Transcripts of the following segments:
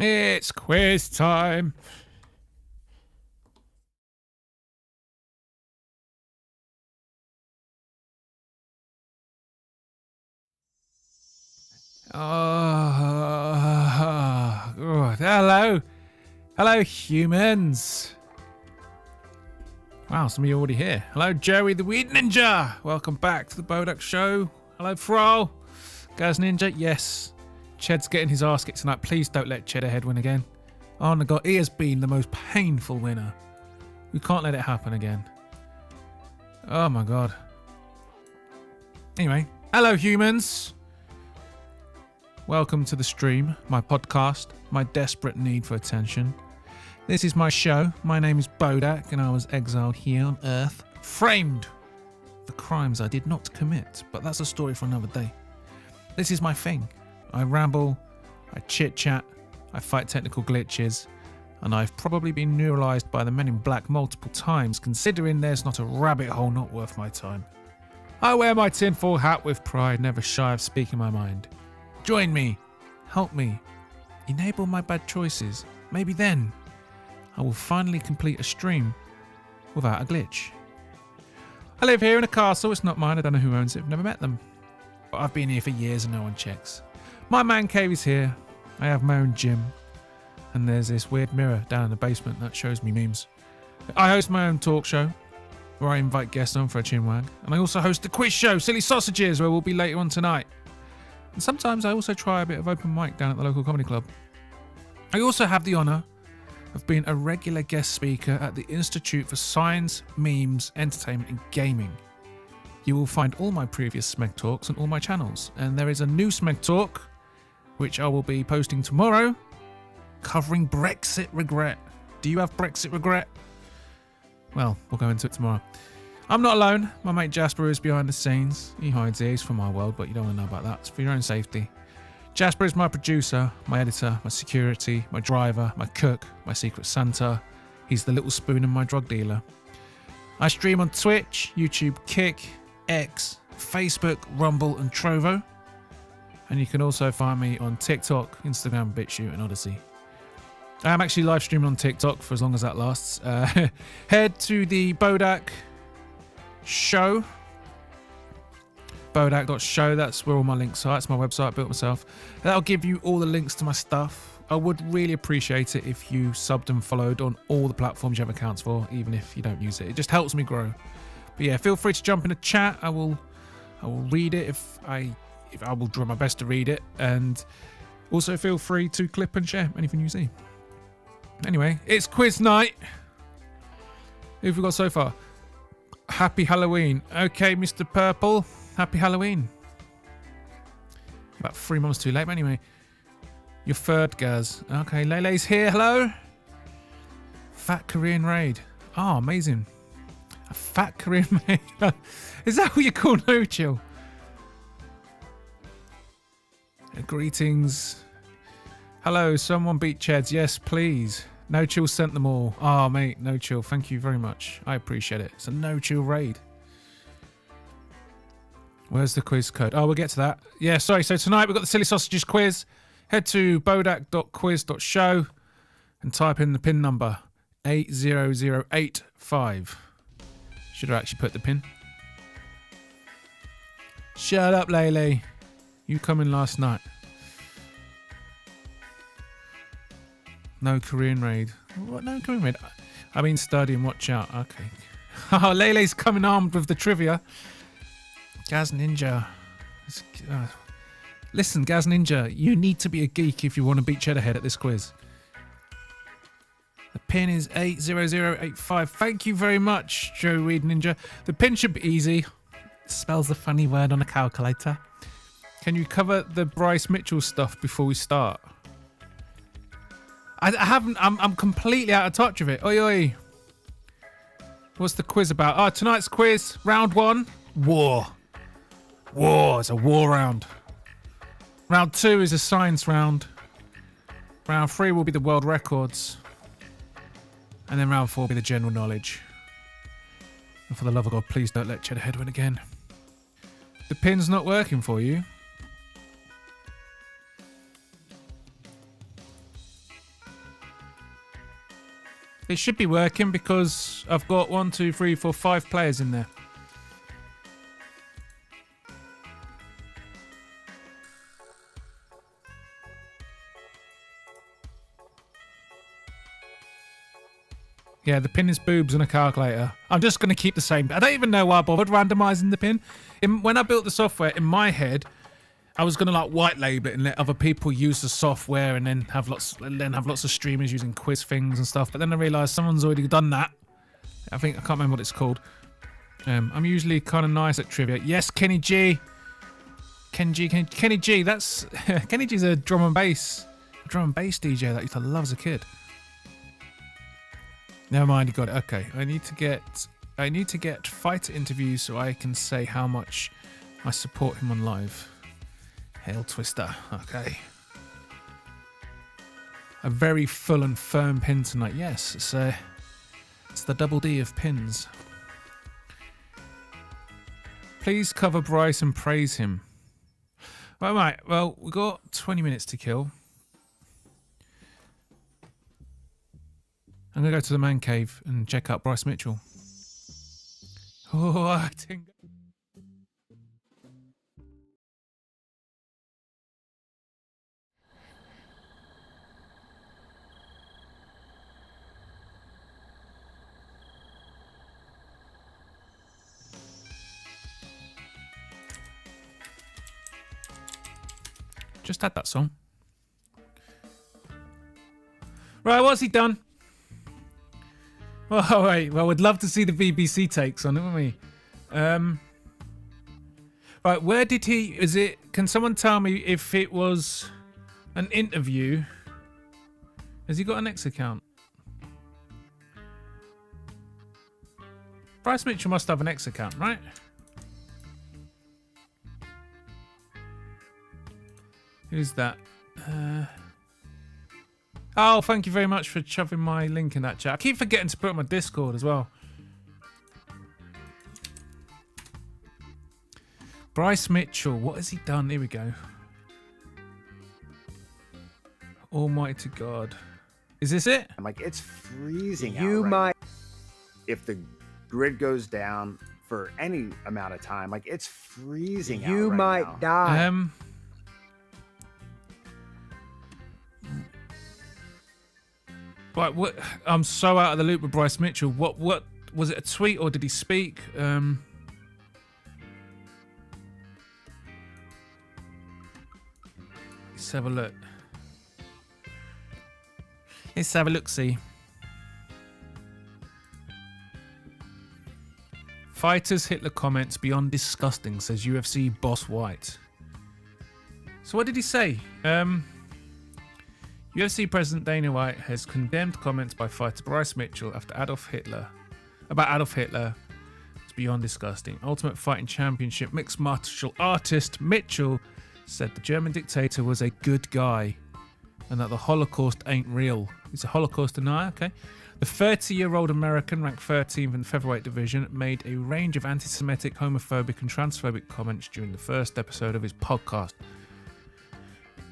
It's quiz time. Hello. Hello, humans. Wow, some of you are already here. Hello, Joey the Weed Ninja. Welcome back to the Bodach Show. Hello, Fro. Gaz Ninja. Yes. Ched's getting his ass kicked tonight. Please don't let Cheddarhead win again. Oh my god, he has been the most painful winner. We can't let it happen again. Oh my god. Anyway, hello, humans. Welcome to the stream, my podcast, my desperate need for attention. This is my show. My name is Bodach, and I was exiled here on Earth, framed for crimes I did not commit. But that's a story for another day. This is my thing. I ramble, I chit-chat, I fight technical glitches, and I've probably been neuralized by the Men in Black multiple times, considering there's not a rabbit hole not worth my time. I wear my tinfoil hat with pride, never shy of speaking my mind. Join me, help me, enable my bad choices. Maybe then I will finally complete a stream without a glitch. I live here in a castle. It's not mine. I don't know who owns it. I've never met them. But I've been here for years and no one checks. My man cave is here. I have my own gym. And there's this weird mirror down in the basement that shows me memes. I host my own talk show where I invite guests on for a chinwag. And I also host a quiz show, Silly Sausages, where we'll be later on tonight. And sometimes I also try a bit of open mic down at the local comedy club. I also have the honour of being a regular guest speaker at the Institute for Science, Memes, Entertainment and Gaming. You will find all my previous Smeg Talks on all my channels. And there is a new Smeg Talk, which I will be posting tomorrow, covering Brexit regret. Do you have Brexit regret? Well, we'll go into it tomorrow. I'm not alone. My mate Jasper is behind the scenes. He hides here. He's from my world, but you don't want to know about that. It's for your own safety. Jasper is my producer, my editor, my security, my driver, my cook, my secret Santa. He's the little spoon and my drug dealer. I stream on Twitch, YouTube, Kick, X, Facebook, Rumble and Trovo. And you can also find me on TikTok, Instagram, BitChute and Odyssey. I am actually live streaming on TikTok for as long as that lasts. Head to the Bodach Show. Bodach.show. That's where all my links are. It's my website I built myself. That'll give you all the links to my stuff. I would really appreciate it if you subbed and followed on all the platforms you have accounts for, even if you don't use it. It just helps me grow. But yeah, feel free to jump in the chat. I will read it if I will try my best to read it. And also feel free to clip and share anything you see. Anyway, it's quiz night. Who have we got so far? Happy Halloween. Okay, Mr. Purple. Happy Halloween. About 3 months too late, but anyway. Your third, Gaz. Okay, Lele's here. Hello. Fat Korean raid. Oh, amazing. A fat Korean raid. Is that what you call no chill? Greetings. Hello, someone beat Cheds. Yes, please. No chill sent them all. Oh, mate, no chill. Thank you very much. I appreciate it. It's a no chill raid. Where's the quiz code? Oh, we'll get to that. Yeah, sorry. So tonight we've got the Silly Sausages quiz. Head to bodach.quiz.show and type in the pin number 80085. Should have actually put the pin. Shut up, Lele. You come in last night. No Korean raid. What? No Korean raid? I mean study and watch out. Okay. Oh, Lele's coming armed with the trivia. Gaz Ninja. Listen, Gaz Ninja, you need to be a geek if you want to beat Cheddarhead at this quiz. The pin is 80085. Thank you very much, Joe Weed Ninja. The pin should be easy. It spells a funny word on a calculator. Can you cover the Bryce Mitchell stuff before we start? I haven't. I'm completely out of touch with it. Oi, oi. What's the quiz about? Oh, tonight's quiz, round 1, war. War. It's a war round. Round 2 is a science round. Round 3 will be the world records. And then round 4 will be the general knowledge. And for the love of God, please don't let Cheddarhead win again. The pin's not working for you. It should be working because I've got 1, 2, 3, 4, 5 players in there. Yeah, the pin is boobs and a calculator. I'm just going to keep the same. I don't even know why I bothered randomizing the pin. When I built the software, in my head, I was going to like white label it and let other people use the software and then have lots of streamers using quiz things and stuff. But then I realized someone's already done that. I can't remember what it's called. I'm usually kind of nice at trivia. Yes, Kenny G. Kenny G. That's Kenny G's a drum and bass DJ that I used to love as a kid. Never mind, you got it. Okay, I need to get fighter interviews so I can say how much I support him on live. Hail Twister. Okay. A very full and firm pin tonight. Yes, it's the double D of pins. Please cover Bryce and praise him. Right. Well, we've got 20 minutes to kill. I'm going to go to the man cave and check out Bryce Mitchell. Oh, I think... Just had that song. Right, what's he done? Oh, wait. Well, we'd love to see the BBC takes on it, wouldn't we? Right, where did he... Is it... Can someone tell me if it was an interview? Has he got an X account? Bryce Mitchell must have an X account, right? Who's that? Oh, thank you very much for shoving my link in that chat. I keep forgetting to put it on my Discord as well. Bryce Mitchell, what has he done? Here we go. Almighty God. Is this it? I'm like, it's freezing out. If the grid goes down for any amount of time, like it's freezing out. You might die. Right, what? I'm so out of the loop with Bryce Mitchell. What was it? A tweet or did he speak? Let's have a look. Let's have a look-see. Fighters Hitler comments beyond disgusting, says UFC boss White. So what did he say? UFC President Dana White has condemned comments by fighter Bryce Mitchell about Adolf Hitler. It's beyond disgusting. Ultimate Fighting Championship mixed martial artist Mitchell said the German dictator was a good guy and that the Holocaust ain't real. He's a Holocaust denier, okay. The 30-year-old American, ranked 13th in the featherweight division, made a range of anti-Semitic, homophobic and transphobic comments during the first episode of his podcast.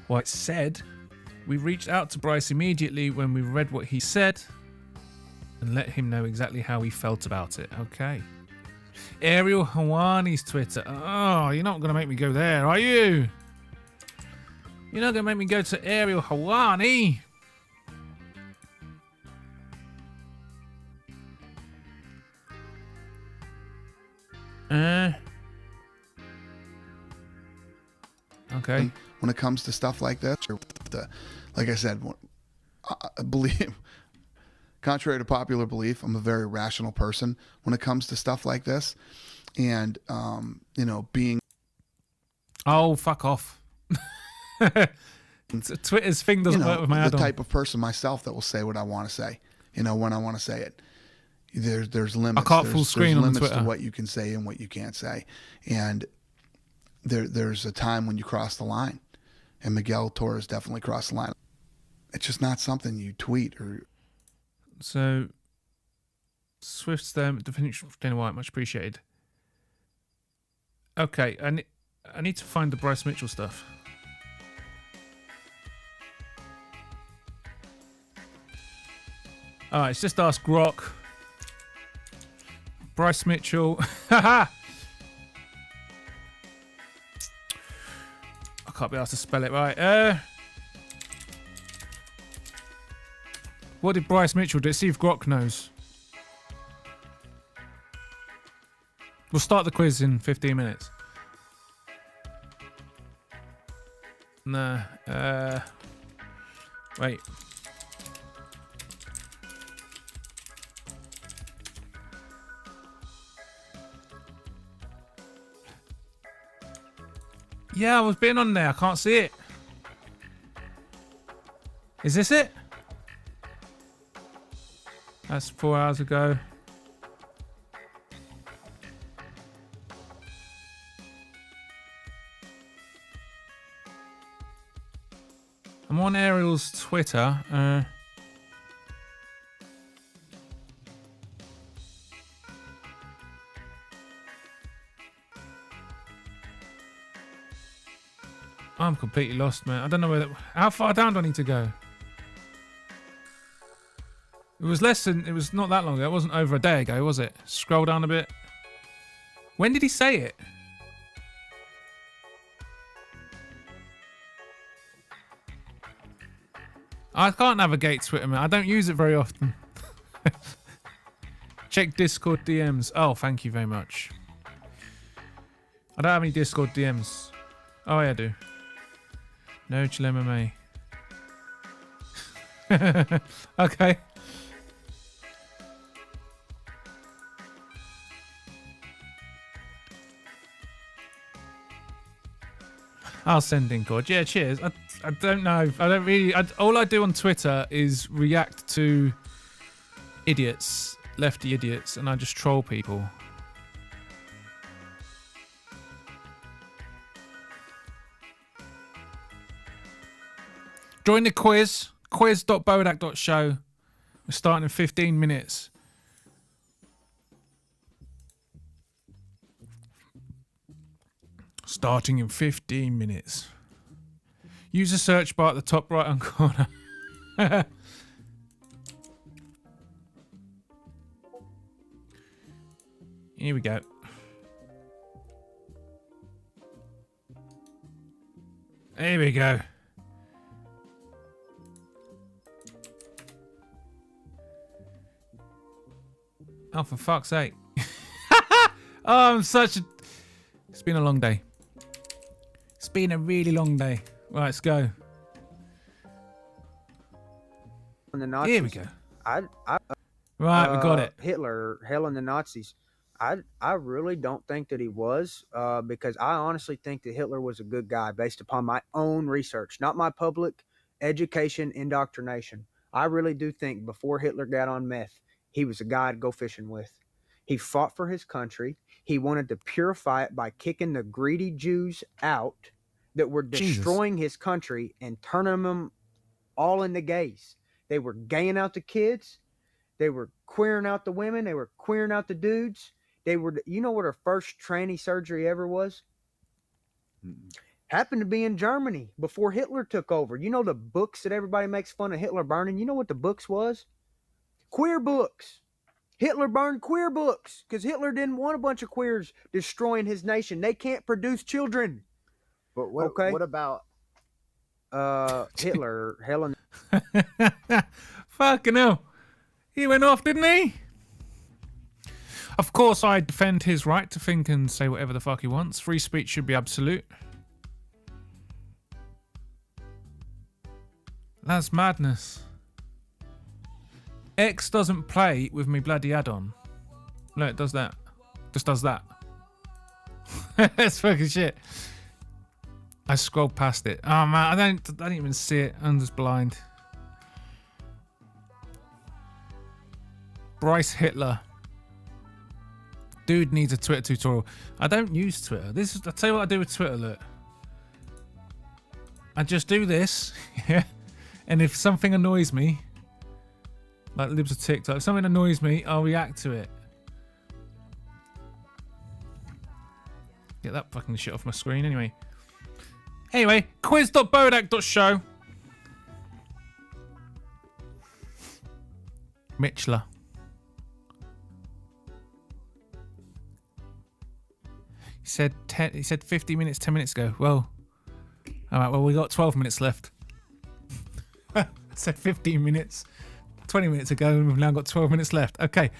White said... We reached out to Bryce immediately when we read what he said and let him know exactly how he felt about it. Okay. Ariel Hawani's Twitter. Oh, you're not going to make me go there, are you? You're not going to make me go to Ariel Hawani. Okay. When it comes to stuff like this, or like I said, I believe, contrary to popular belief, I'm a very rational person when it comes to stuff like this, and being. Oh, fuck off! Twitter's thing doesn't work with my add-on. The type of person myself that will say what I want to say, when I want to say it. There's limits. I can't full screen on Twitter. To what you can say and what you can't say, and there's a time when you cross the line. And Miguel Torres definitely crossed the line. It's just not something you tweet or. So, Swift's definition of Dana White, much appreciated. Okay, I need to find the Bryce Mitchell stuff. Alright, it's just ask Grok. Bryce Mitchell. Haha! I can't be asked to spell it right. What did Bryce Mitchell do? See if Grok knows. We'll start the quiz in 15 minutes. Nah. Wait. Yeah, I was being on there. I can't see it. Is this it? That's 4 hours ago. I'm on Ariel's Twitter. I'm completely lost, man. I don't know where. How far down do I need to go? It was less than. It was not that long ago. It wasn't over a day ago, was it? Scroll down a bit. When did he say it? I can't navigate Twitter, man. I don't use it very often. Check Discord DMs. Oh, thank you very much. I don't have any Discord DMs. Oh, yeah, I do. No chill MMA. Okay. I'll send in cord. Yeah, cheers. I don't know. I don't really. All I do on Twitter is react to idiots, lefty idiots, and I just troll people. Join the quiz. Quiz.bodach.show. We're starting in 15 minutes. Starting in 15 minutes. Use the search bar at the top right hand corner. Here we go. Here we go. Oh, for fuck's sake. Oh, I'm such a... It's been a long day. It's been a really long day. Right, let's go. And the Nazis, Here we go. Right, we got it. Hitler, hell and the Nazis. I really don't think that he was, because I honestly think that Hitler was a good guy based upon my own research, not my public education indoctrination. I really do think before Hitler got on meth, he was a guy I'd go fishing with. He fought for his country. He wanted to purify it by kicking the greedy Jews out that were destroying his country and turning them all into gays. They were gaying out the kids. They were queering out the women. They were queering out the dudes. They were, you know what her first tranny surgery ever was? Happened to be in Germany before Hitler took over. You know the books that everybody makes fun of Hitler burning? You know what the books was? Queer books. Hitler burned queer books because Hitler didn't want a bunch of queers destroying his nation. They can't produce children. But what about Hitler, Helen? Fucking hell. He went off, didn't he? Of course, I defend his right to think and say whatever the fuck he wants. Free speech should be absolute. That's madness. X doesn't play with me bloody add-on. No, it does that. Just does that. That's fucking shit. I scrolled past it. Oh man, I don't even see it. I'm just blind. Bryce Hitler. Dude needs a Twitter tutorial. I don't use Twitter. I'll tell you what I do with Twitter, look. I just do this, yeah. And if something annoys me, like libs of TikTok, if something annoys me, I'll react to it. Get that fucking shit off my screen anyway. Anyway, quiz.bodach.show. Mitchler. He said 50 minutes 10 minutes ago. Well, all right, well, we got 12 minutes left. I said 15 minutes 20 minutes ago, and we've now got 12 minutes left. Okay.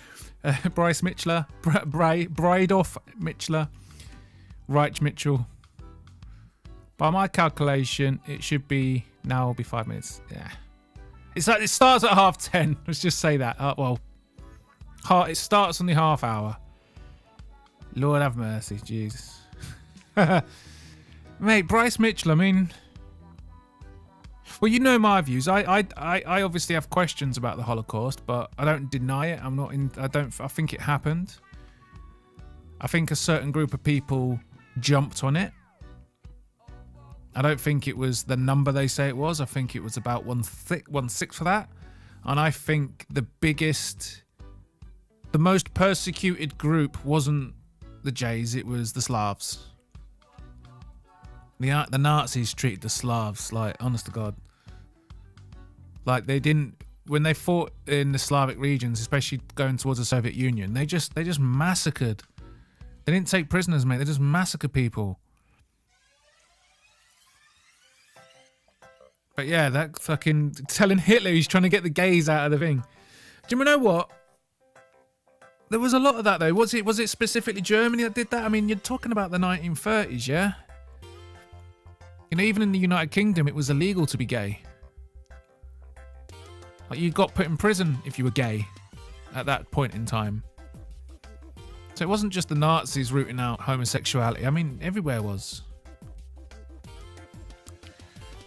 Bryce Mitchler, Breidoff Mitchler, Reich Mitchell. By my calculation, it should be now. Will be 5 minutes. Yeah, it's like it starts at 10:30. Let's just say that. It starts on the half hour. Lord have mercy, Jesus. Mate, Bryce Mitchell. I mean, well, you know my views. I obviously have questions about the Holocaust, but I don't deny it. I think it happened. I think a certain group of people jumped on it. I don't think it was the number they say it was. I think it was about one sixth of that. And I think the most persecuted group wasn't the Jays, it was the Slavs. The Nazis treated the Slavs like, honest to God, like they didn't, when they fought in the Slavic regions, especially going towards the Soviet Union, they just massacred. They didn't take prisoners, mate. They just massacred people. But yeah, that fucking telling Hitler he's trying to get the gays out of the thing. Do you know what? There was a lot of that though. Was it specifically Germany that did that? I mean, you're talking about the 1930s, yeah? You know, even in the United Kingdom, it was illegal to be gay. Like, you got put in prison if you were gay at that point in time. So it wasn't just the Nazis rooting out homosexuality. I mean, everywhere was.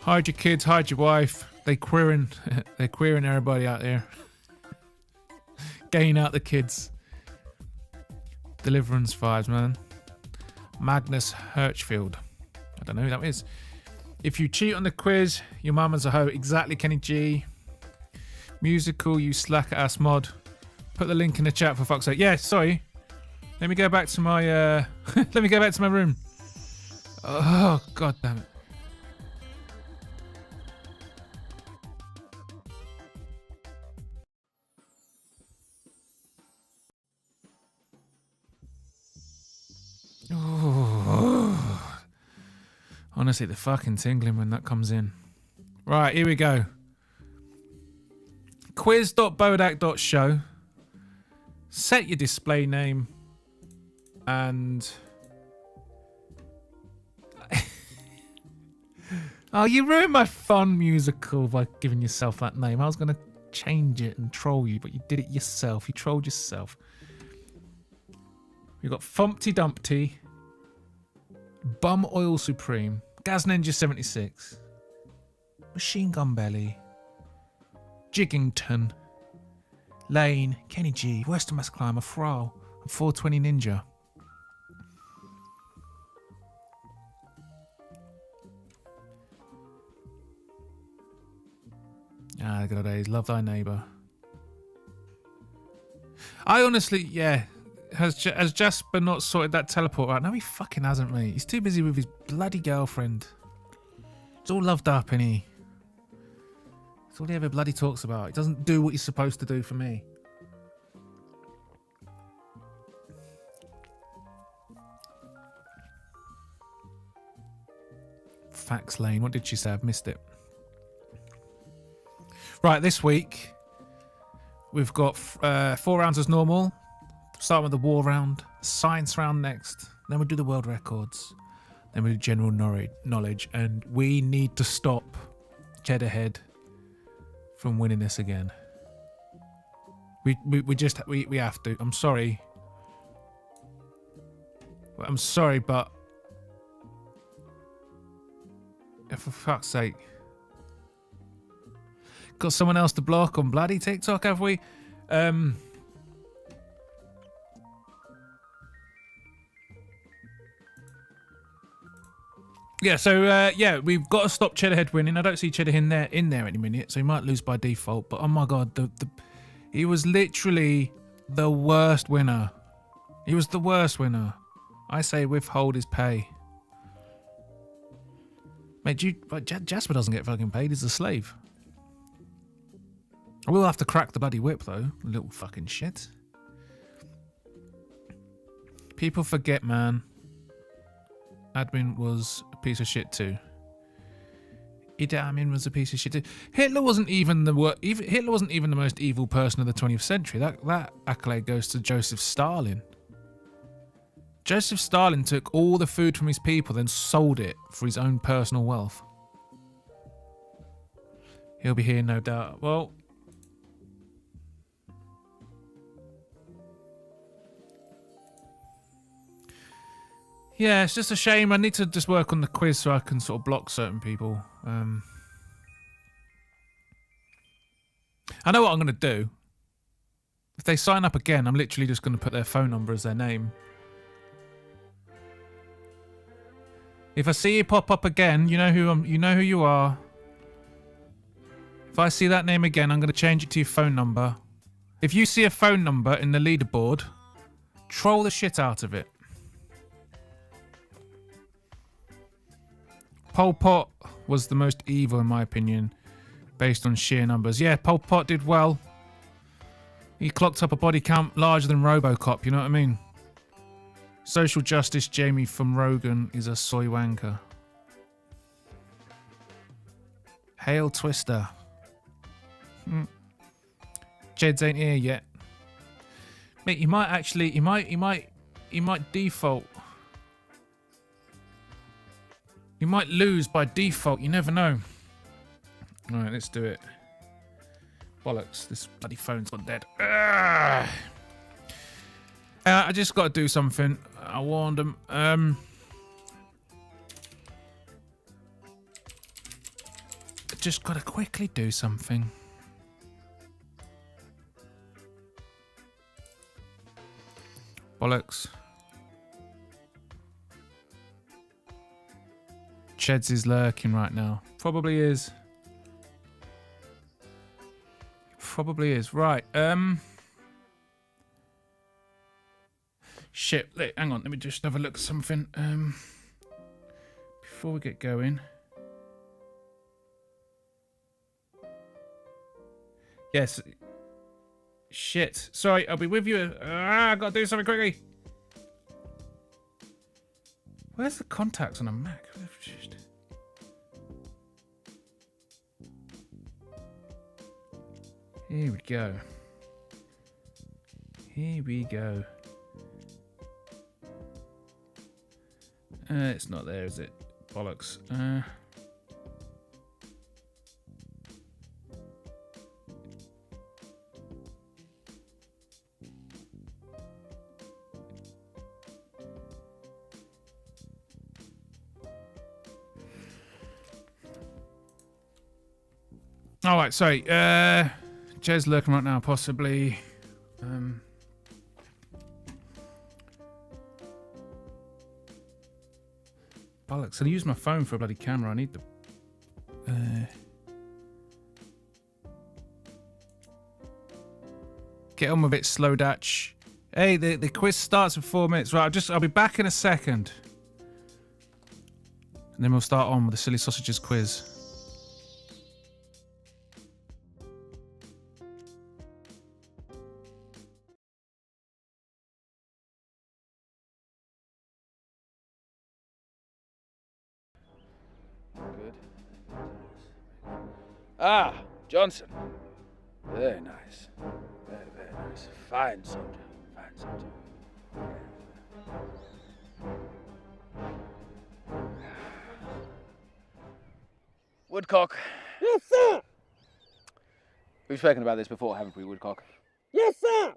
Hide your kids, hide your wife. They're queering everybody out there. Gaying out the kids. Deliverance vibes, man. Magnus Hirschfield. I don't know who that is. If you cheat on the quiz, your mama's a hoe. Exactly, Kenny G. Musical, you slack ass mod. Put the link in the chat for fuck's sake. Yeah, sorry. Let me go back to my let me go back to my room. Oh, god damn it. Oh. Honestly, the fucking tingling when that comes in. Right, here we go. Quiz.bodach.show. Set your display name. And... oh, you ruined my fun musical by giving yourself that name. I was going to change it and troll you, but you did it yourself. You trolled yourself. We've got Fumpty Dumpty, Bum Oil Supreme, Gas Ninja 76, Machine Gun Belly, Jiggington, Lane, Kenny G, Western Mass Climber, Thrall, and 420 Ninja. Ah, the good old days. Love thy neighbour. I honestly, yeah. Has Jasper not sorted that teleport out? No, he fucking hasn't, mate. He's too busy with his bloody girlfriend. He's all loved up, isn't he? That's all he ever bloody talks about. He doesn't do what he's supposed to do for me. Fax Lane. What did she say? I've missed it. Right, this week we've got 4 rounds as normal. Start with the war round, science round next. Then we do the world records. Then we do general knowledge. And we need to stop Cheddarhead from winning this again. We have to. I'm sorry. I'm sorry, but for fuck's sake. Got someone else to block on bloody TikTok, have we? Yeah, so yeah, we've got to stop Cheddarhead winning. I don't see Cheddarhead in there any minute, so he might lose by default. But oh my god, he was literally the worst winner. He was the worst winner. I say withhold his pay. Mate, Jasper doesn't get fucking paid. He's a slave. I will have to crack the bloody whip, though. Little fucking shit. People forget, man. Admin was a piece of shit, too. Idi Amin was a piece of shit, too. Hitler wasn't even the most evil person of the 20th century. That accolade goes to Joseph Stalin. Joseph Stalin took all the food from his people, then sold it for his own personal wealth. He'll be here, no doubt. Well, yeah, it's just a shame. I need to just work on the quiz so I can sort of block certain people. I know what I'm going to do. If they sign up again, I'm literally just going to put their phone number as their name. If I see you pop up again, you know who you are. If I see that name again, I'm going to change it to your phone number. If you see a phone number in the leaderboard, troll the shit out of it. Pol Pot was the most evil in my opinion, based on sheer numbers. Yeah, Pol Pot did well. He clocked up a body count larger than RoboCop, you know what I mean? Social Justice Jamie from Rogan is a soy wanker. Hail Twister. Jeds ain't here yet. Mate, he might default. He might lose by default, you never know. Alright, let's do it. Bollocks, this bloody phone's gone dead. I just got to do something. I warned him. I just got to quickly do something. Bollocks. Cheds is lurking right now. Probably is. Probably is. Right. Shit. Hang on. Let me just have a look at something. Before we get going. Yes. Shit. Sorry. I'll be with you. I gotta do something quickly. Where's the contacts on a Mac? Here we go. Here we go. It's not there, is it? Bollocks. All right, sorry. Jez lurking right now, possibly. Bollocks, I use my phone for a bloody camera. I need the... Get on with it, slow datch. Hey, the quiz starts in 4 minutes. Right, I'll be back in a second. And then we'll start on with the Silly Sausages quiz. Ah, Johnson. Very nice. Very, very nice. Fine soldier. Fine soldier. Woodcock. Yes, sir. We've spoken about this before, haven't we, Woodcock? Yes, sir.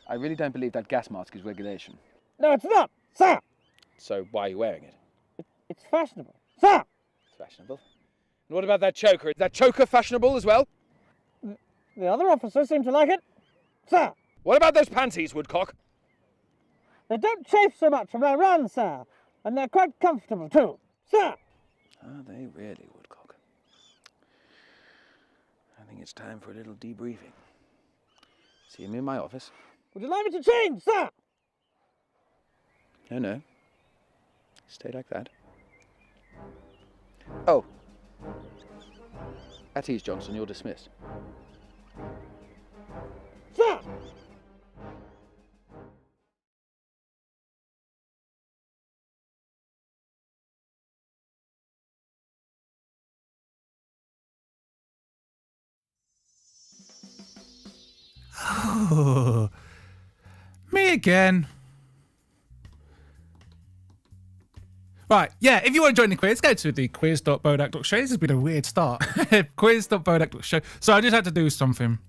I really don't believe that gas mask is regulation. No, it's not, sir. So why are you wearing it? It's fashionable, sir. It's fashionable. And what about that choker? Is that choker fashionable as well? The other officers seem to like it, sir. What about those panties, Woodcock? They don't chafe so much when I run, sir. And they're quite comfortable, too, sir. Are they really, Woodcock? I think it's time for a little debriefing. See me in my office. Would you like me to change, sir? No. Stay like that. Oh. At ease, Johnson, you're dismissed. Sir! Oh, me again. Right, yeah, if you want to join the quiz, go to the quiz.bodach.show. This has been a weird start. Quiz.bodach.show. So I just had to do something.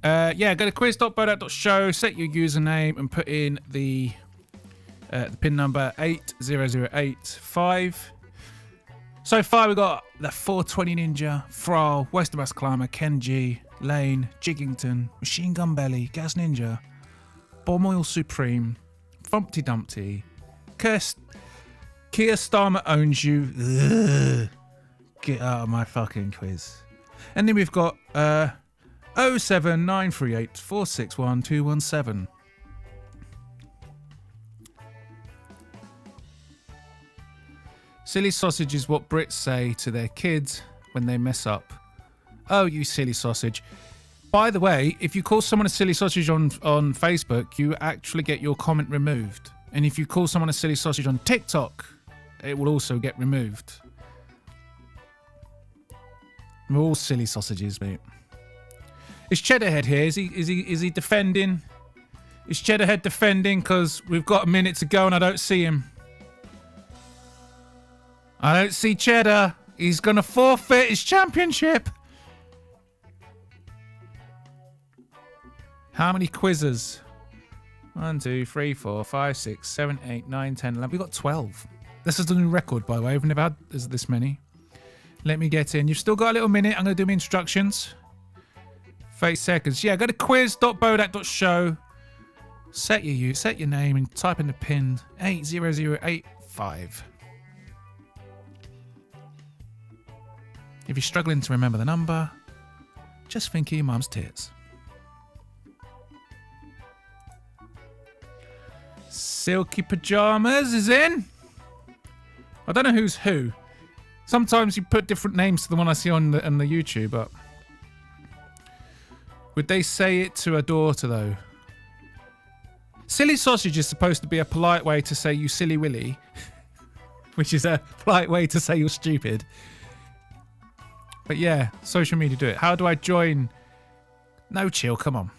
Yeah, go to quiz.bodach.show, set your username, and put in the pin number 80085. So far, we got the 420 Ninja, Thrall, Westermass Climber, Kenji, Lane, Jiggington, Machine Gun Belly, Gas Ninja, Bomb Oil Supreme, Fumpty Dumpty, Keir Starmer Owns You. Ugh. Get out of my fucking quiz. And then we've got 07938 461 217. Silly sausage is what Brits say to their kids when they mess up. Oh, you silly sausage. By the way, if you call someone a silly sausage on Facebook, you actually get your comment removed. And if you call someone a silly sausage on TikTok, it will also get removed. We're all silly sausages, mate. Is Cheddarhead here? Is he defending? Is Cheddarhead defending? Because we've got a minute to go and I don't see him. I don't see Cheddar. He's going to forfeit his championship. How many quizzes? 1, 2, 3, 4, 5, 6, 7, 8, 9, 10, 11. We've got 12. This is the new record, by the way. We've never had this many. Let me get in. You've still got a little minute. I'm going to do my instructions. 30 seconds. Yeah, go to quiz.bodach.show. Set your name and type in the pin 80085. If you're struggling to remember the number, just think of your mum's tits. Silky Pajamas is in. I don't know who's who. Sometimes you put different names to the one I see on the YouTube, but would they say it to a daughter though? Silly sausage is supposed to be a polite way to say you silly willy, which is a polite way to say you're stupid. But yeah, social media do it. How do I join? No, chill, come on.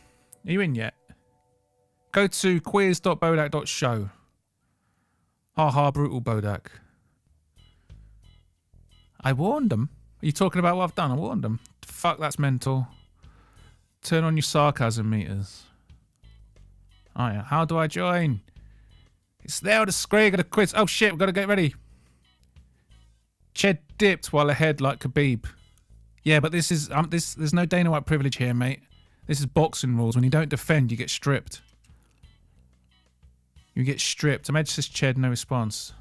Are you in yet? Go to quiz.bodach.show. Ha, brutal Bodach. I warned them. Are you talking about what I've done? I warned them. Fuck, that's mental. Turn on your sarcasm meters. Oh yeah, how do I join? It's there on the screen, got a quiz. Oh shit, we've got to get ready. Ched dipped while ahead like Khabib. Yeah, but this is there's no Dana White privilege here, mate. This is boxing rules. When you don't defend, you get stripped. You get stripped. Imagine says Ched, no response.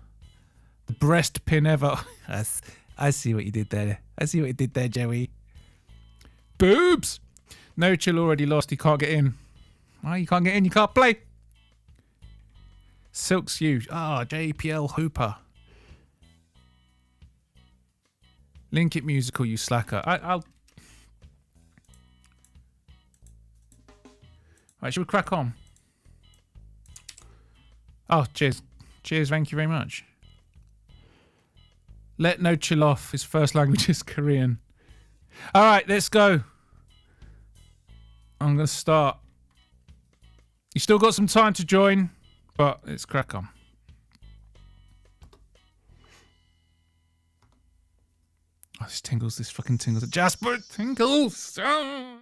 The breast pin ever. I see what you did there. I see what you did there, Joey. Boobs! No chill already lost. He can't get in. Oh, you can't get in. You can't play. Silk's you. Ah, JPL Hooper. Link it musical, you slacker. I'll. Right, should we crack on? Oh, cheers. Cheers, thank you very much. Let no chill off. His first language is Korean. Alright, let's go. I'm going to start. You still got some time to join, but let's crack on. Oh, this tingles. This fucking tingles. Jasper tingles. Oh.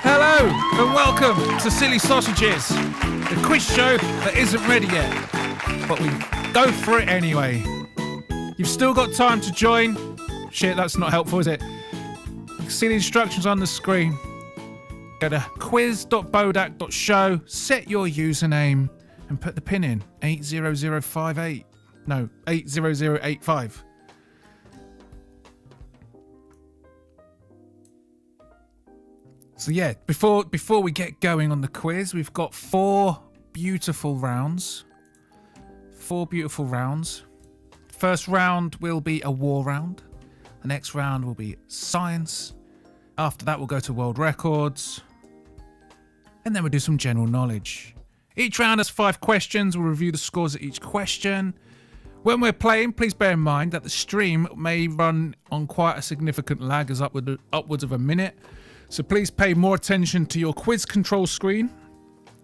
Hello and welcome to Silly Sausages, the quiz show that isn't ready yet, but we go for it anyway. You've still got time to join. Shit, that's not helpful, is it? You can see the instructions on the screen. Go to quiz.bodach.show, set your username, and put the pin in 80058. No, 80085. So yeah, before we get going on the quiz, we've got 4 beautiful rounds. 4 beautiful rounds. First round will be a war round. The next round will be science. After that, we'll go to world records. And then we'll do some general knowledge. Each round has 5 questions. We'll review the scores at each question. When we're playing, please bear in mind that the stream may run on quite a significant lag, as upwards of a minute. So please pay more attention to your quiz control screen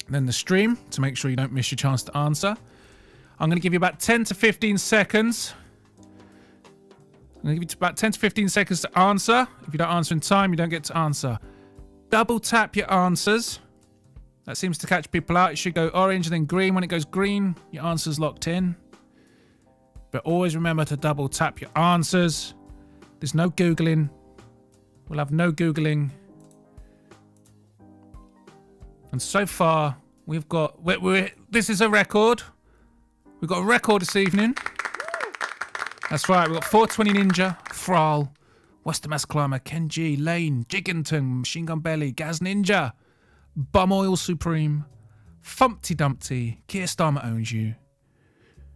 than the stream to make sure you don't miss your chance to answer. I'm going to give you about 10 to 15 seconds. I'm going to give you about 10 to 15 seconds to answer. If you don't answer in time, you don't get to answer. Double tap your answers. That seems to catch people out. It should go orange and then green. When it goes green, your answer's locked in. But always remember to double tap your answers. There's no Googling. We'll have no Googling. And so far, we've got... this is a record. We've got a record this evening. That's right. We've got 420 Ninja, Thrall, Western Mass Climber, Ken G, Lane, Jigginton, Machine Gun Belly, Gaz Ninja, Bum Oil Supreme, Fumpty Dumpty, Keir Starmer Owns You.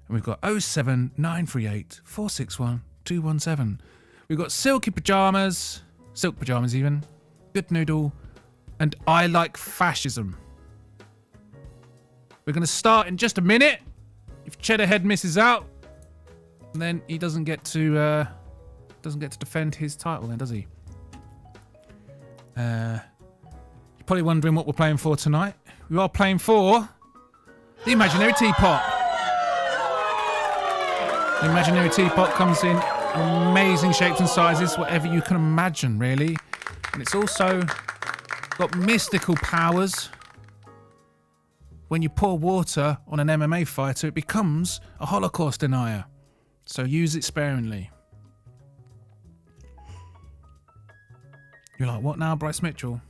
And we've got 07938 461 217. We've got Silky Pajamas, Silk Pajamas even, Good Noodle, and I Like Fascism. We're going to start in just a minute. If Cheddarhead misses out, then he doesn't get to defend his title then, does he? You're probably wondering what we're playing for tonight. We are playing for the Imaginary Teapot. The Imaginary Teapot comes in amazing shapes and sizes, whatever you can imagine, really. And it's also got mystical powers. When you pour water on an MMA fighter, it becomes a Holocaust denier. So use it sparingly. You're like, what now, Bryce Mitchell?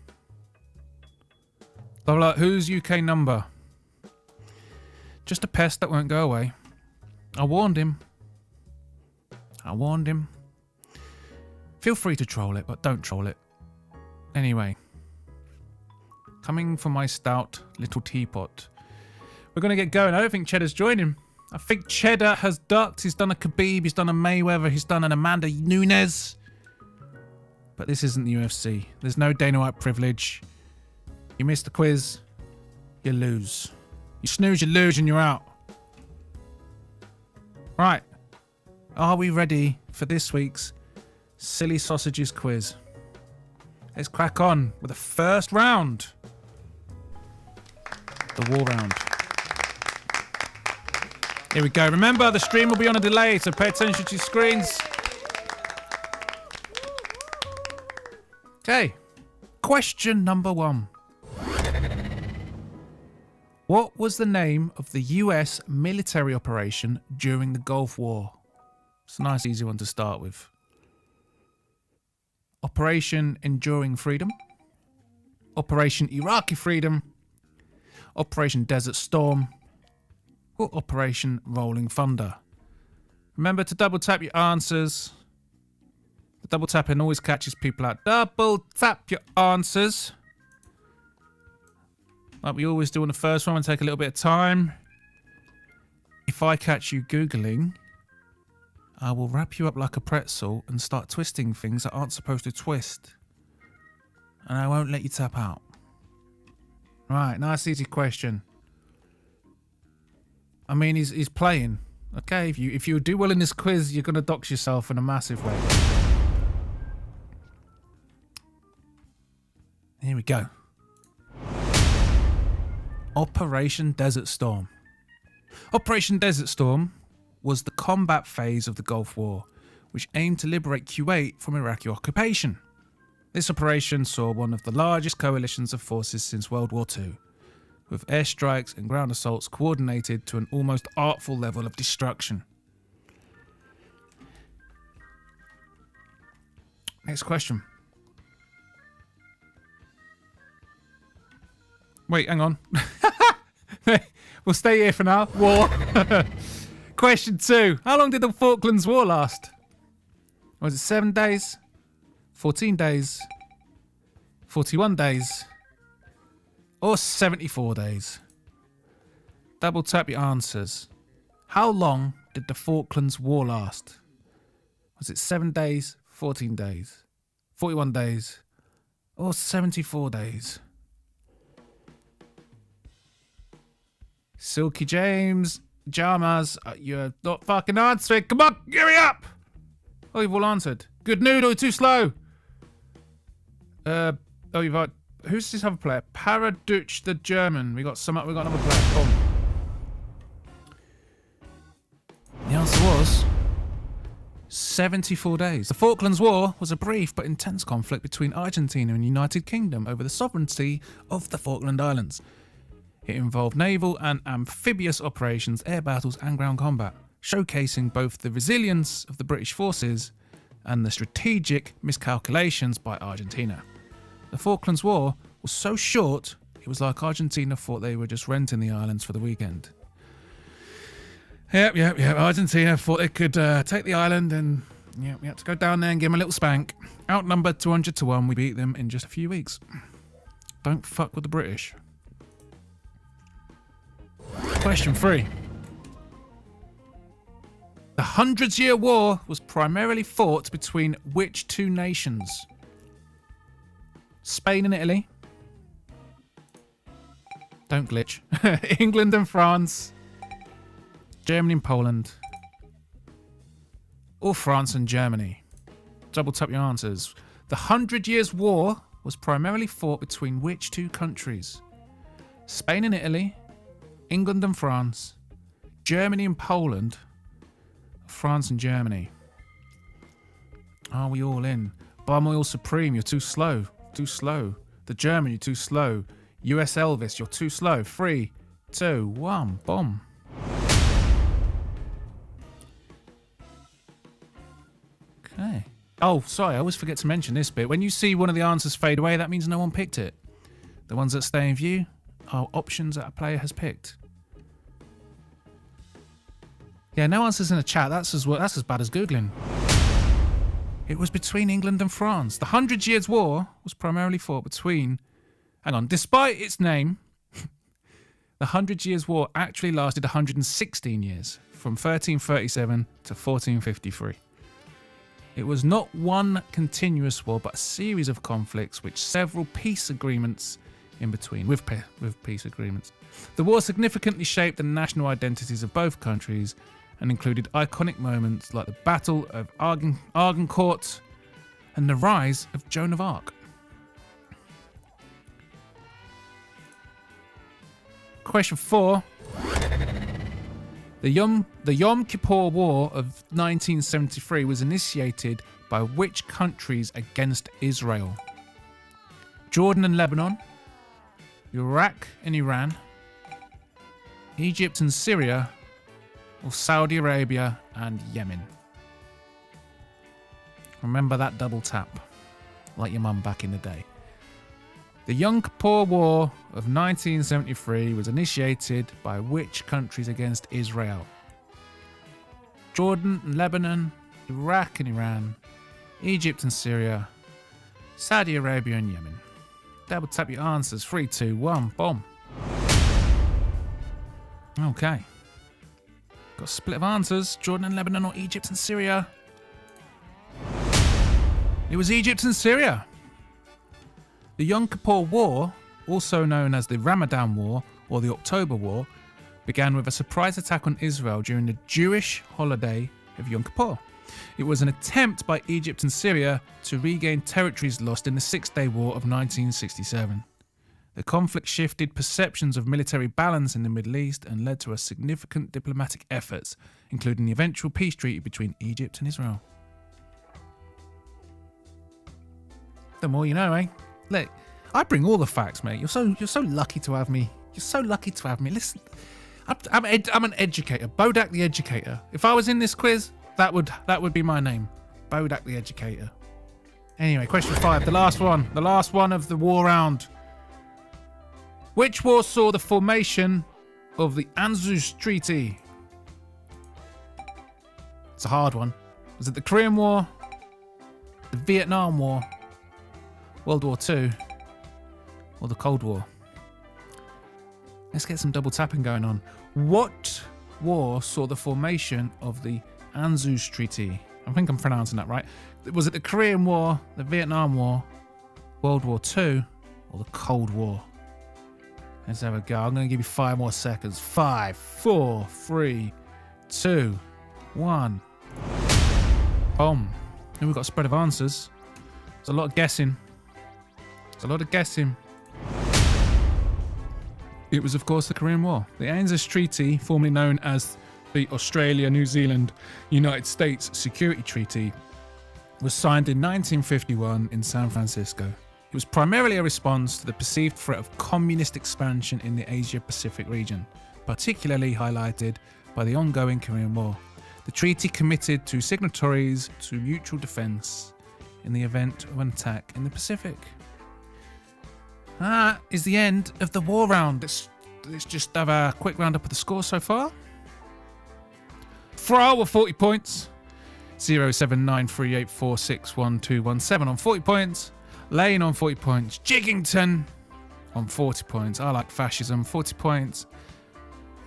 I'm like, whose UK number? Just a pest that won't go away. I warned him. Feel free to troll it, but don't troll it. Anyway. Coming from my stout little teapot. We're going to get going. I don't think Cheddar's joining. I think Cheddar has ducked. He's done a Khabib. He's done a Mayweather. He's done an Amanda Nunes. But this isn't the UFC. There's no Dana White privilege. You miss the quiz, you lose. You snooze, you lose, and you're out. Right. Are we ready for this week's Silly Sausages quiz? Let's crack on with the first round. The war round. Here we go. Remember, the stream will be on a delay, so pay attention to your screens. Okay. Question number 1. What was the name of the US military operation during the Gulf War? It's a nice, easy one to start with. Operation Enduring Freedom, Operation Iraqi Freedom, Operation Desert Storm, or Operation Rolling Thunder. Remember to double tap your answers. The double tapping always catches people out. Double tap your answers. Like we always do on the first one, and take a little bit of time. If I catch you Googling, I will wrap you up like a pretzel and start twisting things that aren't supposed to twist. And I won't let you tap out. Right, nice easy question. I mean, he's playing. Okay, if you do well in this quiz, you're going to dox yourself in a massive way. Here we go. Operation Desert Storm. Operation Desert Storm was the combat phase of the Gulf War, which aimed to liberate Kuwait from Iraqi occupation. This operation saw one of the largest coalitions of forces since World War II, with airstrikes and ground assaults coordinated to an almost artful level of destruction. Next question. Wait, hang on. We'll stay here for now. War. Question 2. How long did the Falklands War last? Was it 7 days? 14 days? 41 days? Or 74 days? Double tap your answers. How long did the Falklands War last? Was it 7 days, 14 days, 41 days, or 74 days? Silky James, Jamas, you're not fucking answering. Come on, give me up! Oh, you've all answered. Good noodle, too slow. You've got... Who's this other player? Paraduch the German. We got another player. Boom. The answer was 74 days. The Falklands War was a brief but intense conflict between Argentina and the United Kingdom over the sovereignty of the Falkland Islands. It involved naval and amphibious operations, air battles and ground combat, showcasing both the resilience of the British forces and the strategic miscalculations by Argentina. The Falklands War was so short, it was like Argentina thought they were just renting the islands for the weekend. Yep. Argentina thought they could take the island and we had to go down there and give them a little spank. Outnumbered 200-1, we beat them in just a few weeks. Don't fuck with the British. Question 3. The 100-Year War was primarily fought between which two nations? Spain and Italy. Don't glitch. England and France. Germany and Poland. Or France and Germany. Double tap your answers. The 100 Years' War was primarily fought between which two countries? Spain and Italy. England and France. Germany and Poland. France and Germany. Are we all in? Bomb Oil Supreme, you're too slow. Too slow. The German, you're too slow. US Elvis, you're too slow. 3, 2, 1, bomb. Okay. Oh, sorry, I always forget to mention this bit. When you see one of the answers fade away, that means no one picked it. The ones that stay in view are options that a player has picked. Yeah, no answers in the chat. That's as bad as Googling. It was between England and France. The 100 Years' War was primarily fought between... Hang on. Despite its name, the 100 Years' War actually lasted 116 years, from 1337 to 1453. It was not one continuous war, but a series of conflicts with several peace agreements in between, with peace agreements. The war significantly shaped the national identities of both countries and included iconic moments like the Battle of Agincourt and the rise of Joan of Arc. Question 4. The Yom Kippur War of 1973 was initiated by which countries against Israel? Jordan and Lebanon, Iraq and Iran, Egypt and Syria, or Saudi Arabia and Yemen? Remember that double tap, like your mum back in the day. The Yom Kippur War of 1973 was initiated by which countries against Israel? Jordan and Lebanon, Iraq and Iran, Egypt and Syria, Saudi Arabia and Yemen. Double tap your answers. 3, 2, 1, bomb. Okay. Got a split of answers. Jordan and Lebanon or Egypt and Syria? It was Egypt and Syria. The Yom Kippur War, also known as the Ramadan War or the October War, began with a surprise attack on Israel during the Jewish holiday of Yom Kippur. It was an attempt by Egypt and Syria to regain territories lost in the Six-Day War of 1967. The conflict shifted perceptions of military balance in the Middle East and led to a significant diplomatic efforts, including the eventual peace treaty between Egypt and Israel. The more you know, eh? Look, I bring all the facts, mate. You're so lucky to have me. You're so lucky to have me. Listen, I'm an educator, Bodach the Educator. If I was in this quiz, that would be my name, Bodach the Educator. Anyway, question 5, the last one of the war round. Which war saw the formation of the Anzus Treaty? It's a hard one. Was it the Korean War, the Vietnam War, World War II, or the Cold War? Let's get some double tapping going on. What war saw the formation of the Anzus Treaty? I think I'm pronouncing that right. Was it the Korean War, the Vietnam War, World War II, or the Cold War? Let's have a go. I'm going to give you 5 more seconds. 5, 4, 3, 2, 1. Boom. And we've got a spread of answers. There's a lot of guessing. There's a lot of guessing. It was, of course, the Korean War. The ANZUS Treaty, formerly known as the Australia-New Zealand-United States Security Treaty, was signed in 1951 in San Francisco. It was primarily a response to the perceived threat of communist expansion in the Asia-Pacific region, particularly highlighted by the ongoing Korean War. The treaty committed to signatories to mutual defense in the event of an attack in the Pacific. That is the end of the war round. Let's just have a quick roundup of the score so far. Fro with 40 points. 07938461217 on 40 points. Lane on 40 points. Jiggington on 40 points. I like fascism, 40 points.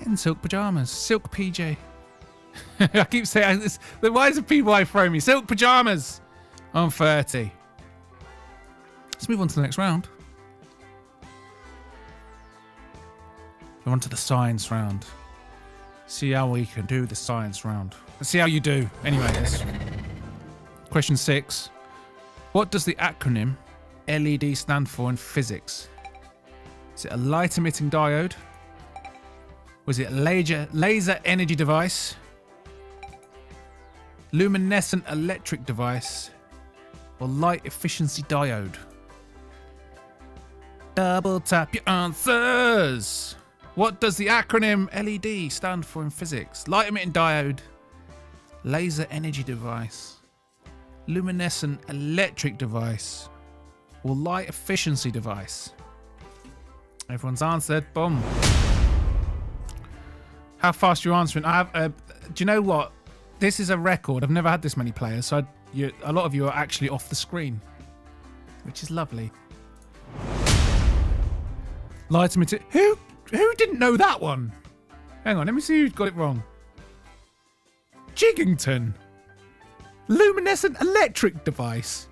In silk pajamas. Silk PJ. I keep saying this. Why is the PY throw me? Silk pajamas on 30. Let's move on to the next round. We're on to the science round. See how we can do the science round. Let's see how you do. Anyway, question 6. What does the acronym LED stand for in physics? Is it a light emitting diode? Was it a laser energy device? Luminescent electric device? Or light efficiency diode? Double tap your answers. What does the acronym LED stand for in physics? Light emitting diode, laser energy device, luminescent electric device, or light efficiency device? Everyone's answered. Boom. How fast are you answering? I have. Do you know what? This is a record. I've never had this many players, so a lot of you are actually off the screen, which is lovely. Light emitting. Who didn't know that one? Hang on, let me see who got it wrong. Jiggington. Luminescent electric device.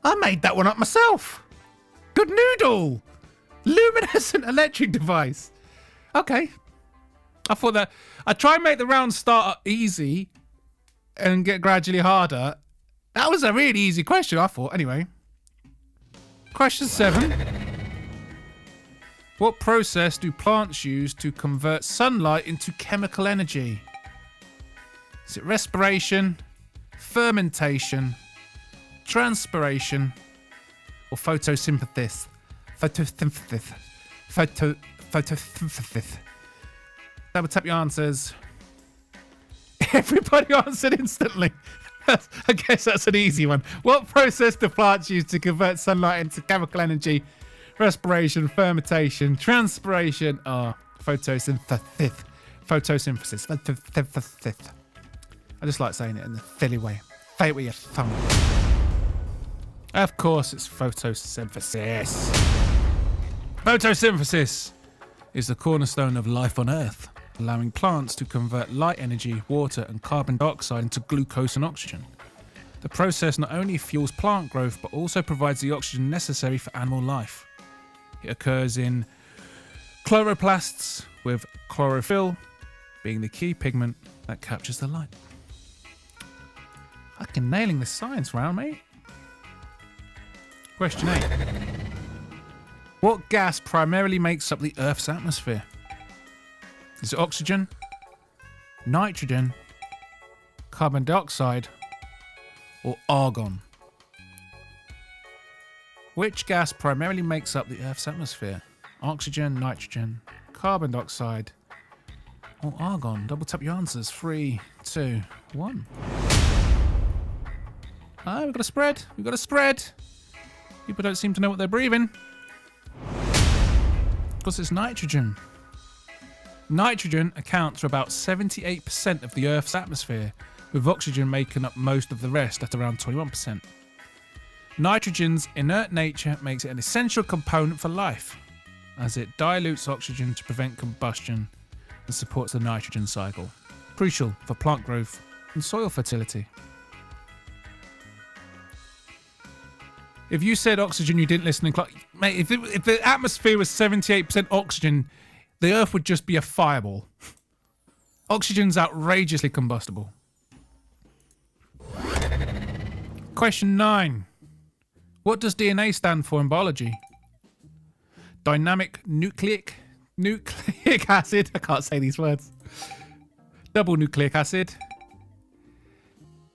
I made that one up myself. Good noodle. Luminescent electric device. Okay. I thought that I try and make the round start easy and get gradually harder. That was a really easy question, I thought. Anyway. Question 7. What process do plants use to convert sunlight into chemical energy? Is it respiration, fermentation, transpiration, or photosynthesis? Photosynthesis. Double tap your answers. Everybody answered instantly. I guess that's an easy one. What process do plants use to convert sunlight into chemical energy? Respiration, fermentation, transpiration, or photosynthesis. Photosynthesis. I just like saying it in the silly way. Say it with your thumb. Of course, it's photosynthesis. Photosynthesis is the cornerstone of life on Earth, allowing plants to convert light energy, water, and carbon dioxide into glucose and oxygen. The process not only fuels plant growth, but also provides the oxygen necessary for animal life. It occurs in chloroplasts, with chlorophyll being the key pigment that captures the light. Fucking nailing the science round, mate. Question 8. What gas primarily makes up the Earth's atmosphere? Is it oxygen, nitrogen, carbon dioxide, or argon? Which gas primarily makes up the Earth's atmosphere? Oxygen, nitrogen, carbon dioxide, or argon? Double tap your answers. 3, 2, 1. Ah, we've got a spread. We've got a spread. People don't seem to know what they're breathing. Of course, it's nitrogen. Nitrogen accounts for about 78% of the Earth's atmosphere, with oxygen making up most of the rest at around 21%. Nitrogen's inert nature makes it an essential component for life, as it dilutes oxygen to prevent combustion and supports the nitrogen cycle, crucial for plant growth and soil fertility. If you said oxygen, you didn't listen. Mate, if the atmosphere was 78% oxygen, the Earth would just be a fireball. Oxygen's outrageously combustible. Question 9. What does DNA stand for in biology? Dynamic nucleic acid. I can't say these words. Double nucleic acid.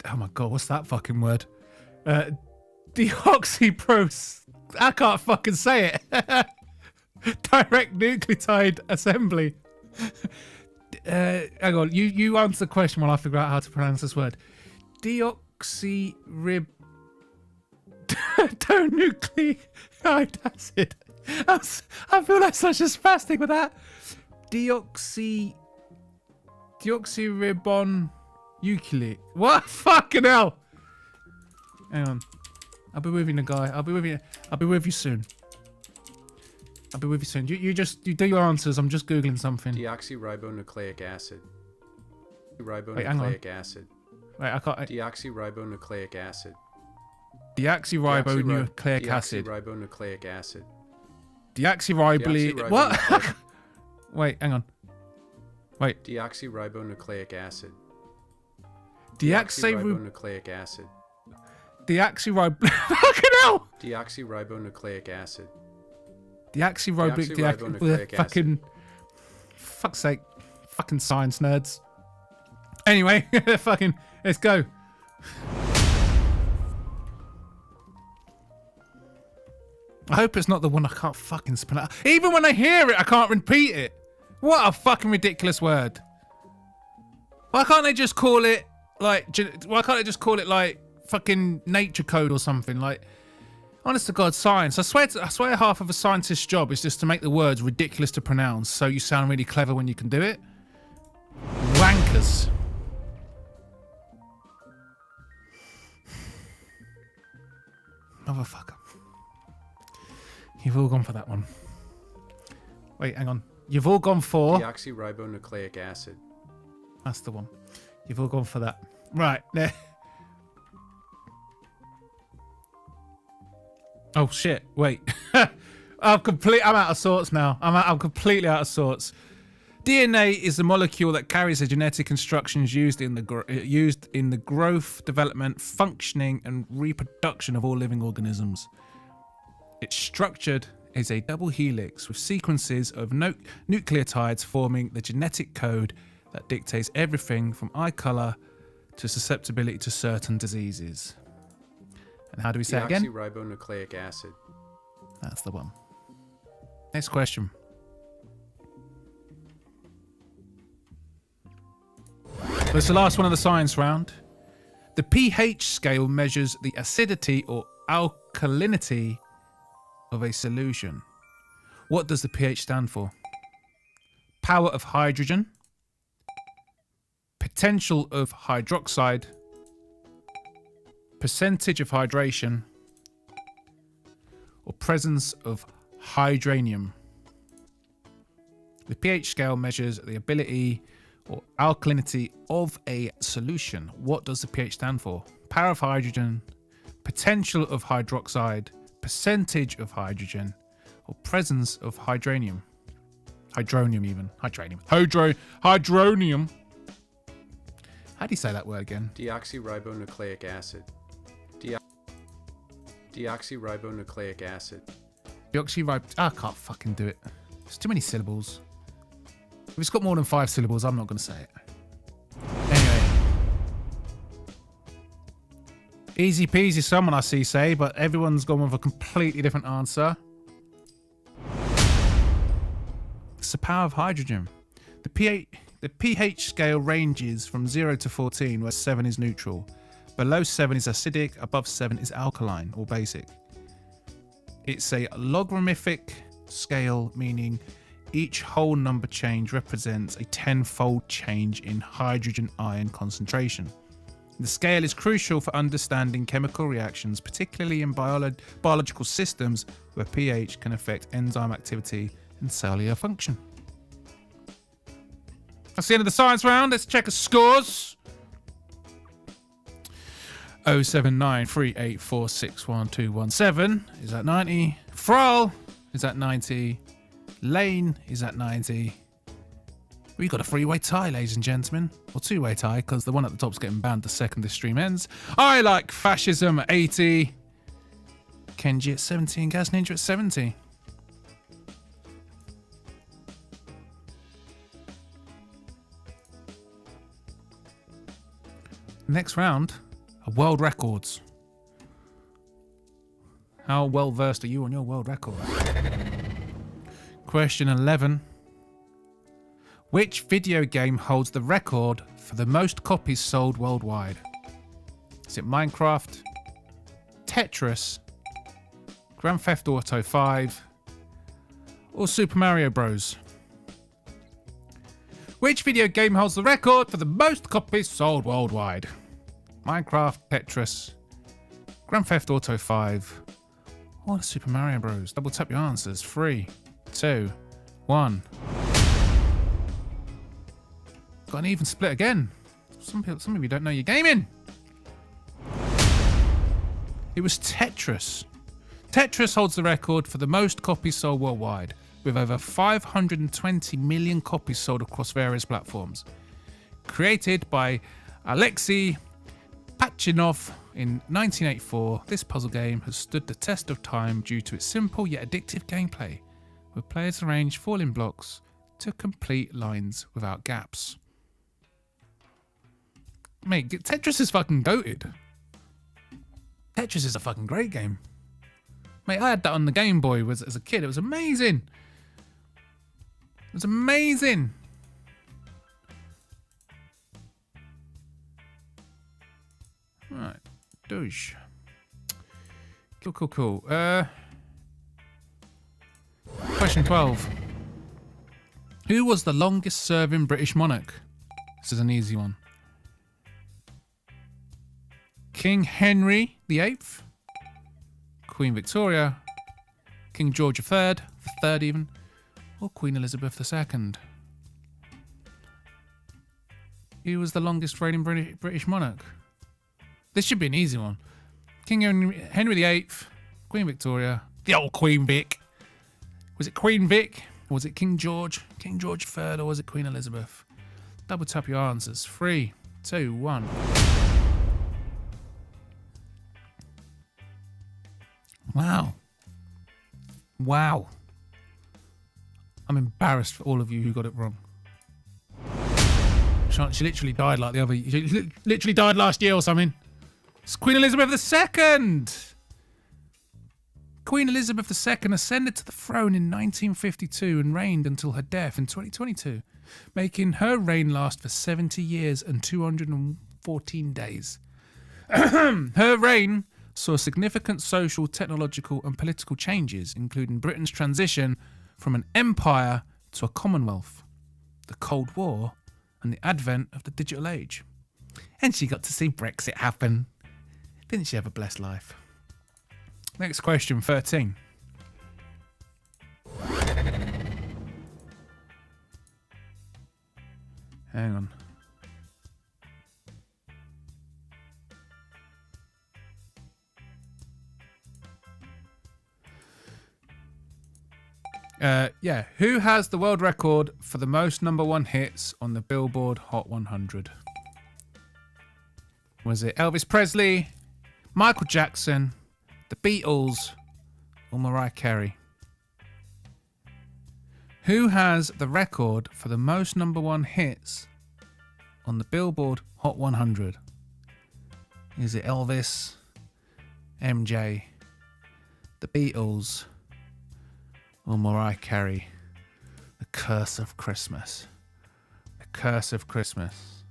Oh my god, what's that fucking word? Deoxypros. I can't fucking say it. Direct nucleotide assembly. Hang on, you answer the question while I figure out how to pronounce this word. Deoxyribonucleic acid. I feel like such a spastic with that. Deoxyribonucleic. What? Fucking hell. Hang on. I'll be with you, guy. I'll be with you soon. I'll be with you soon. You do your answers. I'm just Googling something. Deoxyribonucleic acid. Ribonucleic acid. Wait, I can't. Deoxyribonucleic acid. Deoxyribonucleic acid. Deoxyribonucleic acid. Deoxyribonucleic. What? Wait, hang on. Wait. Deoxyribonucleic acid. Deoxyribonucleic acid. Fucking hell! Deoxyribonucleic acid. Deoxyribonucleic fucking. Fuck's sake. Fucking science nerds. Anyway, fucking. Let's go. I hope it's not the one I can't fucking spell out. Even when I hear it, I can't repeat it. What a fucking ridiculous word. Why can't they just call it like? Why can't they just call it like fucking nature code or something? Like, honest to God, science. I swear, half of a scientist's job is just to make the words ridiculous to pronounce, so you sound really clever when you can do it. Wankers. Motherfucker. You've all gone for that one. Wait, hang on. You've all gone for... Deoxyribonucleic acid. That's the one. You've all gone for that. Right, there. Oh, shit. Wait. I'm out of sorts now. I'm completely out of sorts. DNA is the molecule that carries the genetic instructions used in the growth, development, functioning, and reproduction of all living organisms. It's structured as a double helix with sequences of nucleotides forming the genetic code that dictates everything from eye color to susceptibility to certain diseases. And how do we say it again? Deoxyribonucleic acid. That's the one. Next question. It's the last one of the science round. The pH scale measures the acidity or alkalinity of a solution. What does the pH stand for? Power of hydrogen, potential of hydroxide, percentage of hydration, or presence of hydronium. The pH scale measures the ability or alkalinity of a solution. What does the pH stand for? Power of hydrogen, potential of hydroxide, percentage of hydrogen, or presence of hydronium. Hydronium even. Hydronium. Hydronium. How do you say that word again? Deoxyribonucleic acid. Deoxyribonucleic acid. I can't fucking do it. There's too many syllables. If it's got more than 5 syllables, I'm not going to say it. Anyway. Easy peasy, someone I see say, but everyone's gone with a completely different answer. It's the power of hydrogen. The pH scale ranges from 0 to 14, where 7 is neutral. Below 7 is acidic, above 7 is alkaline or basic. It's a logarithmic scale, meaning each whole number change represents a 10-fold change in hydrogen ion concentration. The scale is crucial for understanding chemical reactions, particularly in biological systems where pH can affect enzyme activity and cellular function. That's the end of the science round. Let's check the scores. 07938461217 is at 90. Frol is at 90. Lane is at 90. We got a three-way tie, ladies and gentlemen. Or two-way tie, because the one at the top's getting banned the second this stream ends. I Like Fascism at 80. Kenji at 70 and Gas Ninja at 70. Next round are world records. How well versed are you on your world records? Question 11. Which video game holds the record for the most copies sold worldwide? Is it Minecraft, Tetris, Grand Theft Auto 5, or Super Mario Bros? Which video game holds the record for the most copies sold worldwide? Minecraft, Tetris, Grand Theft Auto 5, or Super Mario Bros? Double tap your answers. 3, 2, 1. Got an even split again. Some of you don't know your gaming. It was Tetris. Tetris holds the record for the most copies sold worldwide, with over 520 million copies sold across various platforms. Created by Alexei Pachinov in 1984, this puzzle game has stood the test of time due to its simple yet addictive gameplay, with players arrange falling blocks to complete lines without gaps. Mate, Tetris is fucking goated. Tetris is a fucking great game. Mate, I had that on the Game Boy as a kid. It was amazing. It was amazing. Right, douche. Cool. Question 12. Who was the longest serving British monarch? This is an easy one. King Henry VIII, Queen Victoria, King George III, the third even, or Queen Elizabeth II? Who was the longest reigning British monarch? This should be an easy one. King Henry VIII, Queen Victoria, the old Queen Vic. Was it Queen Vic? Or was it King George III, or was it Queen Elizabeth? Double tap your answers. 3, 2, 1. Wow. I'm embarrassed for all of you who got it wrong. She literally died like the other. She literally died last year or something. It's Queen Elizabeth II. Queen Elizabeth II ascended to the throne in 1952 and reigned until her death in 2022, making her reign last for 70 years and 214 days. Her reign saw significant social, technological and political changes, including Britain's transition from an empire to a commonwealth, the Cold War, and the advent of the digital age. And she got to see Brexit happen. Didn't she have a blessed life? Next question, 13. Hang on. Who has the world record for the most number one hits on the Billboard Hot 100? Was it Elvis Presley, Michael Jackson, the Beatles, or Mariah Carey? Who has the record for the most number one hits on the Billboard Hot 100? Is it Elvis, MJ, the Beatles, or Mariah Carey? The Curse of Christmas. The Curse of Christmas.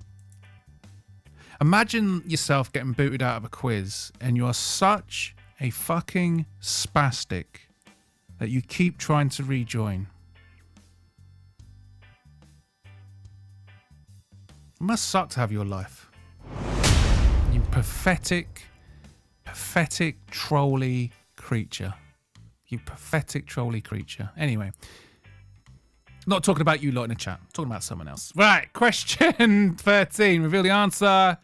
Imagine yourself getting booted out of a quiz and you are such a fucking spastic that you keep trying to rejoin. It must suck to have your life. You pathetic, trolly creature. You pathetic, trolly creature. Anyway. Not talking about you lot in the chat. Talking about someone else. Right, question 13. Reveal the answer.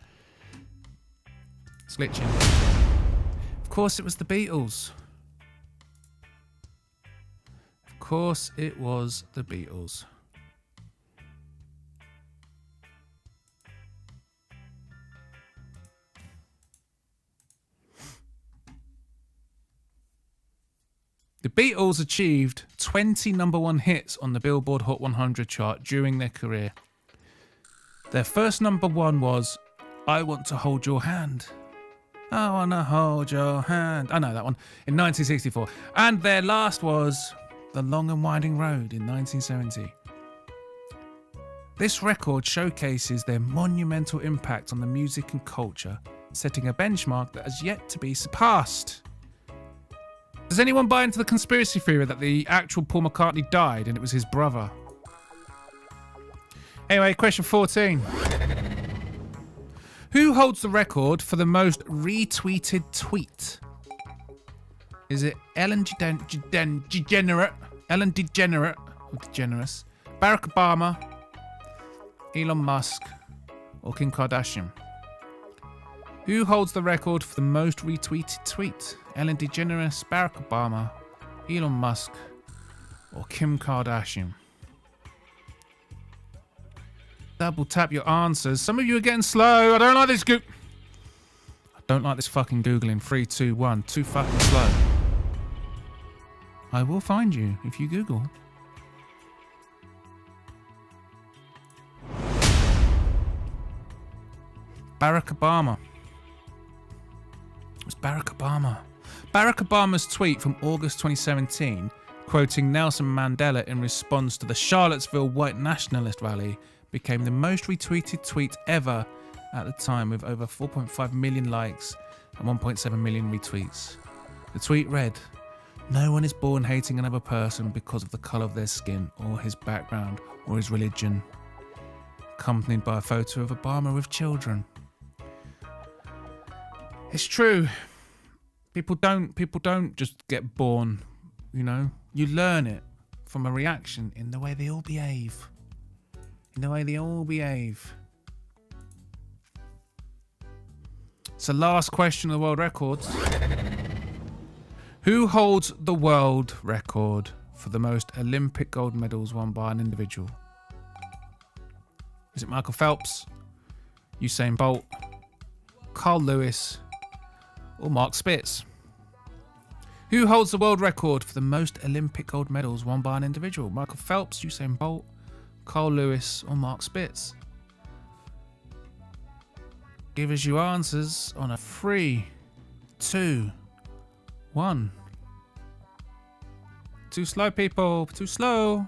It's glitching. Of course it was the Beatles. Of course it was the Beatles. The Beatles achieved 20 number one hits on the Billboard Hot 100 chart during their career. Their first number one was I Want to Hold Your Hand. I want to hold your hand. I know that one. In 1964. And their last was The Long and Winding Road in 1970. This record showcases their monumental impact on the music and culture, setting a benchmark that has yet to be surpassed. Does anyone buy into the conspiracy theory that the actual Paul McCartney died and it was his brother? Anyway, question 14. Who holds the record for the most retweeted tweet? Is it Ellen DeGeneres, Barack Obama, Elon Musk, or Kim Kardashian? Who holds the record for the most retweeted tweet? Ellen DeGeneres, Barack Obama, Elon Musk, or Kim Kardashian? Double tap your answers. Some of you are getting slow. I don't like this I don't like this fucking Googling. 3, 2, 1. Too fucking slow. I will find you if you Google. Barack Obama. It was Barack Obama. Barack Obama's tweet from August 2017, quoting Nelson Mandela in response to the Charlottesville white nationalist rally, became the most retweeted tweet ever at the time, with over 4.5 million likes and 1.7 million retweets. The tweet read, "No one is born hating another person because of the colour of their skin or his background or his religion," accompanied by a photo of Obama with children. It's true. People don't just get born, you know. You learn it from a reaction in the way they all behave. It's the last question of the world records. Who holds the world record for the most Olympic gold medals won by an individual? Is it Michael Phelps, Usain Bolt, Carl Lewis, or Mark Spitz? Who holds the world record for the most Olympic gold medals won by an individual? Michael Phelps, Usain Bolt, Carl Lewis, or Mark Spitz? Give us your answers on a 3, 2, 1. Too slow, people. Too slow.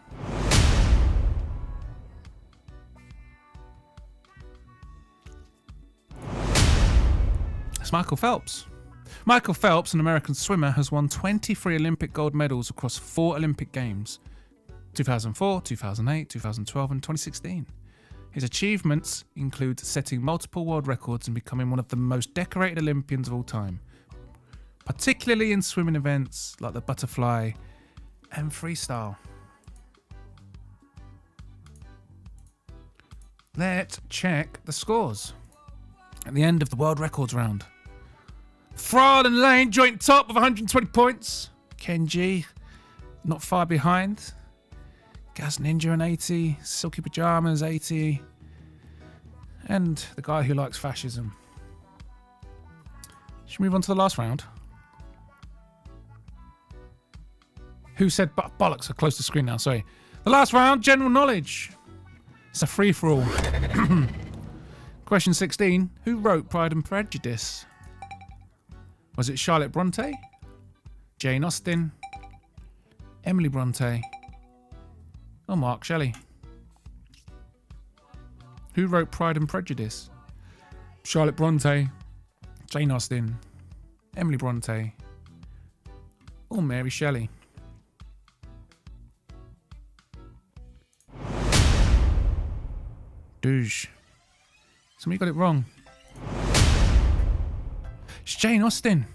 It's Michael Phelps. Michael Phelps, an American swimmer, has won 23 Olympic gold medals across 4 Olympic Games: 2004, 2008, 2012, and 2016. His achievements include setting multiple world records and becoming one of the most decorated Olympians of all time, particularly in swimming events like the butterfly and freestyle. Let's check the scores at the end of the world records round. Thrall and Lane joint top with 120 points. Kenji not far behind. Gas Ninja an 80. Silky Pajamas 80. And the guy who likes fascism. Should we move on to the last round? Who said bollocks? I'm close to the screen now, sorry. The last round, general knowledge. It's a free-for-all. Question 16. Who wrote Pride and Prejudice? Was it Charlotte Bronte, Jane Austen, Emily Bronte, or Mark Shelley? Who wrote Pride and Prejudice? Charlotte Bronte, Jane Austen, Emily Bronte, or Mary Shelley? Douche. Somebody got it wrong. It's Jane Austen.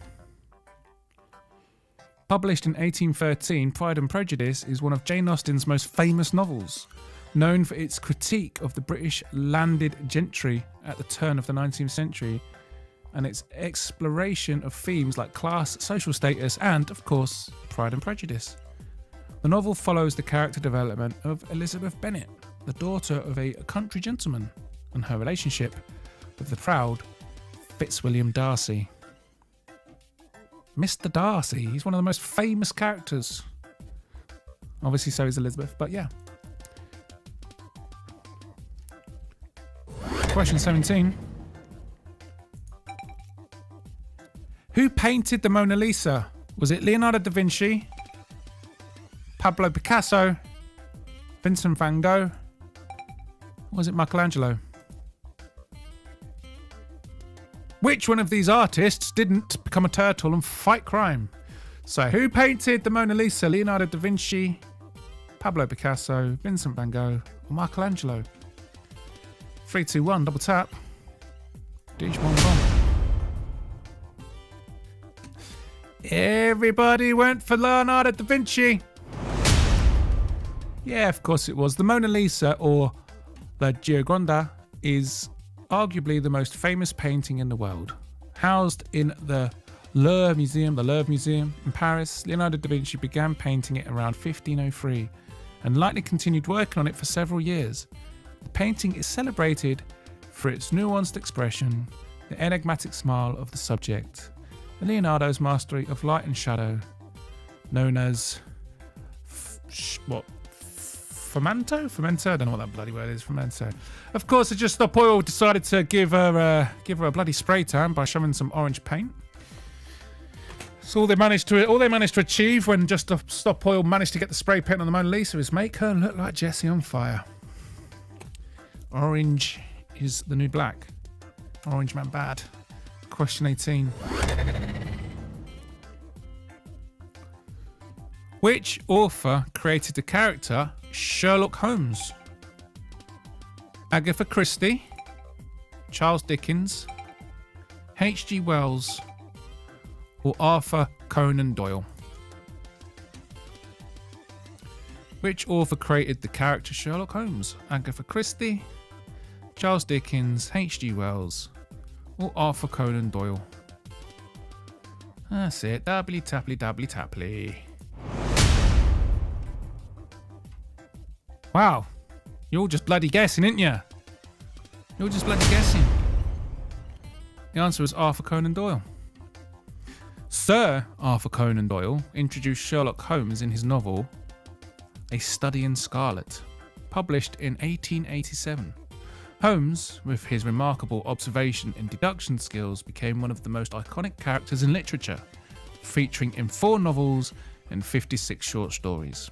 Published in 1813, Pride and Prejudice is one of Jane Austen's most famous novels, known for its critique of the British landed gentry at the turn of the 19th century and its exploration of themes like class, social status, and, of course, Pride and Prejudice. The novel follows the character development of Elizabeth Bennet, the daughter of a country gentleman, and her relationship with the proud Fitzwilliam Darcy. Mr. Darcy, he's one of the most famous characters. Obviously, so is Elizabeth, but yeah. Question 17. Who painted the Mona Lisa? Was it Leonardo da Vinci, Pablo Picasso, Vincent van Gogh, or was it Michelangelo? Which one of these artists didn't become a turtle and fight crime? So, who painted the Mona Lisa? Leonardo da Vinci, Pablo Picasso, Vincent van Gogh, or Michelangelo? 3, 2, 1, double tap. Each one wrong. Everybody went for Leonardo da Vinci. Yeah, of course it was. The Mona Lisa, or La Gioconda, is arguably the most famous painting in the world. Housed in the Louvre Museum in Paris, Leonardo da Vinci began painting it around 1503 and likely continued working on it for several years. The painting is celebrated for its nuanced expression, the enigmatic smile of the subject, and Leonardo's mastery of light and shadow, known as Fermento? I don't know what that bloody word is. Fermento. Of course, the Just Stop Oil decided to give her a bloody spray tan by shoving some orange paint. So all they managed to achieve when Just Stop Oil managed to get the spray paint on the Mona Lisa is make her look like Jessie on fire. Orange is the new black. Orange man bad. Question 18. Which author created the character Sherlock Holmes? Agatha Christie, Charles Dickens, H.G. Wells, or Arthur Conan Doyle? Which author created the character Sherlock Holmes? Agatha Christie, Charles Dickens, H.G. Wells, or Arthur Conan Doyle? That's it. Dabbly tapply dabbly tapply. Wow. You're all just bloody guessing, ain't you? You're just bloody guessing. The answer is Arthur Conan Doyle. Sir Arthur Conan Doyle introduced Sherlock Holmes in his novel A Study in Scarlet, published in 1887. Holmes, with his remarkable observation and deduction skills, became one of the most iconic characters in literature, featuring in 4 novels and 56 short stories.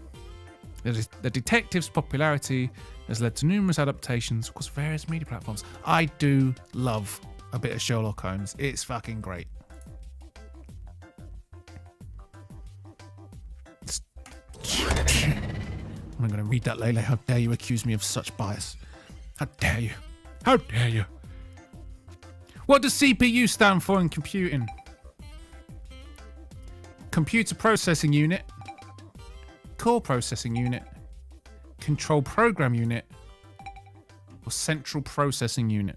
The detective's popularity has led to numerous adaptations across various media platforms. I do love a bit of Sherlock Holmes. It's fucking great. I'm going to read that, Lele. How dare you accuse me of such bias? How dare you? How dare you? What does CPU stand for in computing? Computer Processing Unit, Core Processing Unit, Control Program Unit, or Central Processing Unit?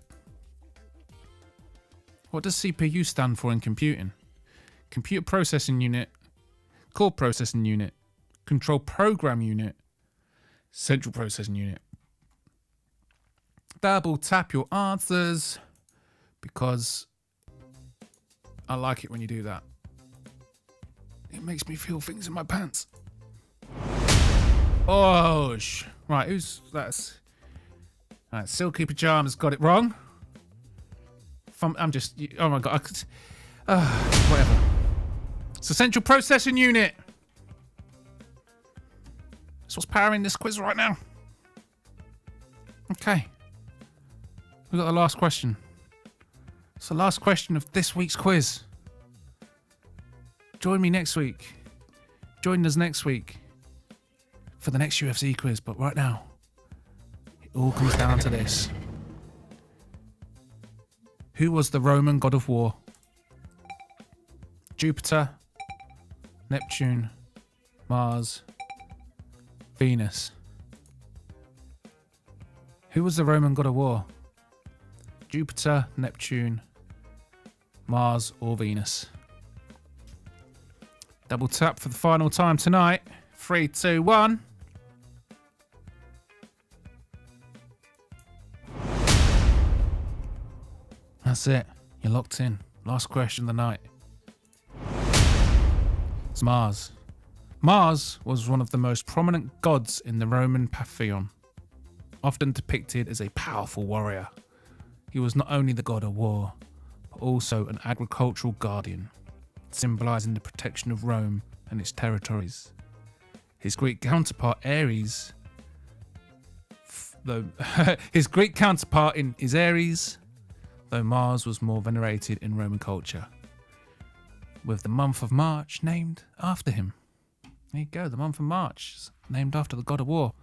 What does CPU stand for in computing? Computer Processing Unit, Core Processing Unit, Control Program Unit, Central Processing Unit. Double tap your answers because I like it when you do that. It makes me feel things in my pants. Oh, right, that's... Right, Silky Pajamas got it wrong. I'm just... Oh my God. Whatever. So Central Processing Unit. That's what's powering this quiz right now. Okay. We've got the last question. It's the last question of this week's quiz. Join me next week. Join us next week for the next UFC quiz. But right now, it all comes down to this. Who was the Roman god of war? Jupiter, Neptune, Mars, Venus. Who was the Roman god of war? Jupiter, Neptune, Mars, or Venus? Double tap for the final time tonight. 3, 2, 1. That's it. You're locked in. Last question of the night. It's Mars. Mars was one of the most prominent gods in the Roman pantheon, often depicted as a powerful warrior. He was not only the god of war, but also an agricultural guardian, symbolizing the protection of Rome and its territories. His Greek counterpart Ares, though Mars was more venerated in Roman culture, with the month of March named after him. There you go, the month of March, named after the god of war.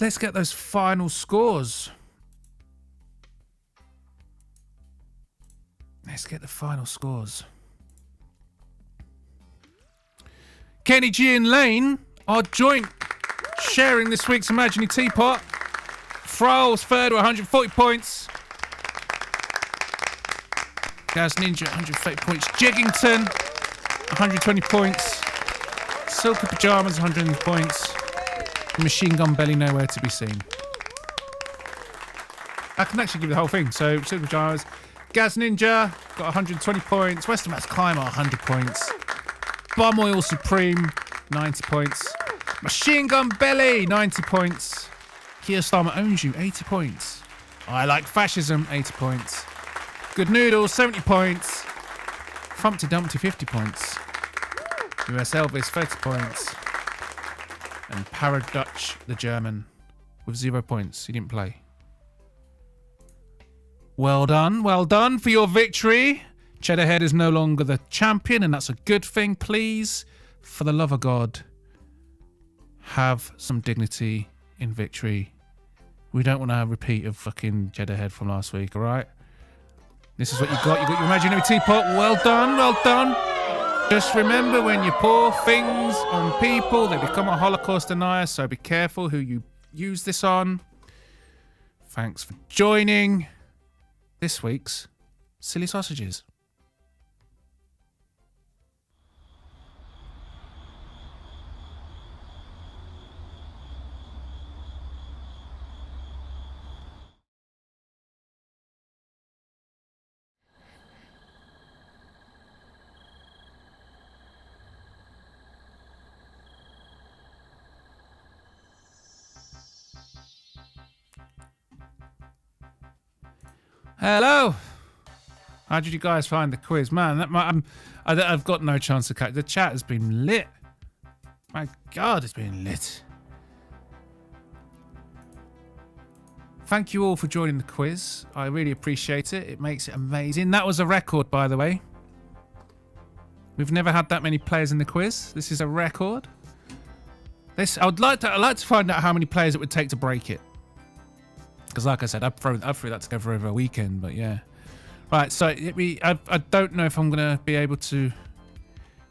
Let's get those final scores. Let's get the final scores. Kenny G and Lane are joint sharing this week's Imaginary Teapot. Frowl's third with 140 points. Gaz Ninja, 130 points. Jiggington, 120 points. Silky Pyjamas, 100 points. Machine Gun Belly, nowhere to be seen. I can actually give you the whole thing. So, Silky Pyjamas. Gaz Ninja, got 120 points. Western Mass Climber, 100 points. Bomb Oil Supreme, 90 points. Machine Gun Belly, 90 points. Kia Starmer Owns You, 80 points. I Like Fascism, 80 points. Good Noodles, 70 points. Frumpty Dumpty, 50 points. US Elvis, 30 points. And Paradutch, the German, with 0 points. He didn't play. Well done for your victory. Cheddarhead is no longer the champion, and that's a good thing. Please, for the love of God, have some dignity in victory. We don't want to have a repeat of fucking Cheddarhead from last week, alright? This is what you got. You got your Imaginary Teapot. Well done. Just remember, when you pour things on people, they become a Holocaust denier, so be careful who you use this on. Thanks for joining this week's Silly Sausages. Hello. How did you guys find the quiz? Man, I've got no chance to catch. The chat has been lit. My God, it's been lit. Thank you all for joining the quiz. I really appreciate it. It makes it amazing. That was a record, by the way. We've never had that many players in the quiz. This is a record. I'd like to find out how many players it would take to break it. Because like I said, I threw that together over a weekend, but yeah. Right, so I don't know if I'm going to be able to...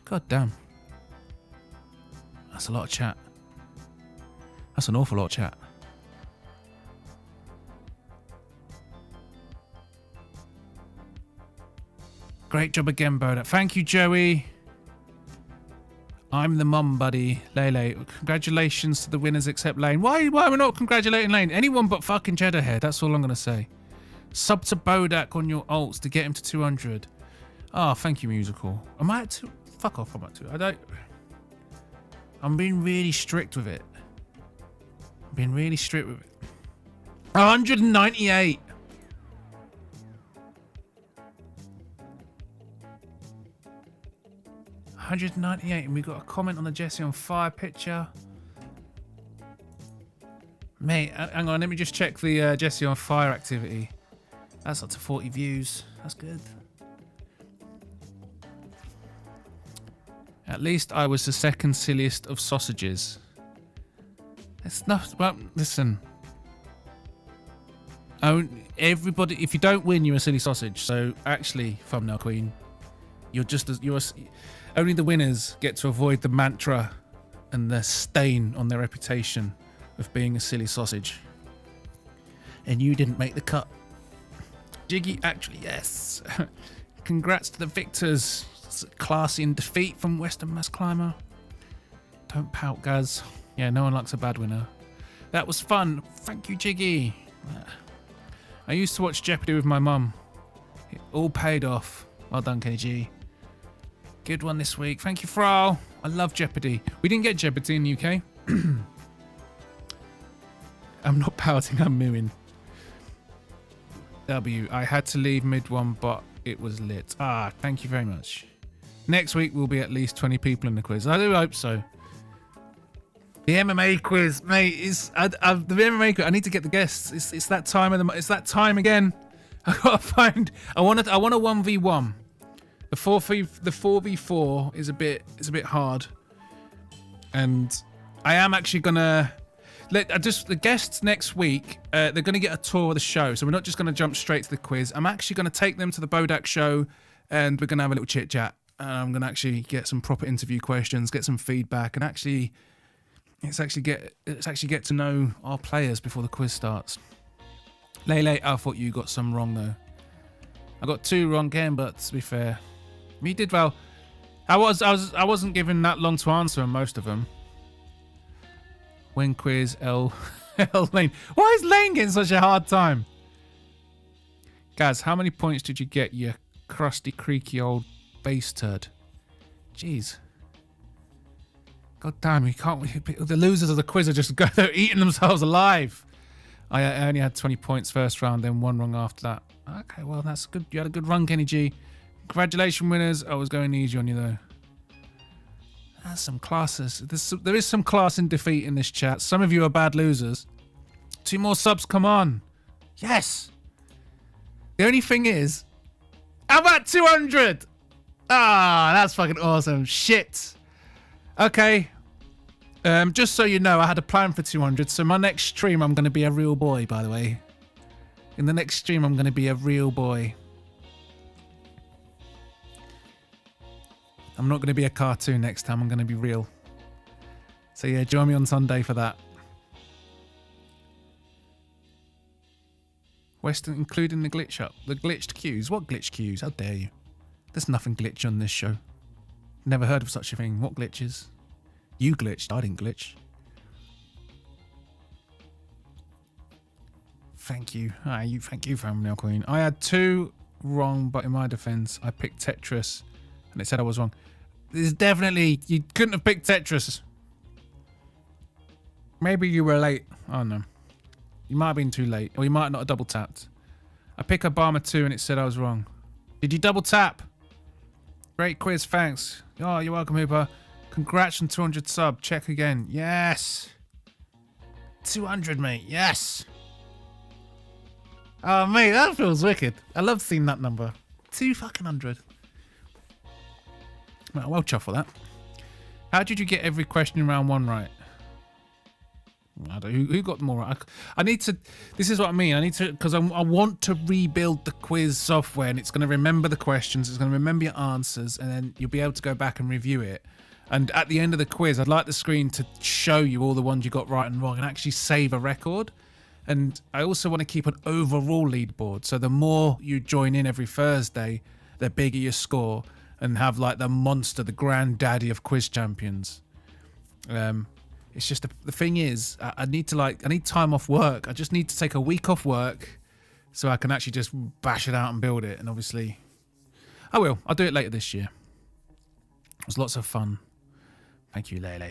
God damn. That's a lot of chat. That's an awful lot of chat. Great job again, Bodach. Thank you, Joey. I'm the mum, buddy. Lele, congratulations to the winners except Lane. Why are we not congratulating Lane? Anyone but fucking Cheddarhead. That's all I'm going to say. Sub to Bodach on your alts to get him to 200. Oh, thank you, Musical. Am I at 2? Fuck off, I'm at 2. I'm being really strict with it. 198. And we got a comment on the Jesse on Fire picture. Mate, hang on, let me just check the Jesse on Fire activity. That's up to 40 views. That's good. At least I was the second silliest of sausages. It's not. Well, listen. Everybody, if you don't win, you're a silly sausage. So actually, thumbnail queen, only the winners get to avoid the mantra and the stain on their reputation of being a silly sausage. And you didn't make the cut. Jiggy, actually, yes. Congrats to the victors. Classy in defeat from Western Mass Climber. Don't pout, guys. Yeah, no one likes a bad winner. That was fun. Thank you, Jiggy. I used to watch Jeopardy with my mum. It all paid off. Well done, Kenny G. Good one this week. Thank you, Frau. I love Jeopardy. We didn't get Jeopardy in the UK. I'm not pouting, I'm mooing. W. I had to leave mid one, but it was lit. Thank you very much. Next week will be at least 20 people in the quiz. I do hope so. The MMA quiz, mate, is the MMA quiz. I need to get the guests. It's that time of it's that time again. I gotta find. I want a 1v1. The 4v4 is a bit hard, and I am actually gonna the guests next week. They're gonna get a tour of the show, so we're not just gonna jump straight to the quiz. I'm actually gonna take them to the Bodach Show, and we're gonna have a little chit chat. I'm gonna actually get some proper interview questions, get some feedback, and actually. Let's actually get to know our players before the quiz starts. Lele, I thought you got some wrong though. I got 2 wrong again, but to be fair, you did well. I wasn't given that long to answer on most of them. Win quiz L Lane. Why is Lane getting such a hard time? Guys, how many points did you get, you crusty, creaky old base turd? Jeez. God damn, you can't. The losers of the quiz are just they're eating themselves alive. I only had 20 points first round, then 1 wrong after that. Okay, well, that's good. You had a good run, Kenny G. Congratulations, winners. I was going easy on you, though. That's some classes. There is some class in defeat in this chat. Some of you are bad losers. 2 more subs, come on. Yes. The only thing is, how about 200? That's fucking awesome. Shit. Okay, just so you know, I had a plan for 200, so my next stream I'm going to be a real boy, by the way. In the next stream I'm going to be a real boy. I'm not going to be a cartoon next time, I'm going to be real. So yeah, join me on Sunday for that. Western, including the glitch up. The glitched queues. What glitched queues? How dare you? There's nothing glitch on this show. Never heard of such a thing. What glitches? You glitched. I didn't glitch. Thank you. Thank you, Thumbnail Queen. I had 2 wrong, but in my defense, I picked Tetris, and it said I was wrong. This is definitely... You couldn't have picked Tetris. Maybe you were late. Oh, no. You might have been too late, or you might not have double tapped. I picked Obama 2, and it said I was wrong. Did you double tap? Great quiz, thanks. Oh, you're welcome, Hooper. Congrats on 200 sub. Check again. Yes. 200, mate. Yes. Oh, mate, that feels wicked. I love seeing that number. 200. Well chuffed for that. How did you get every question in round 1 right? I don't know. Who got more right? I need to... This is what I mean. I need to... Because I want to rebuild the quiz software, and it's going to remember the questions. It's going to remember your answers, and then you'll be able to go back and review it. And at the end of the quiz, I'd like the screen to show you all the ones you got right and wrong and actually save a record. And I also want to keep an overall leaderboard. So the more you join in every Thursday, the bigger your score, and have like the monster, the granddaddy of quiz champions. It's just the thing is, I need time off work. I just need to take a week off work so I can actually just bash it out and build it. And obviously, I will. I'll do it later this year. It was lots of fun. Thank you, Lele.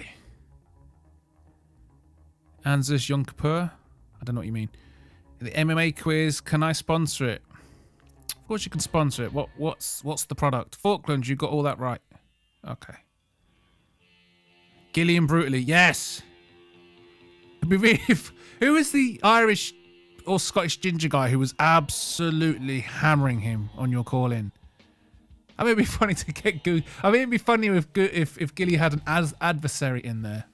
Anzus Yom Kippur? I don't know what you mean. The MMA quiz, can I sponsor it? Of course you can sponsor it. What's the product? Falklands, you got all that right. Okay. Gillian Brutally, yes. It'd be really, who was the Irish or Scottish ginger guy who was absolutely hammering him on your call in? I mean, it'd be funny to get good. I mean, it'd be funny if Gilly had an adversary in there.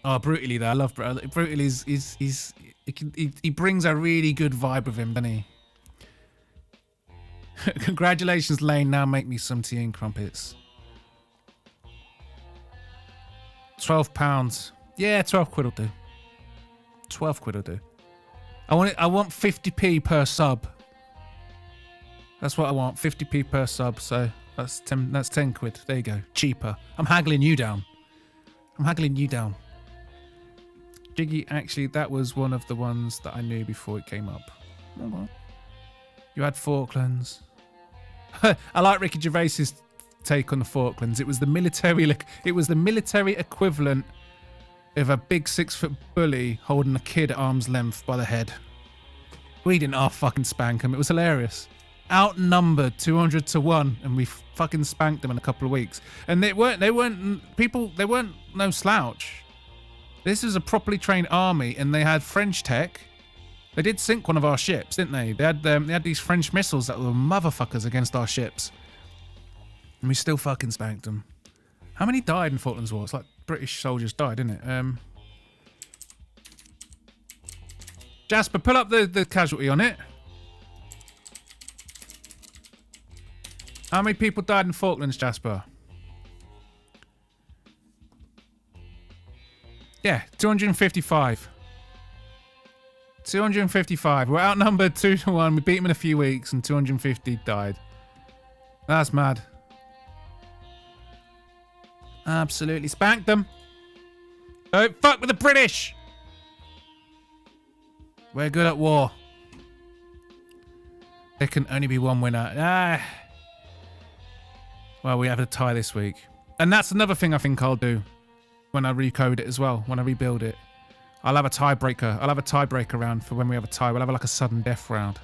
Oh, Brutally though. I love Brutally. He brings a really good vibe with him, doesn't he? Congratulations, Lane. Now make me some tea and crumpets. £12. Yeah, 12 quid will do. 12 quid will do. I want 50p per sub. That's what I want. 50p per sub. So that's 10 quid. There you go. Cheaper. I'm haggling you down. Jiggy, actually, that was one of the ones that I knew before it came up. You had Falklands. I like Ricky Gervais's take on the Falklands. It was the military equivalent of a big 6-foot bully holding a kid at arm's length by the head. We didn't half fucking spank him. It was hilarious. Outnumbered 200 to 1, and we fucking spanked them in a couple of weeks. And they weren't no slouch. This was a properly trained army, and they had French tech. They did sink one of our ships, didn't they? They had these French missiles that were motherfuckers against our ships. And we still fucking spanked them. How many died in Falklands War? It's like British soldiers died, isn't it? Jasper, pull up the casualty on it. How many people died in Falklands, Jasper? Yeah, 255. 255. We're outnumbered 2 to 1. We beat them in a few weeks and 250 died. That's mad. Absolutely spanked them. Don't fuck with the British. We're good at war. There can only be one winner. Well, we have a tie this week. And that's another thing I think I'll do when I recode it as well, when I rebuild it. I'll have a tiebreaker. I'll have a tiebreaker round for when we have a tie. We'll have like a sudden death round.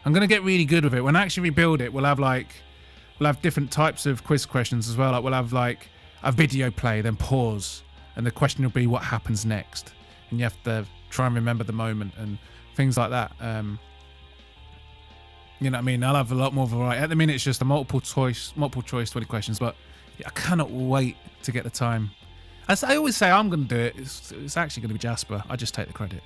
I'm going to get really good with it. When I actually rebuild it, we'll have different types of quiz questions as well. Like we'll have like a video play, then pause. And the question will be what happens next. And you have to try and remember the moment and things like that. You know what I mean? I'll have a lot more variety. At the minute, it's just a multiple choice 20 questions. But yeah, I cannot wait to get the time. As I always say, I'm going to do it. It's actually going to be Jasper. I just take the credit.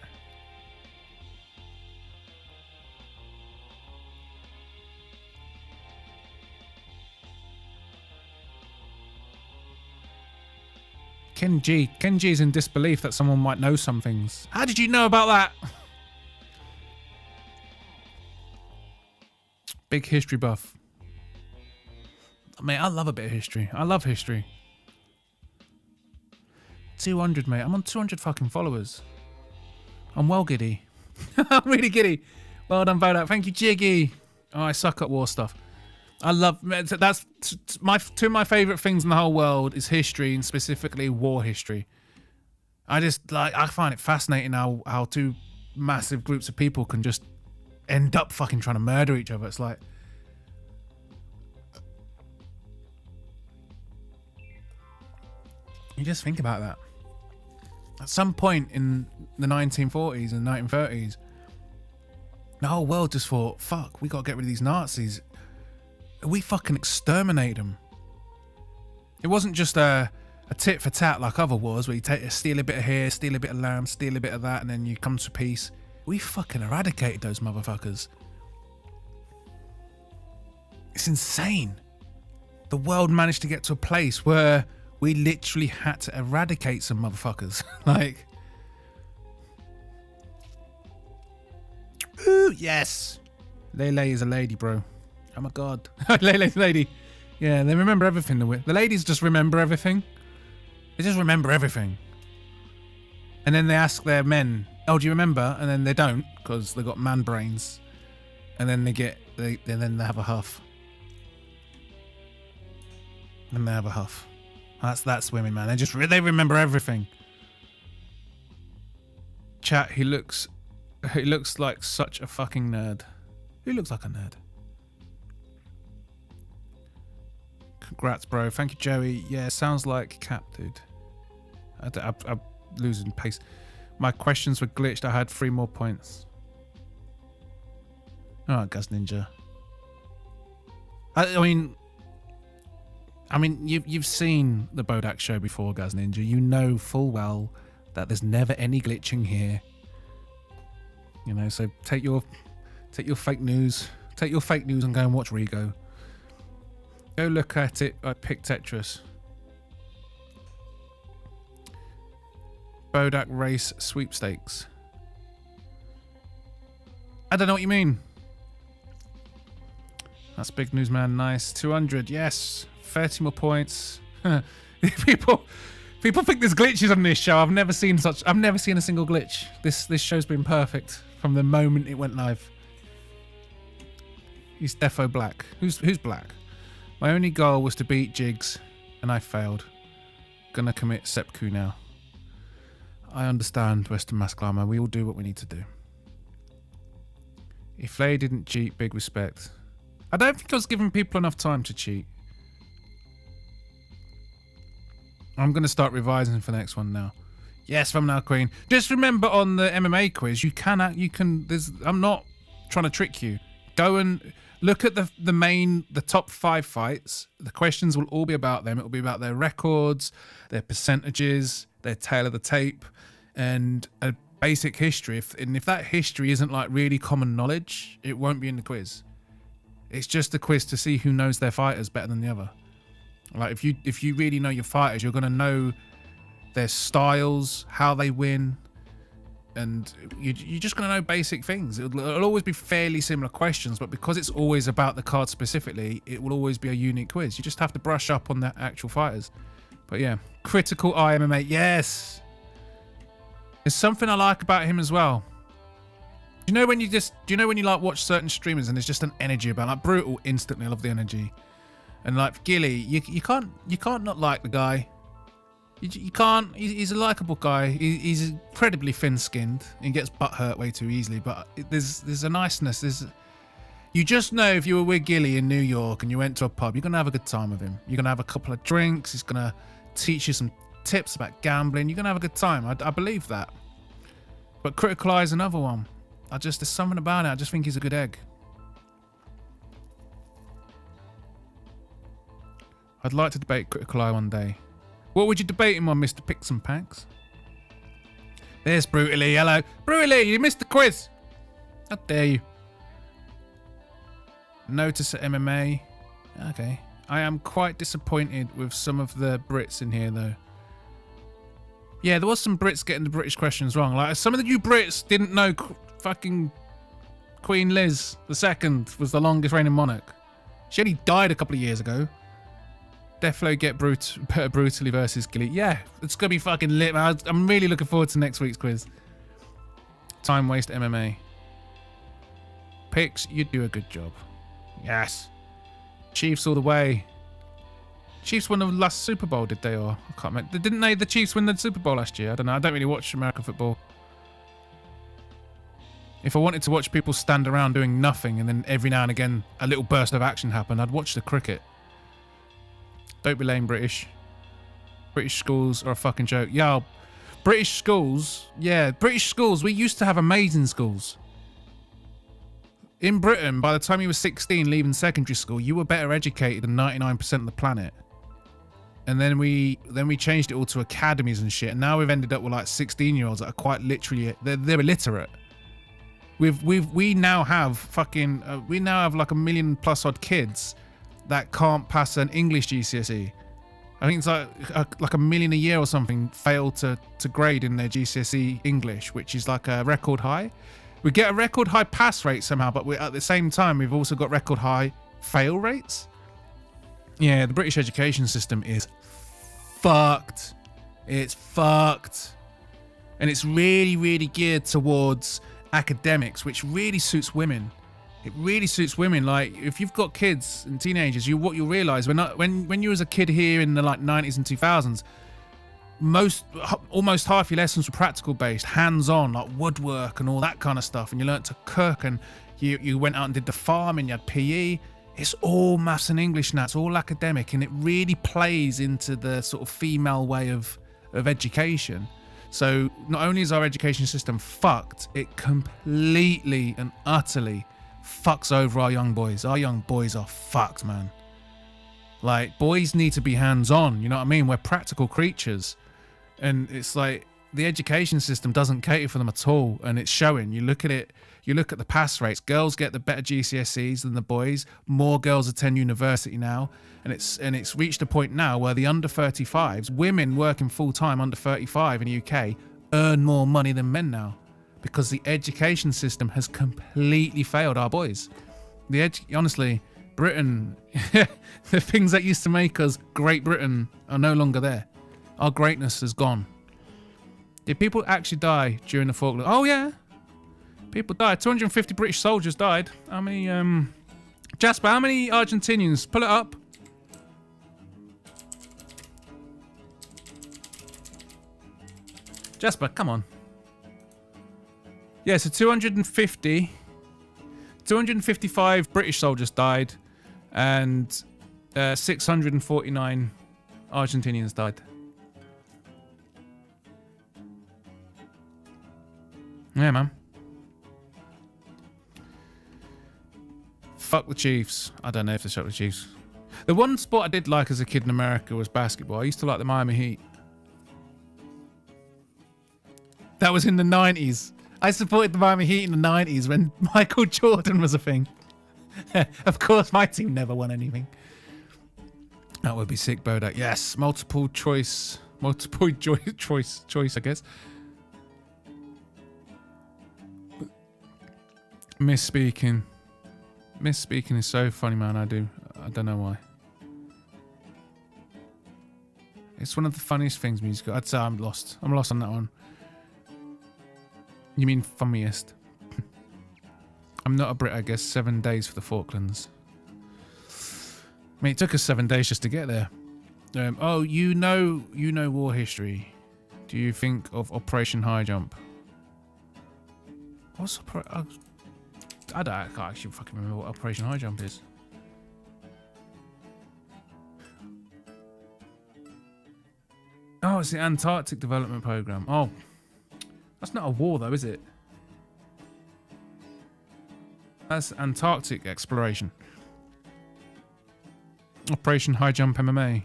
Kenji's in disbelief that someone might know some things. How did you know about that? Big history buff. Mate, I love a bit of history. I love history. 200, mate. I'm on 200 fucking followers. I'm well giddy. I'm really giddy. Well done, Bodach. Thank you, Jiggy. Oh, I suck at war stuff. I love... That's two of my favourite things in the whole world is history, and specifically war history. I find it fascinating how two massive groups of people can just end up fucking trying to murder each other. It's like... You just think about that. At some point in the 1940s and 1930s, the whole world just thought, fuck, we gotta get rid of these Nazis. We fucking exterminate them. It wasn't just a tit for tat like other wars where you steal a bit of here, steal a bit of lamb, steal a bit of that, and then you come to peace. We fucking eradicated those motherfuckers. It's insane. The world managed to get to a place where we literally had to eradicate some motherfuckers. Like, ooh, yes. Lele is a lady, bro. Oh my god. Lele's a lady. Yeah, they remember everything. The ladies just remember everything. They just remember everything. And then they ask their men, oh, do you remember? And then they don't, because they've got man brains. And then they have a huff. And they have a huff. That's women, man. They remember everything. Chat, he looks like such a fucking nerd. Who looks like a nerd? Congrats, bro. Thank you, Joey. Yeah, sounds like Cap, dude. I'm losing pace. My questions were glitched. I had 3 more points. Alright, Guz Ninja. I mean, I mean, you've seen the Bodach Show before, Gaz Ninja. You know full well that there's never any glitching here. You know, so take your fake news. Take your fake news and go and watch Rigo. Go look at it. I picked Tetris. Bodach race sweepstakes. I don't know what you mean. That's big news, man. Nice. 200. Yes. 30 more points. People think there's glitches on this show. I've never seen a single glitch. This show's been perfect from the moment it went live. He's defo black. Who's black? My only goal was to beat Jigs, and I failed. Gonna commit seppuku now. I understand, Western Mass Climber. We all do what we need to do. If Flay didn't cheat, big respect. I don't think I was giving people enough time to cheat. I'm going to start revising for the next one now. Yes, from now, Queen. Just remember on the MMA quiz, I'm not trying to trick you. Go and look at the top 5 fights. The questions will all be about them. It will be about their records, their percentages, their tail of the tape, and a basic history. If that history isn't like really common knowledge, it won't be in the quiz. It's just a quiz to see who knows their fighters better than the other. Like if you really know your fighters, you're gonna know their styles, how they win, and you're just gonna know basic things. It'll always be fairly similar questions, but because it's always about the card specifically, it will always be a unique quiz. You just have to brush up on the actual fighters. But yeah, critical eye MMA. Yes, there's something I like about him as well. Do you know when you like watch certain streamers and there's just an energy about, like Brutal? Instantly, I love the energy. And like Gilly, you can't not like the guy. You can't. He's a likable guy. He's incredibly thin-skinned and gets butt hurt way too easily. But there's a niceness. You just know if you were with Gilly in New York and you went to a pub, you're gonna have a good time with him. You're gonna have a couple of drinks. He's gonna teach you some tips about gambling. You're gonna have a good time. I believe that. But Critical Eye is another one. There's something about it. I just think he's a good egg. I'd like to debate Critical Eye one day. What would you debate him on, Mr. Picks and Packs? There's Brutally. Hello. Brutally, you missed the quiz. How dare you? Notice at MMA. Okay. I am quite disappointed with some of the Brits in here, though. Yeah, there was some Brits getting the British questions wrong. Like, some of the new Brits didn't know fucking Queen Liz II was the longest reigning monarch. She only died a couple of years ago. Deflo get brutally versus Gilly. Yeah, it's gonna be fucking lit, man. I'm really looking forward to next week's quiz. Time waste MMA. Picks, you do a good job. Yes. Chiefs all the way. Chiefs won the last Super Bowl, did they? Or I can't remember. Didn't the Chiefs win the Super Bowl last year? I don't know. I don't really watch American football. If I wanted to watch people stand around doing nothing and then every now and again a little burst of action happened, I'd watch the cricket. Don't be lame, British. British schools are a fucking joke. Yeah, British schools. Yeah, British schools. We used to have amazing schools. In Britain, by the time you were 16 leaving secondary school, you were better educated than 99% of the planet. And then we changed it all to academies and shit. And now we've ended up with like 16-year-olds that are quite literally, they're illiterate. We now have fucking, we now have like 1 million plus odd kids that can't pass an English GCSE. I think it's like 1 million a year or something fail to grade in their GCSE English, which is like a record high. We get a record high pass rate somehow, but at the same time, we've also got record high fail rates. Yeah, the British education system is fucked. It's fucked. And it's really, really geared towards academics, which really suits women. It really suits women. Like, if you've got kids and teenagers, what you'll realise when you was a kid here in the like 90s and 2000s, almost half your lessons were practical based, hands-on, like woodwork and all that kind of stuff, and you learnt to cook, and you went out and did the farm, and you had PE. It's all maths and English now. It's all academic, and it really plays into the sort of female way of education. So not only is our education system fucked, it completely and utterly fucks over our young boys. Our young boys are fucked, man. Like, boys need to be hands-on, you know what I mean? We're practical creatures. And it's like, the education system doesn't cater for them at all, and it's showing. You look at it, you look at the pass rates. Girls get the better GCSEs than the boys. More girls attend university now, and it's reached a point now where the under 35s, women working full-time under 35 in the UK, earn more money than men now, because the education system has completely failed our boys. Honestly, Britain, the things that used to make us Great Britain are no longer there. Our greatness has gone. Did people actually die during the Falklands? Oh yeah, people died. 250 British soldiers died. How many? Jasper, how many Argentinians? Pull it up. Jasper, come on. Yeah, so 255 British soldiers died, and 649 Argentinians died. Yeah, man. Fuck the Chiefs. I don't know if they shot the Chiefs. The one sport I did like as a kid in America was basketball. I used to like the Miami Heat. That was in the 90s. I supported the Miami Heat in the 90s when Michael Jordan was a thing. Of course, my team never won anything. That would be sick, Bodach. Yes, multiple choice, I guess. Misspeaking is so funny, man. I don't know why. It's one of the funniest things music. I'd say I'm lost on that one. You mean funniest? I'm not a Brit, I guess. 7 days for the Falklands. I mean, it took us 7 days just to get there. Oh, you know war history. Do you think of Operation High Jump? What's I can't actually fucking remember what Operation High Jump is. Oh, it's the Antarctic Development Program. Oh, that's not a war though, is it? That's Antarctic exploration. Operation High Jump MMA.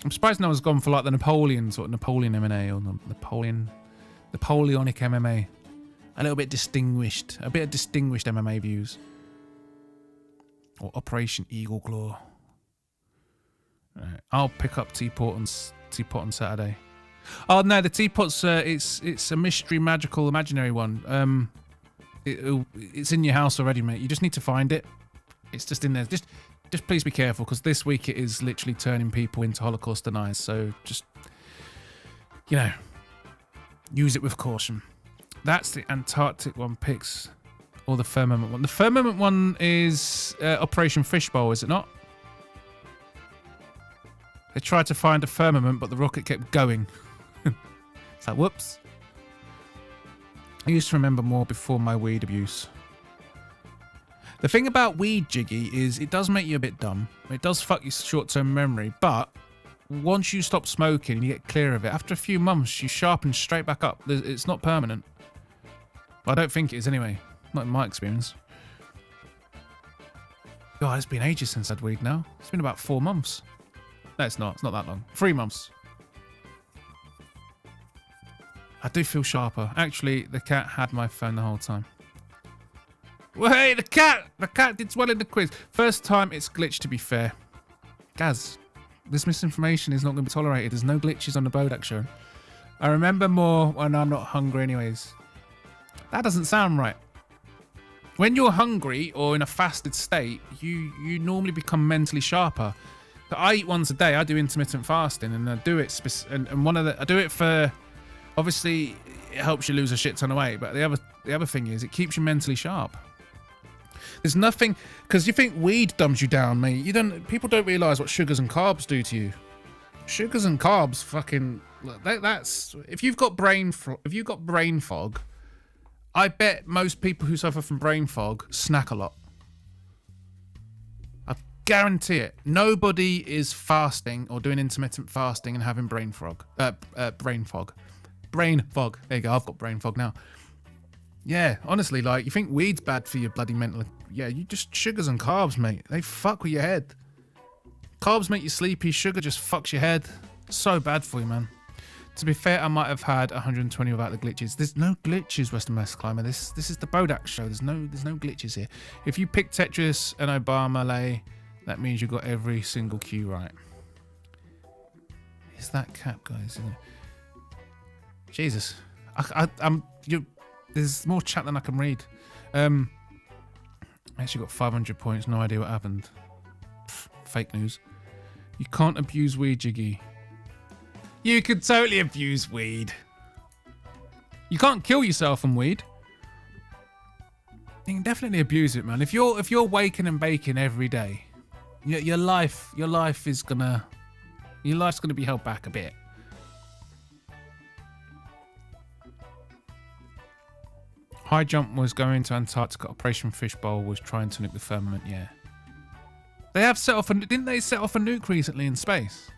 I'm surprised no one's gone for like the Napoleon MMA or the Napoleonic MMA. A little bit distinguished. A bit of distinguished MMA views. Or Operation Eagle Claw. Right. I'll pick up Teapot on Saturday. Oh no, the Teapot's it's a mystery, magical, imaginary one. It's in your house already, mate. You just need to find it. It's just in there. Just please be careful, because this week it is literally turning people into Holocaust deniers. So just, use it with caution. That's the Antarctic one picks, or the Firmament one. The Firmament one is Operation Fishbowl, is it not? They tried to find a firmament, but the rocket kept going. It's like, whoops. I used to remember more before my weed abuse. The thing about weed, Jiggy, is it does make you a bit dumb. It does fuck your short-term memory, but once you stop smoking and you get clear of it, after a few months, you sharpen straight back up. It's not permanent. Well, I don't think it is anyway. Not in my experience. God, it's been ages since I'd weed now. It's been about 4 months. No, it's not. It's not that long. 3 months. I do feel sharper. Actually, the cat had my phone the whole time. Well, hey, the cat did well in the quiz. First time it's glitched, to be fair. Gaz, this misinformation is not going to be tolerated. There's no glitches on the Bodach Show. I remember more when I'm not hungry anyways. That doesn't sound right. When you're hungry or in a fasted state, you normally become mentally sharper. So I eat once a day. I do intermittent fasting, and I do it I do it for, obviously it helps you lose a shit ton of weight, but the other thing is it keeps you mentally sharp. There's nothing, because you think weed dumbs you down, mate. People don't realise what sugars and carbs do to you. Sugars and carbs, fucking. That's if you've got brain fog. I bet most people who suffer from brain fog snack a lot. I guarantee it. Nobody is fasting or doing intermittent fasting and having brain fog. Brain fog. There you go. I've got brain fog now. Yeah, honestly, like, you think weed's bad for your bloody mental... Yeah, you just... Sugars and carbs, mate. They fuck with your head. Carbs make you sleepy. Sugar just fucks your head. So bad for you, man. To be fair, I might have had 120 without the glitches. There's no glitches, Western Mass Climber. This is the Bodach Show. There's no glitches here. If you pick Tetris and Obama lay, that means you got every single cue right. Is that cap, guys? Isn't it? Jesus. There's more chat than I can read. I actually got 500 points. No idea what happened. Pff, fake news. You can't abuse weed, Jiggy. You could totally abuse weed. You can't kill yourself from weed. You can definitely abuse it, man. If you're waking and baking every day, your life's gonna be held back a bit. High Jump was going to Antarctica. Operation Fishbowl was trying to nuke the firmament. Yeah, they have set off. Didn't they set off a nuke recently in space?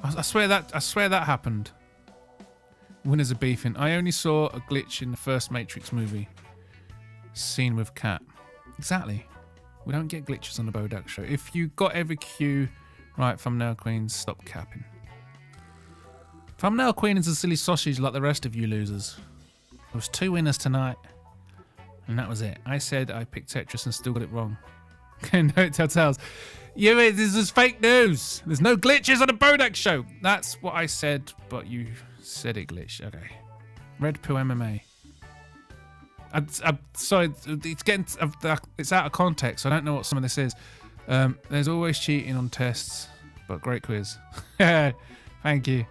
I swear that happened. Winners are beefing. I only saw a glitch in the first Matrix movie. Scene with Cat. Exactly. We don't get glitches on the Bodach Show. If you got every cue right, thumbnail queen, stop capping. Thumbnail queen is a silly sausage like the rest of you losers. There was 2 winners tonight, and that was it. I said I picked Tetris and still got it wrong. No telltales. Yeah, this is fake news. There's no glitches on the Bodach Show. That's what I said, but you said it glitched. Okay. Red Pill MMA. I'm sorry, it's out of context. I don't know what some of this is. There's always cheating on tests, but great quiz. Thank you.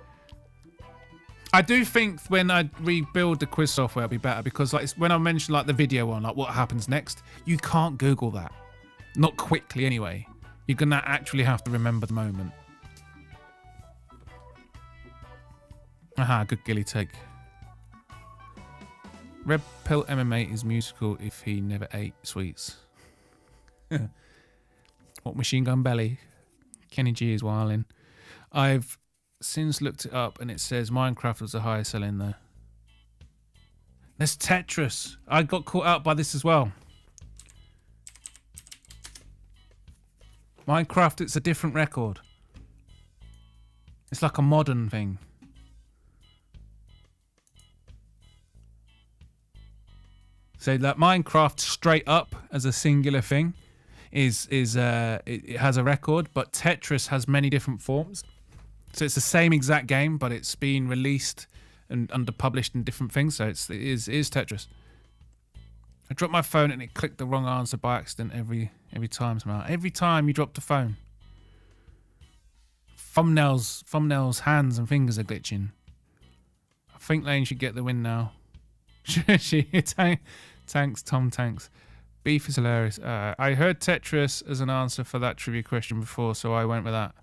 I do think when I rebuild the quiz software, it'll be better because, like, when I mentioned like the video one, like what happens next, you can't Google that. Not quickly, anyway. You're gonna actually have to remember the moment. Aha, good gilly take. Red Pill MMA is musical if he never ate sweets. What Machine Gun Belly? Kenny G is wildin'. I've since looked it up and it says Minecraft was the highest selling though. There's Tetris. I got caught out by this as well. Minecraft, it's a different record. It's like a modern thing. So like Minecraft straight up as a singular thing it has a record, but Tetris has many different forms. So it's the same exact game, but it's been released and underpublished in different things. So it is Tetris. I dropped my phone and it clicked the wrong answer by accident every time somehow. Every time you drop the phone. Thumbnails, hands and fingers are glitching. I think Lane should get the win now. Tanks, Tom Tanks. Beef is hilarious. I heard Tetris as an answer for that trivia question before, so I went with that.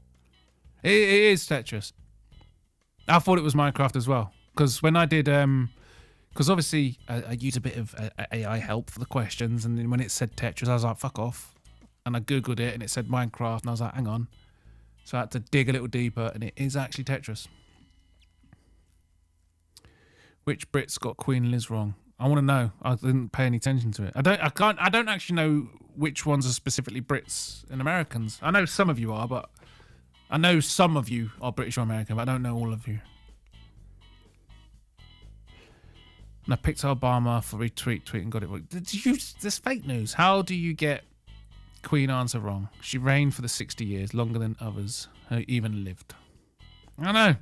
It is Tetris. I thought it was Minecraft as well. Because when I did... Because obviously I use a bit of AI help for the questions, and then when it said Tetris, I was like, fuck off. And I Googled it, and it said Minecraft, and I was like, hang on. So I had to dig a little deeper, and it is actually Tetris. Which Brits got Queen Liz wrong? I want to know. I didn't pay any attention to it. I don't actually know which ones are specifically Brits and Americans. I know some of you are, but I know some of you are British or American, but I don't know all of you. And I picked Obama for retweet tweet and got it wrong. This fake news. How do you get Queen answer wrong? She reigned for the 60 years, longer than others who even lived. I know.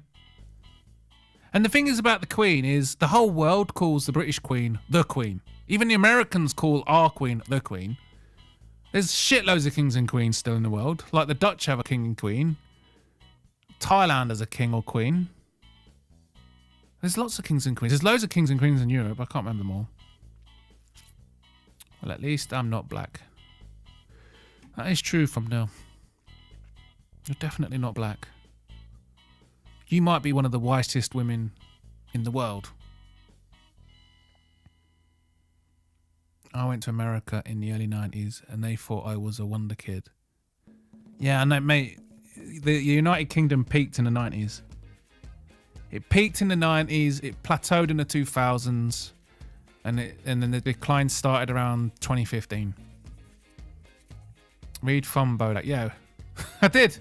And the thing is about the Queen is the whole world calls the British Queen the Queen. Even the Americans call our Queen the Queen. There's shitloads of kings and queens still in the world. Like the Dutch have a king and queen. Thailand has a king or queen. There's lots of kings and queens. There's loads of kings and queens in Europe. I can't remember them all. Well, at least I'm not black. That is true from now. You're definitely not black. You might be one of the wisest women in the world. I went to America in the early 90s and they thought I was a wonder kid. Yeah, and mate, the United Kingdom peaked in the 90s. It peaked in the 90s, it plateaued in the 2000s, and then the decline started around 2015. Read from Bodach. Yeah, I did.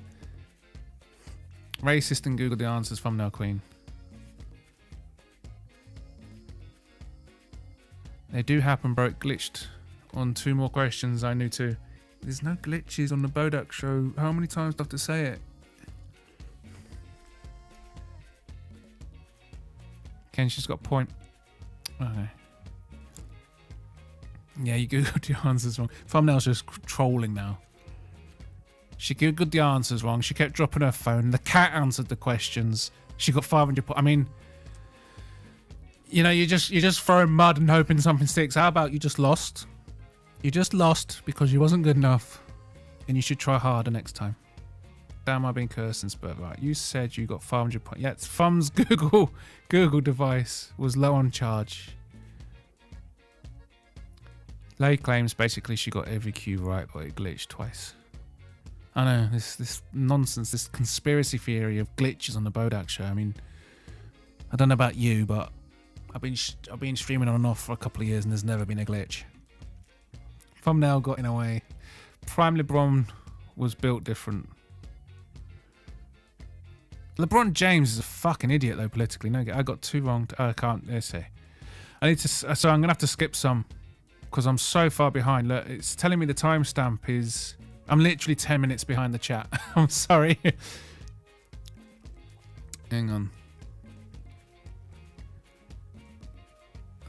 Racist and Google the answers, thumbnail queen. They do happen, bro. It glitched on 2 more questions. I knew too. There's no glitches on the Bodach Show. How many times do I have to say it? She's got a point. Okay. Yeah, you googled the answers wrong. Thumbnail's just trolling now. She googled the answers wrong. She kept dropping her phone. The cat answered the questions. She got 500 points. I mean, you know, you're just throwing mud and hoping something sticks. How about you just lost? You just lost because you wasn't good enough, and you should try harder next time. Damn, I've been cursing, but right. You said you got 500 points. Yeah, it's Thumb's Google device was low on charge. Lay claims basically she got every cue right, but it glitched twice. I know this nonsense, this conspiracy theory of glitches on the Bodach Show. I mean, I don't know about you, but I've been streaming on and off for a couple of years, and there's never been a glitch. Thumbnail got in a way. Prime LeBron was built different. LeBron James is a fucking idiot though politically. No, I got 2 wrong. I can't. Let's see. I need to. So I'm gonna have to skip some because I'm so far behind. Look, it's telling me the timestamp is. I'm literally 10 minutes behind the chat. I'm sorry. Hang on.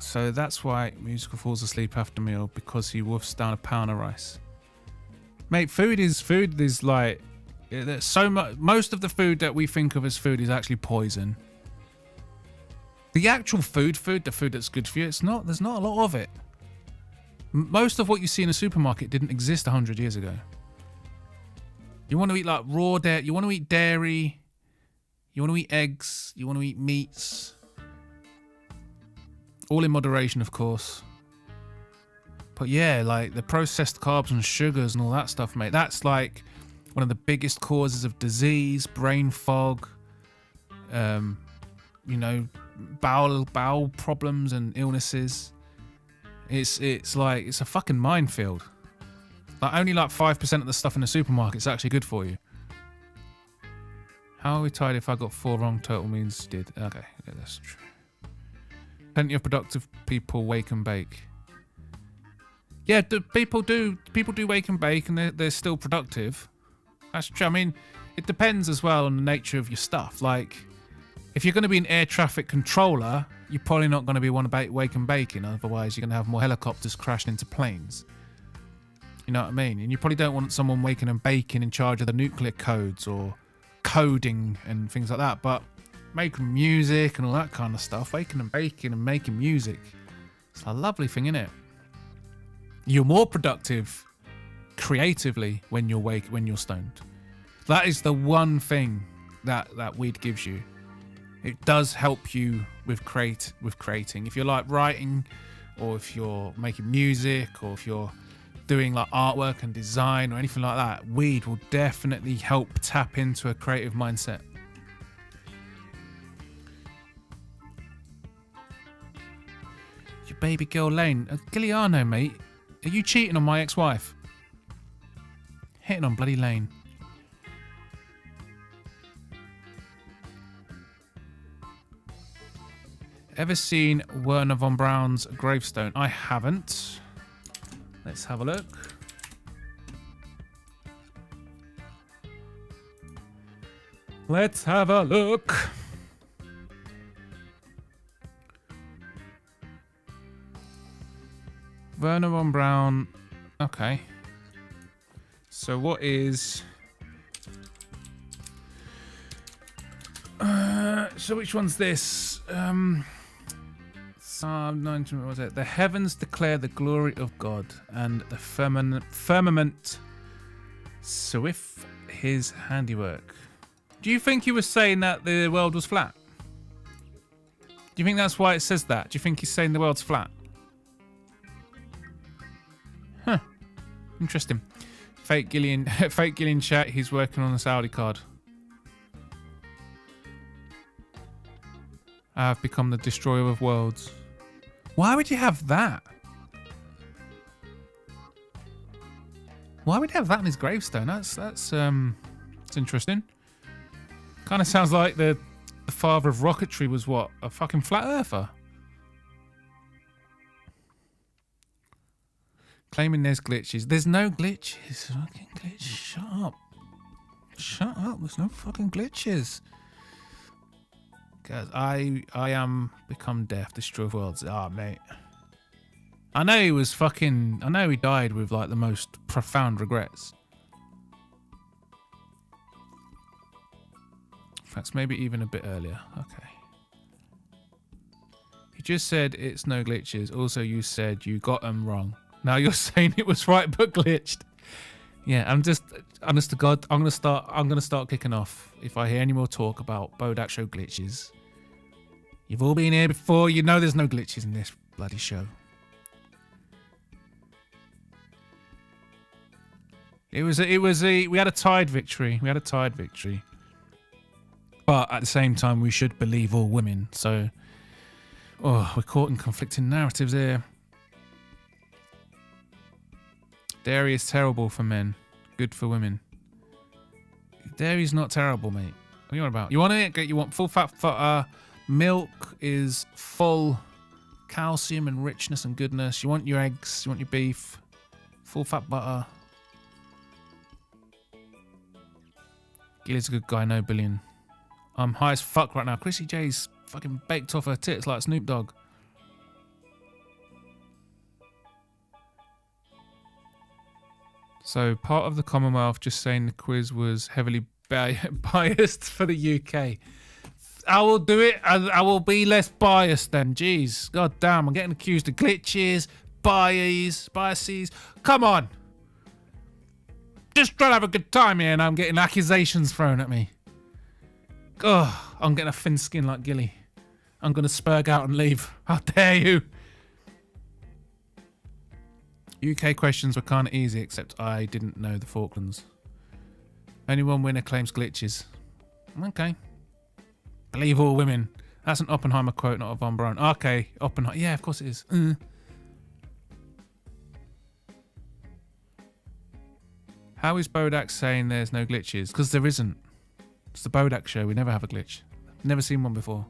So that's why Musical falls asleep after meal, because he wolfs down a pound of rice. Mate, food is like. There's so much. Most of the food that we think of as food is actually poison. The actual food, the food that's good for you, it's not. There's not a lot of it. Most of what you see in a supermarket didn't exist 100 years ago. You want to eat like raw dairy. You want to eat dairy. You want to eat eggs. You want to eat meats. All in moderation, of course. But yeah, like the processed carbs and sugars and all that stuff, mate. That's like one of the biggest causes of disease, brain fog, you know, bowel problems and illnesses. It's like it's a fucking minefield. Like only like 5% of the stuff in the supermarket is actually good for you. How are we tied if I got 4 wrong total means did? Okay, yeah, that's true. Plenty of productive people wake and bake. Yeah, people do wake and bake, and they're still productive. That's true. I mean, it depends as well on the nature of your stuff. Like, if you're going to be an air traffic controller, you're probably not going to be one about wake and baking. Otherwise, you're going to have more helicopters crashing into planes. You know what I mean? And you probably don't want someone waking and baking in charge of the nuclear codes or coding and things like that. But making music and all that kind of stuff, waking and baking and making music, it's a lovely thing, isn't it? You're more productive creatively when you're stoned. That is the one thing that weed gives you. It does help you with creating. If you're like writing, or if you're making music, or if you're doing like artwork and design or anything like that, weed will definitely help tap into a creative mindset. Your baby girl Lane, Giuliano, mate, are you cheating on my ex-wife? Hitting on bloody Lane. Ever seen Werner von Braun's gravestone? I haven't. Let's have a look. Let's have a look. Werner von Braun. Okay. So what is... so which one's this? Psalm 19, what was it? The heavens declare the glory of God, and the firmament swift his handiwork. Do you think he was saying that the world was flat? Do you think that's why it says that? Do you think he's saying the world's flat? Huh. Interesting. Fake Gillian chat, he's working on a Saudi card. I have become the destroyer of worlds. Why would you have that? Why would he have that on his gravestone? That's interesting. Kind of sounds like the father of rocketry was what? A fucking flat earther. Claiming there's glitches. There's no glitches. Fucking glitch. Shut up. Shut up. There's no fucking glitches. Guys, I am become death, destroyer of worlds. Ah, mate. I know he was fucking... I know he died with, like, the most profound regrets. In fact, maybe even a bit earlier. Okay. You just said it's no glitches. Also, you said you got them wrong. Now you're saying it was right but glitched. Yeah, honest to God, I'm gonna start kicking off if I hear any more talk about Bodach Show glitches. You've all been here before. You know there's no glitches in this bloody show. We had a tied victory. But at the same time, we should believe all women. So, we're caught in conflicting narratives here. Dairy is terrible for men, good for women. Dairy's not terrible, mate. What are you on about? You want it? You want full fat butter. Milk is full calcium and richness and goodness. You want your eggs. You want your beef. Full fat butter. Gilly's a good guy, no billion. I'm high as fuck right now. Chrissy J's fucking baked off her tits like Snoop Dogg. So, part of the Commonwealth just saying the quiz was heavily biased for the UK. I will do it. I will be less biased then. Jeez. God damn. I'm getting accused of glitches, biases. Come on. Just trying to have a good time here and I'm getting accusations thrown at me. Oh, I'm getting a thin skin like Gilly. I'm going to spurg out and leave. How dare you? UK questions were kind of easy, except I didn't know the Falklands. Only one winner claims glitches. Okay. Believe all women. That's an Oppenheimer quote, not a Von Braun. Okay, Oppenheimer. Yeah, of course it is. How is Bodach saying there's no glitches? Because there isn't. It's the Bodach Show. We never have a glitch. Never seen one before.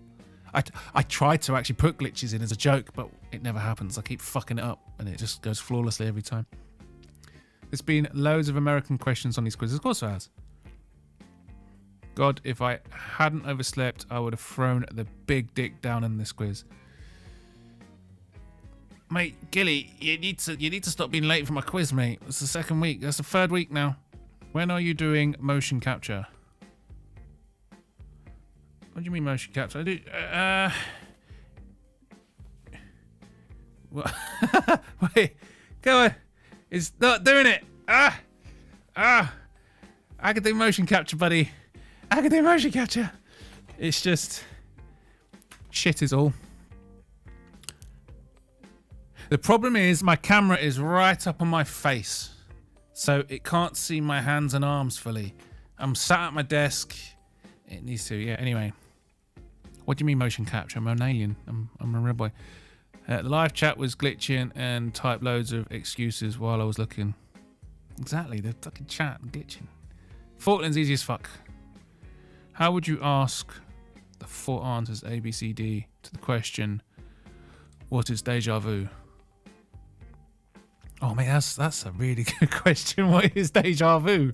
I tried to actually put glitches in as a joke, but it never happens. I keep fucking it up, and it just goes flawlessly every time. There's been loads of American questions on these quizzes. Of course there has. God, if I hadn't overslept, I would have thrown the big dick down in this quiz. Mate, Gilly, you need to stop being late for my quiz, mate. It's the second week. That's the third week now. When are you doing motion capture? What do you mean motion capture? I do. What? Wait, go on. It's not doing it. I can do motion capture, buddy. I can do motion capture. It's just shit is all. The problem is my camera is right up on my face, so it can't see my hands and arms fully. I'm sat at my desk. It needs to, yeah. Anyway, what do you mean motion capture? I'm an alien. I'm a real boy. The live chat was glitching and typed loads of excuses while I was looking. Exactly, the fucking chat glitching. Falkland's easy as fuck. How would you ask the 4 answers A, B, C, D to the question, what is deja vu? Oh man, that's a really good question. What is deja vu?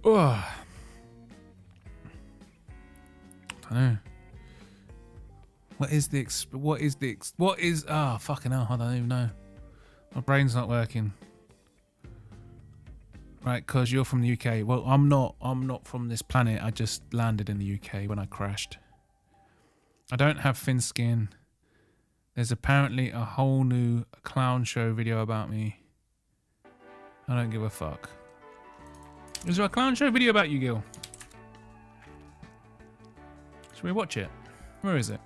Oh, I don't know. Fucking hell, I don't even know. My brain's not working. Right, because you're from the UK. Well, I'm not from this planet. I just landed in the UK when I crashed. I don't have thin skin. There's apparently a whole new clown show video about me. I don't give a fuck. Is there a clown show video about you, Gil? Should we watch it? Where is it?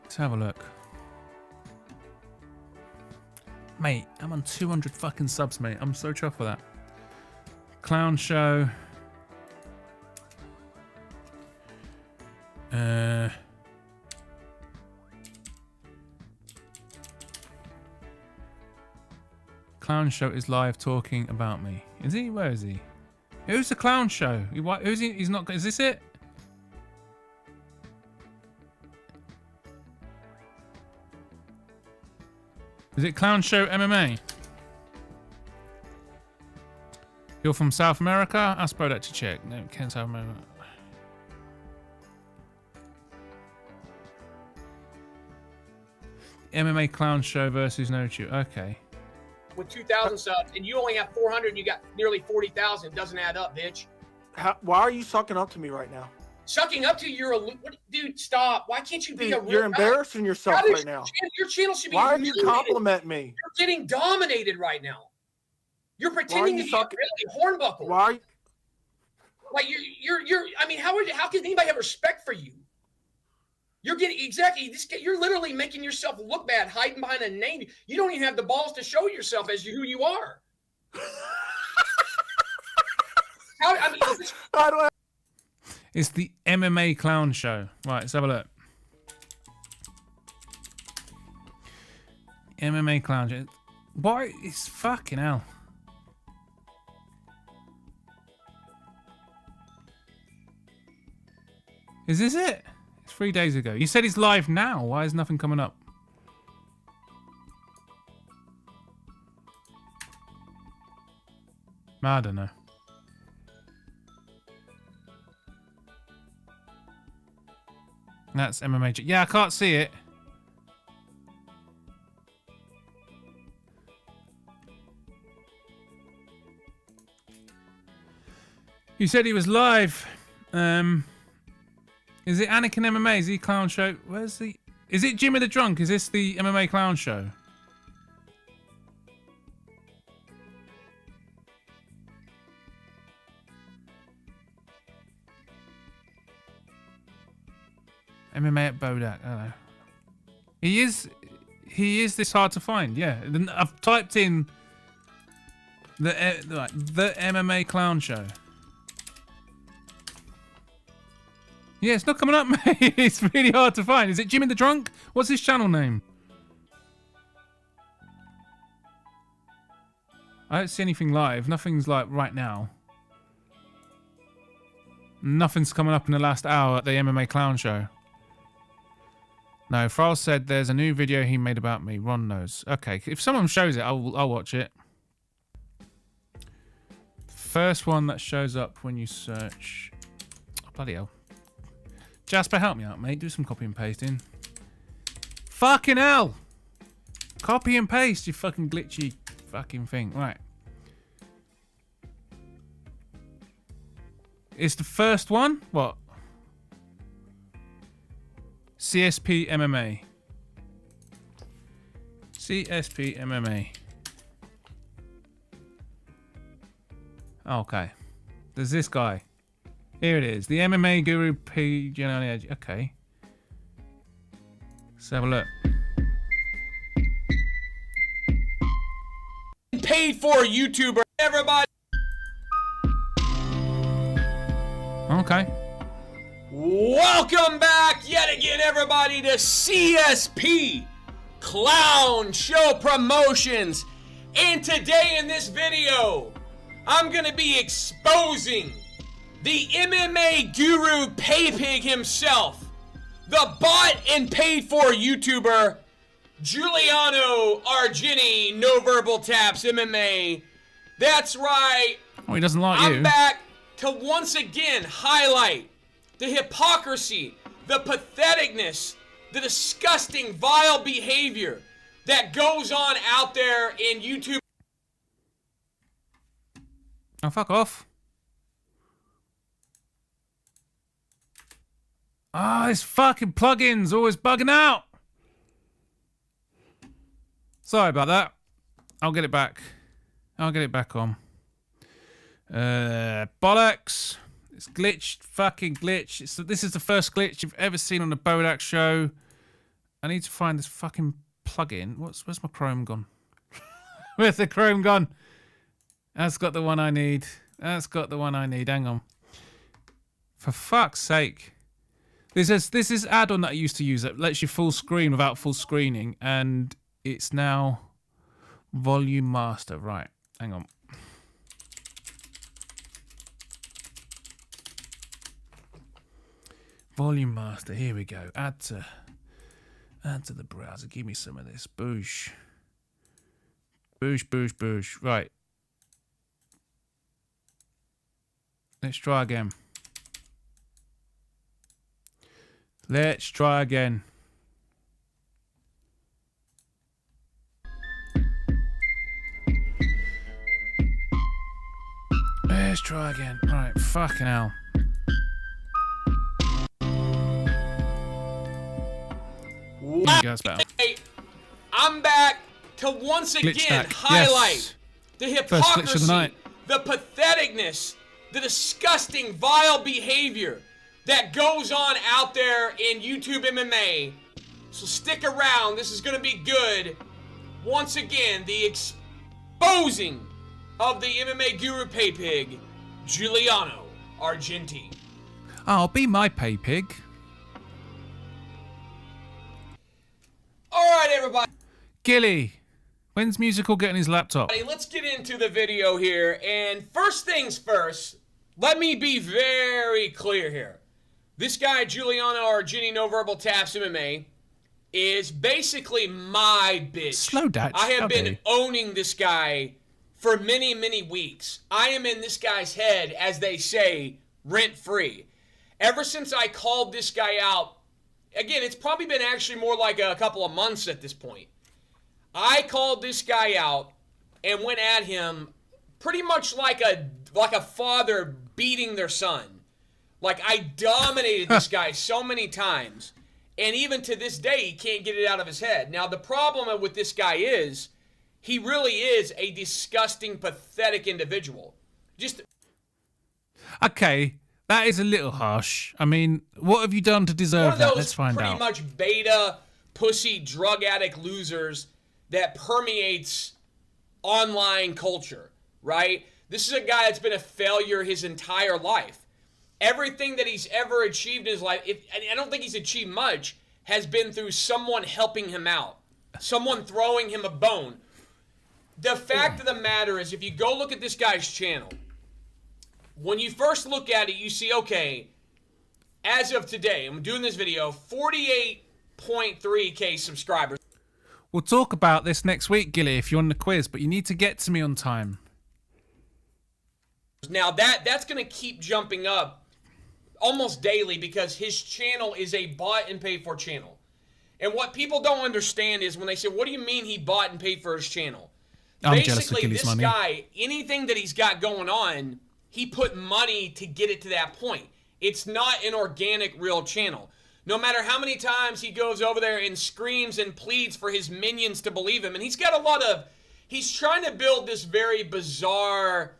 Let's have a look. Mate, I'm on 200 fucking subs, mate. I'm so chuffed for that. Clown show. Clown Show is live talking about me. Is he? Where is he? Who's the Clown Show? Who's he? He's not. Is this it? Is it Clown Show MMA? You're from South America? Ask Bodach to check. No, can't South America. MMA Clown Show versus NoTube. Okay. With 2,000 subs, and you only have 400, and you got nearly 40,000. It doesn't add up, bitch. Why are you sucking up to me right now? Sucking up to you're a what, dude. Stop. Why can't you be a real You're guy? embarrassing yourself right now. Your channel should be. Why are you complimenting me? You're getting dominated right now. You're pretending to be a really hornbuckle. Why? Are you... Like you're. I mean, how can anybody have respect for you? You're getting exactly this. You're literally making yourself look bad, hiding behind a name. You don't even have the balls to show yourself as who you are. I mean, How do I? It's the MMA Clown Show. Right, let's have a look. MMA Clown Show. Why? It's fucking hell. Is this it? It's 3 days ago. You said it's live now. Why is nothing coming up? I don't know. That's MMA. Yeah, I can't see it. You said he was live. Is it Anakin MMA? Is he Clown Show? Where's the... Is it Jimmy the Drunk? Is this the MMA Clown Show? MMA at Bodach. I don't know. He is this hard to find. Yeah, I've typed in the MMA Clown Show. Yeah, it's not coming up, mate. It's really hard to find. Is it Jimmy the Drunk? What's his channel name? I don't see anything live. Nothing's like right now. Nothing's coming up in the last hour at the MMA Clown Show. No, Frol said there's a new video he made about me. Ron knows. Okay, if someone shows it, I'll watch it. First one that shows up when you search... Oh, bloody hell. Jasper, help me out, mate. Do some copy and pasting. Fucking hell! Copy and paste, you fucking glitchy fucking thing. Right. It's the first one? What? CSP MMA. CSP MMA. Okay. There's this guy. Here it is. The MMA Guru page on the edge. Okay. Let's have a look. Paid for YouTuber. Everybody. Okay. Welcome back yet again, everybody, to CSP Clown Show Promotions. And today in this video, I'm going to be exposing the MMA guru pay pig himself, the bought and paid for YouTuber, Giuliano Argini, No Verbal Taps MMA. That's right. Oh, he doesn't like you. I'm back to once again highlight the hypocrisy, the patheticness, the disgusting, vile behavior that goes on out there in YouTube. Oh, fuck off. Ah, this fucking plugins always bugging out. Sorry about that. I'll get it back. I'll get it back on. Bollocks. It's glitched. Fucking glitch. This is the first glitch you've ever seen on the Bodach Show. I need to find this fucking plugin. Where's my Chrome gone? Where's the Chrome gone? That's got the one I need. That's got the one I need. Hang on. For fuck's sake. There's this add-on that I used to use that lets you full screen without full screening, and it's now volume master. Right, hang on. Volume master. Here we go. Add to the browser. Give me some of this. Boosh. Boosh, boosh, boosh. Right. Let's try again. Let's try again. Let's try again. Right, fucking hell. That's better. Hey, I'm back to once again highlight the hypocrisy, the patheticness, the disgusting, vile behavior that goes on out there in YouTube MMA. So stick around. This is going to be good. Once again, the exposing of the MMA guru pay pig, Giuliano Argentine. Oh, be my pay pig. All right, everybody. Gilly, when's Musical getting his laptop? Let's get into the video here. And first things first, let me be very clear here. This guy, Giuliano Argentine, No Verbal Taps MMA, is basically my bitch. Slow down. I have been owning this guy for many, many weeks. I am in this guy's head, as they say, rent-free. Ever since I called this guy out, again, it's probably been actually more like a couple of months at this point. I called this guy out and went at him pretty much like a father beating their son. Like, I dominated this guy so many times, and even to this day, he can't get it out of his head. Now, the problem with this guy is, he really is a disgusting, pathetic individual. Just... Okay, that is a little harsh. I mean, what have you done to deserve that? Let's find out. One of those pretty much beta, pussy, drug addict losers that permeates online culture, right? This is a guy that's been a failure his entire life. Everything that he's ever achieved in his life, I don't think he's achieved much, has been through someone helping him out, someone throwing him a bone. The fact of the matter is, if you go look at this guy's channel, when you first look at it, you see, okay, as of today, I'm doing this video, 48.3K subscribers. We'll talk about this next week, Gilly, if you're on the quiz, but you need to get to me on time. Now, that's going to keep jumping up almost daily because his channel is a bought and paid for channel. And what people don't understand is when they say, what do you mean he bought and paid for his channel? I'm jealous of Gilly's money. Basically, this guy, anything that he's got going on, he put money to get it to that point. It's not an organic, real channel. No matter how many times he goes over there and screams and pleads for his minions to believe him. And he's got a lot of... He's trying to build this very bizarre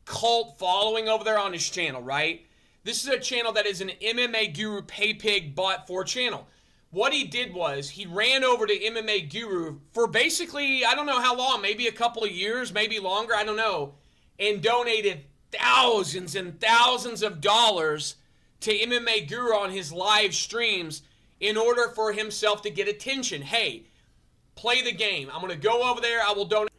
cult following over there on his channel, right? This is a channel that is an MMA Guru pay pig bought for channel. What he did was he ran over to MMA Guru for basically, I don't know how long, maybe a couple of years, maybe longer, I don't know, and donated thousands and thousands of dollars to MMA Guru on his live streams in order for himself to get attention. Hey, play the game. I'm going to go over there. I will donate.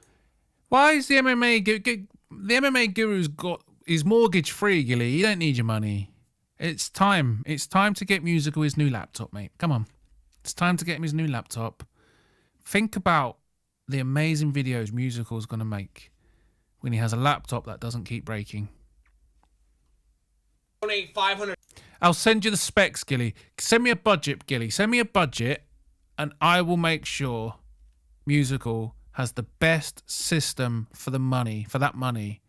Why is the MMA Guru's got his mortgage free, Gilly? You don't need your money. It's time. It's time to get Musical his new laptop, mate. Come on. It's time to get him his new laptop. Think about the amazing videos Musical's going to make when he has a laptop that doesn't keep breaking. Donate 500. I'll send you the specs, Gilly. Send me a budget, Gilly. Send me a budget, and I will make sure Musical has the best system for the money, for that money.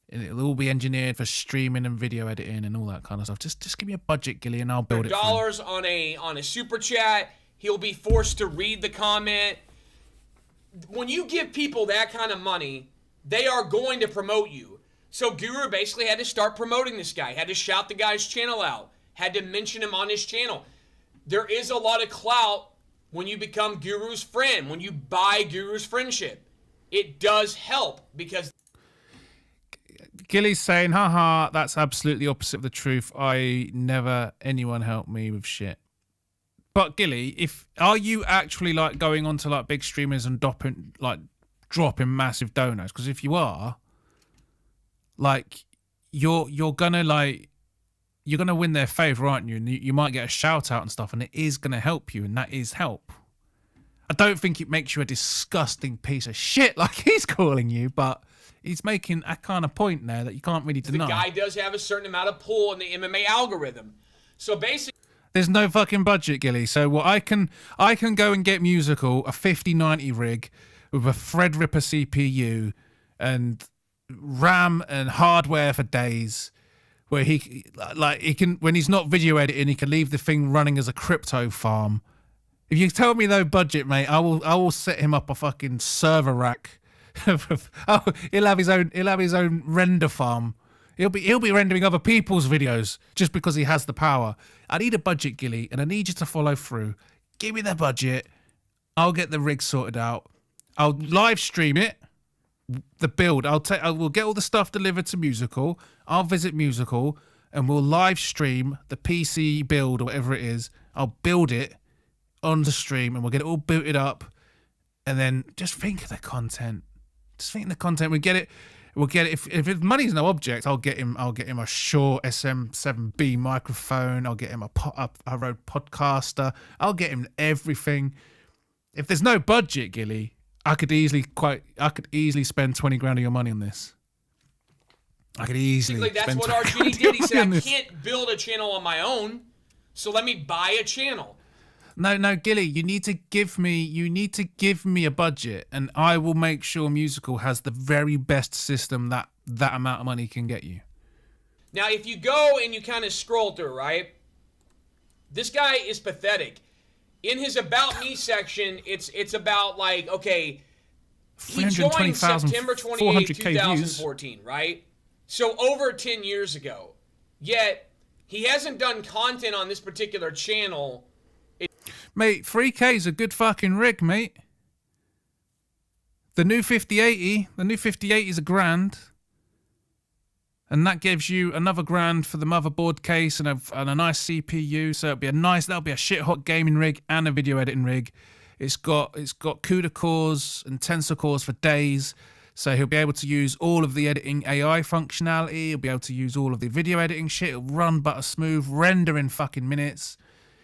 It'll all be engineered for streaming and video editing and all that kind of stuff. Just give me a budget, Gilly, and I'll build it. $dollars on a super chat. He'll be forced to read the comment. When you give people that kind of money, they are going to promote you. So Guru basically had to start promoting this guy, had to shout the guy's channel out, had to mention him on his channel. There is a lot of clout when you become Guru's friend, when you buy Guru's friendship. It does help because... Gilly's saying, haha, that's absolutely opposite of the truth. I never anyone helped me with shit. But Gilly, are you actually like going onto like big streamers and dropping massive donos? Because if you are, like, you're gonna win their favor, aren't you? And you might get a shout out and stuff, and it is gonna help you, and that is help. I don't think it makes you a disgusting piece of shit like he's calling you, but he's making a kind of point there that you can't really deny. The guy does have a certain amount of pull in the MMA algorithm. So basically, there's no fucking budget, Gilly. So what I can go and get Musical a 5090 rig with a Threadripper CPU and RAM and hardware for days, where he can, when he's not video editing, he can leave the thing running as a crypto farm. If you tell me no budget, mate, I will set him up a fucking server rack. He'll have his own render farm. He'll be rendering other people's videos just because he has the power. I need a budget, Gilly, and I need you to follow through. Give me the budget. I'll get the rig sorted out. I'll live stream it. The build. I will get all the stuff delivered to Musical. I'll visit Musical and we'll live stream the PC build or whatever it is. I'll build it on the stream and we'll get it all booted up. And then just think of the content. Just think of the content. We'll get it. If money's no object, I'll get him a Shure SM7B microphone. I'll get him a Rode Podcaster. I'll get him everything. If there's no budget, Gilly, I could easily spend 20 grand of your money on this. I could easily. That's what RGD did. He said, I can't build a channel on my own, so let me buy a channel. No, Gilly, you need to give me a budget, and I will make sure Musical has the very best system that amount of money can get you. Now, if you go and you kind of scroll through, right, this guy is pathetic. In his About Me section, it's about like, okay, he joined September 28, 2014, right? So over 10 years ago. Yet, he hasn't done content on this particular channel. Mate, 3K is a good fucking rig, mate. The new 5080 is $1,000. And that gives you another $1,000 for the motherboard case and a nice CPU. So that'll be a shit hot gaming rig and a video editing rig. It's got CUDA cores and Tensor cores for days. So he'll be able to use all of the editing AI functionality. He'll be able to use all of the video editing shit. It'll run butter smooth, render in fucking minutes.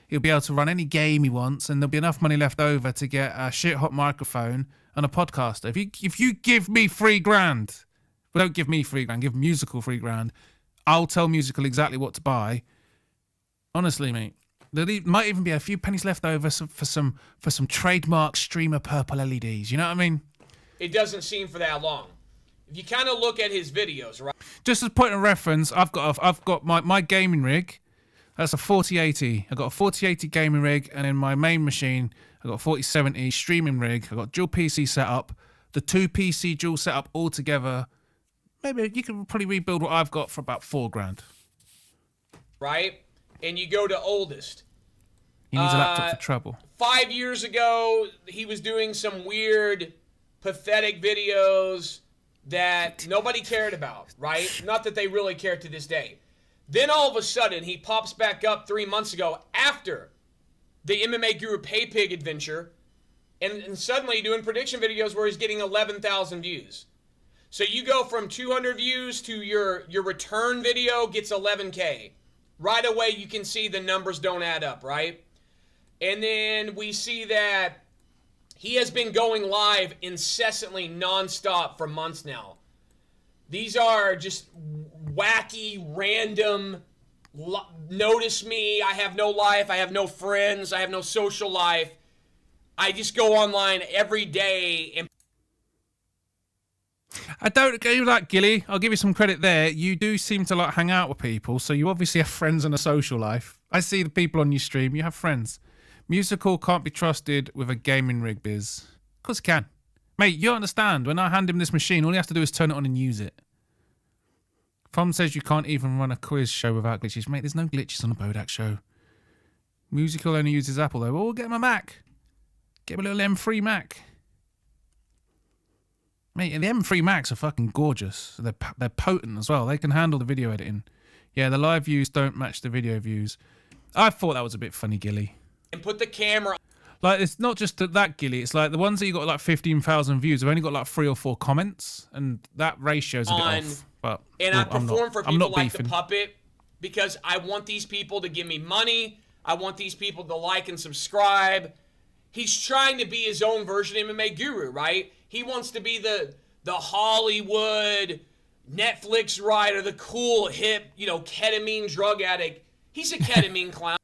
He'll be able to run any game he wants, and there'll be enough money left over to get a shit hot microphone and a podcaster. If you give me $3,000, well, don't give me $3,000, give Musical $3,000. I'll tell Musical exactly what to buy. Honestly, mate, there might even be a few pennies left over for some trademark streamer purple LEDs. You know what I mean? It doesn't seem for that long. If you kind of look at his videos, right? Just as a point of reference, I've got my gaming rig. That's a 4080. I've got a 4080 gaming rig, and in my main machine, I've got a 4070 streaming rig. I've got dual PC setup. The two PC dual setup all together, maybe you can probably rebuild what I've got for about $4,000. Right? And you go to oldest. He needs a laptop for trouble. 5 years ago, he was doing some weird, pathetic videos that nobody cared about, right? Not that they really care to this day. Then all of a sudden, he pops back up 3 months ago after the MMA Guru Pay Pig adventure, and suddenly doing prediction videos where he's getting 11,000 views. So you go from 200 views to your return video gets 11K. Right away, you can see the numbers don't add up, right? And then we see that he has been going live incessantly, nonstop for months now. These are just wacky, random, notice me, I have no life, I have no friends, I have no social life. I just go online every day and... I don't agree with that, Gilly. I'll give you some credit there. You do seem to like hang out with people, so you obviously have friends and a social life. I see the people on your stream, you have friends. Musical can't be trusted with a gaming rig, Biz. Of course it can. Mate, you understand, when I hand him this machine, all he has to do is turn it on and use it. From says you can't even run a quiz show without glitches. Mate, there's no glitches on the Bodach Show. Musical only uses Apple, though. Well, we'll get him a Mac. Get him a little M3 Mac. Mate, the M3 Max are fucking gorgeous. They're potent as well. They can handle the video editing. Yeah, the live views don't match the video views. I thought that was a bit funny, Gilly. And put the camera. Like, it's not just that, Gilly. It's like the ones that you got like 15,000 views have only got like 3 or 4 comments, and that ratio's a bit off. But and I perform for people like beefing. the Puppet because I want these people to give me money. I want these people to like and subscribe. He's trying to be his own version of MMA Guru, right? He wants to be the Hollywood Netflix writer, the cool, hip, ketamine drug addict. He's a ketamine clown.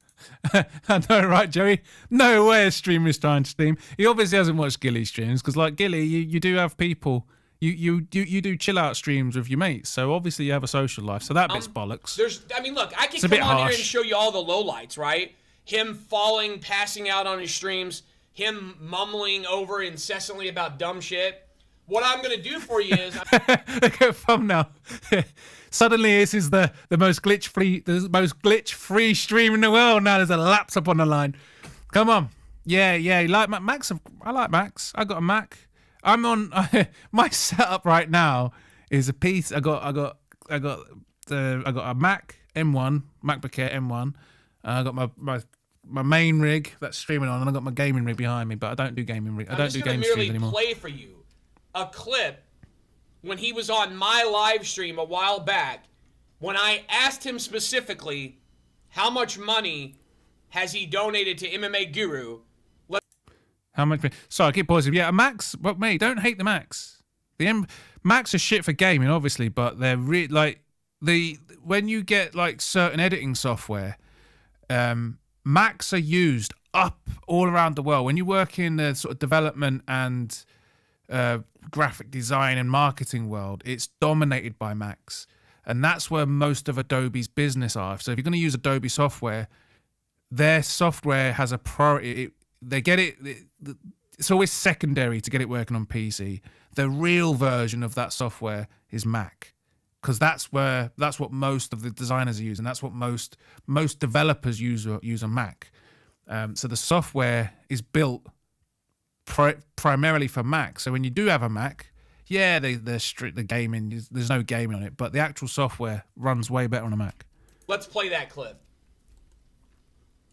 I know, right, Joey? No way a streamer is trying to stream. He obviously hasn't watched Gilly streams because, like, Gilly, you do have people. You do chill out streams with your mates, so obviously you have a social life. So that bit's bollocks. Look, I can come on here and show you all the lowlights, right? Him falling, passing out on his streams, him mumbling over incessantly about dumb shit. What I'm gonna do for you is look at thumbnail. Suddenly, this is the most glitch free stream in the world. Now there's a laptop on the line. Come on, yeah. You like Max? I like Max. I got a Mac. I'm on my setup right now. Is a piece. I got a Mac M1, MacBook Air M1. I got my main rig that's streaming on, and I got my gaming rig behind me. But I don't do gaming rig. I don't do game streams anymore. I'm just gonna merely play for you a clip when he was on my live stream a while back, when I asked him specifically how much money has he donated to MMA Guru. How much? Sorry, I keep pausing. Yeah, a Max. But mate, don't hate the Max. Macs are shit for gaming, obviously, but they're when you get like certain editing software, Macs are used up all around the world. When you work in the sort of development and graphic design and marketing world, it's dominated by Macs, and that's where most of Adobe's business are. So if you're going to use Adobe software, their software has a priority. It's always secondary to get it working on PC. The real version of that software is Mac, because that's what most of the designers are using. That's what most developers use a Mac. So the software is built primarily for Mac. So when you do have a Mac, yeah, the gaming, there's no gaming on it, but the actual software runs way better on a Mac. Let's play that clip.